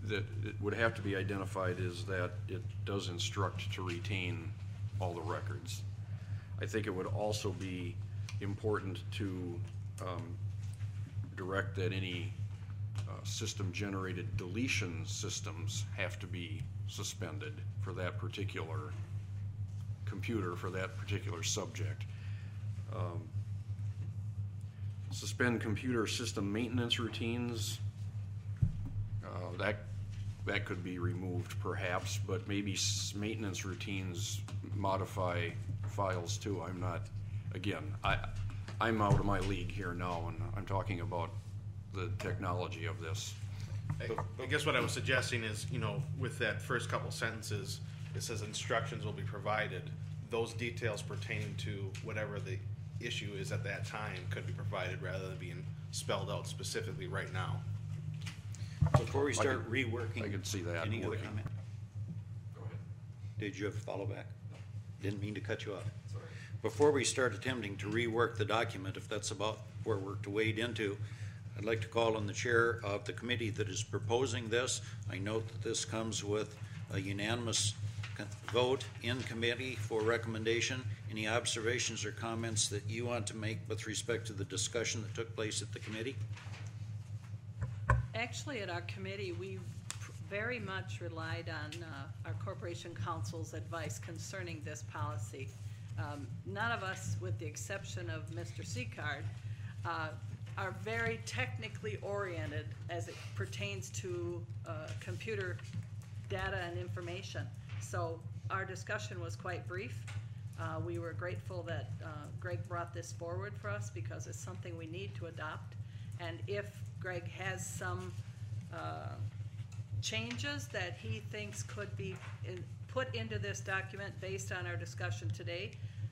that it would have to be identified is that it does instruct to retain all the records. I think it would also be important to direct that any system-generated deletion systems have to be suspended for that particular computer, for that particular subject. Suspend computer system maintenance routines, that could be removed perhaps, but maybe maintenance routines modify files too. I'm not, again, I'm out of my league here now, and I'm talking about the technology of this. I guess what I was suggesting is, you know, with that first couple sentences, it says instructions will be provided. Those details pertaining to whatever the issue is at that time could be provided rather than being spelled out specifically right now. Before we start reworking. I could see that Any other working. comment? Go ahead. Did you have a follow back? Didn't mean to cut you off. Sorry. Before we start attempting to rework the document, if that's about where we're to wade into, I'd like to call on the chair of the committee that is proposing this. I note that this comes with a unanimous vote in committee for recommendation. Any observations or comments that you want to make with respect to the discussion that took place at the committee? Actually, at our committee, we very much relied on our corporation counsel's advice concerning this policy. None of us, with the exception of Mr. Seacard, are very technically oriented as it pertains to computer data and information. So our discussion was quite brief. We were grateful that Greg brought this forward for us because it's something we need to adopt. And if Greg has some changes that he thinks could be put into this document based on our discussion today,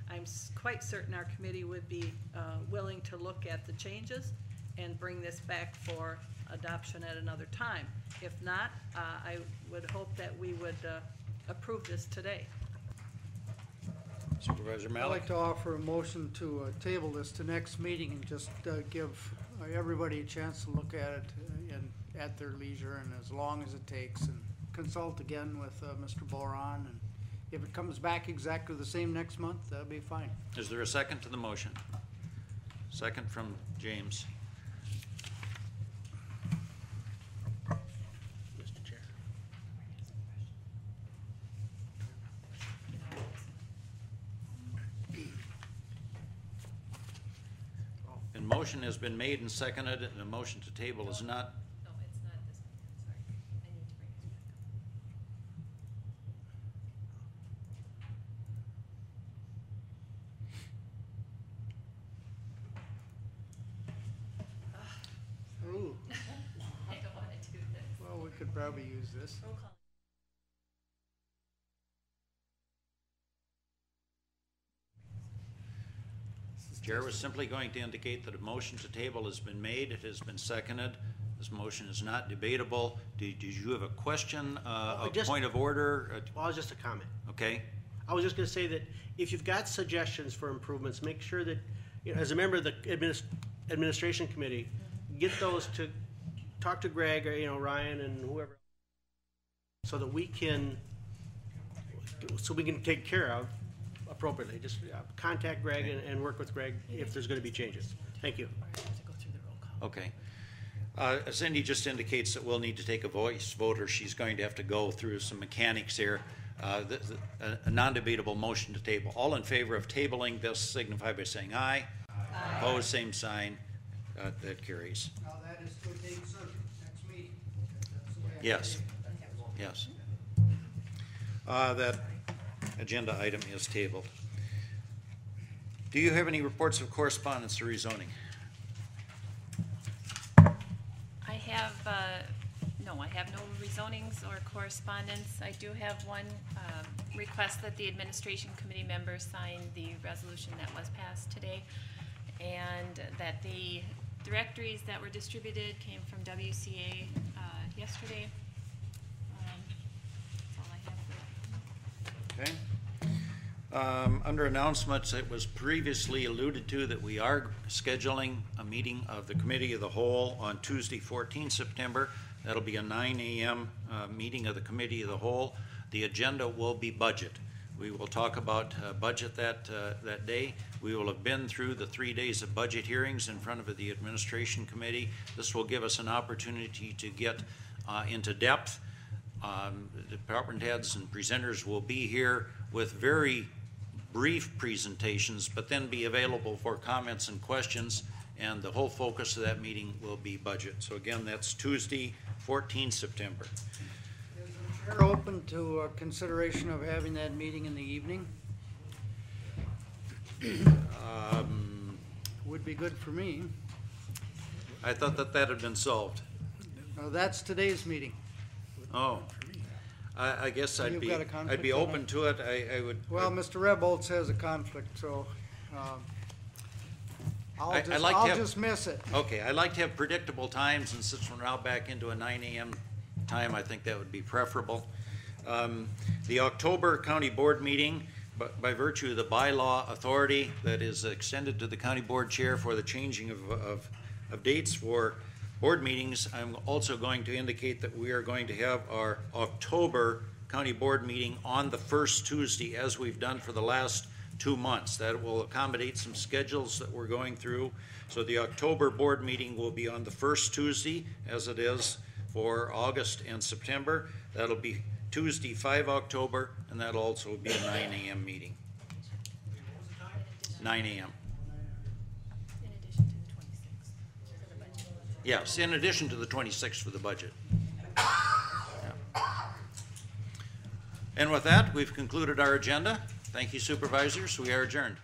I'm quite certain our committee would be willing to look at the changes and bring this back for adoption at another time. If not, I would hope that we would approve this today. Supervisor I'd Malik? like to offer a motion to table this to next meeting and just give everybody a chance to look at it at their leisure and as long as it takes, and consult again with Mr. Boron, and if it comes back exactly the same next month, that'll be fine. Is there a second to the motion? Second from James. Mr. Chair. And motion has been made and seconded, and a motion to table is not. No, it's not this one, sorry. I need to bring this back Ooh, up. I don't want to do this. well, we could probably use this. Roll call. Chair was simply going to indicate that a motion to table has been made, it has been seconded. This motion is not debatable. Did you have a question, a point of order? Well, just a comment. Okay. I was just going to say that if you've got suggestions for improvements, make sure that, you know, as a member of the administration committee, get those to talk to Greg or, you know, Ryan and whoever, so that we can take care of appropriately. Just contact Greg and work with Greg if there's going to be changes. Thank you. Okay. Cindy just indicates that we'll need to take a voice vote, or she's going to have to go through some mechanics here. A non-debatable motion to table. All in favor of tabling this signify by saying aye. Aye. Opposed, same sign. That carries. Now that is to take subject next meeting. Yes. Yes. That agenda item is tabled. Do you have any reports of correspondence or rezoning? I have no rezonings or correspondence. I do have one request that the administration committee members sign the resolution that was passed today, and that the directories that were distributed came from WCA yesterday. That's all I have for Okay. Under announcements, it was previously alluded to that we are scheduling a meeting of the Committee of the Whole on Tuesday, 14 September. That'll be a 9 a.m. Meeting of the Committee of the Whole. The agenda will be budget. We will talk about budget that day. We will have been through the 3 days of budget hearings in front of the Administration Committee. This will give us an opportunity to get into depth. Department heads and presenters will be here with very brief presentations, but then be available for comments and questions, and the whole focus of that meeting will be budget. So again, that's Tuesday, 14 September. Is the chair open to consideration of having that meeting in the evening? Would be good for me. I thought that had been solved. That's today's meeting. Oh, I guess I'd You've be got a conflict open on to it. I would. Well, Mr. Rebholz has a conflict, so I I'll like to have- just miss it. Okay, I like to have predictable times, and since we're now back into a 9 a.m. time, I think that would be preferable. The October County Board meeting, by virtue of the bylaw authority that is extended to the County Board Chair for the changing of dates for board meetings, I'm also going to indicate that we are going to have our October County Board meeting on the first Tuesday, as we've done for the last 2 months. That will accommodate some schedules that we're going through. So the October board meeting will be on the first Tuesday, as it is for August and September. That'll be Tuesday, 5 October, and that'll also be a 9 a.m. meeting. 9 a.m. Yes, in addition to the 26th for the budget. Yeah. And with that, we've concluded our agenda. Thank you, supervisors. We are adjourned.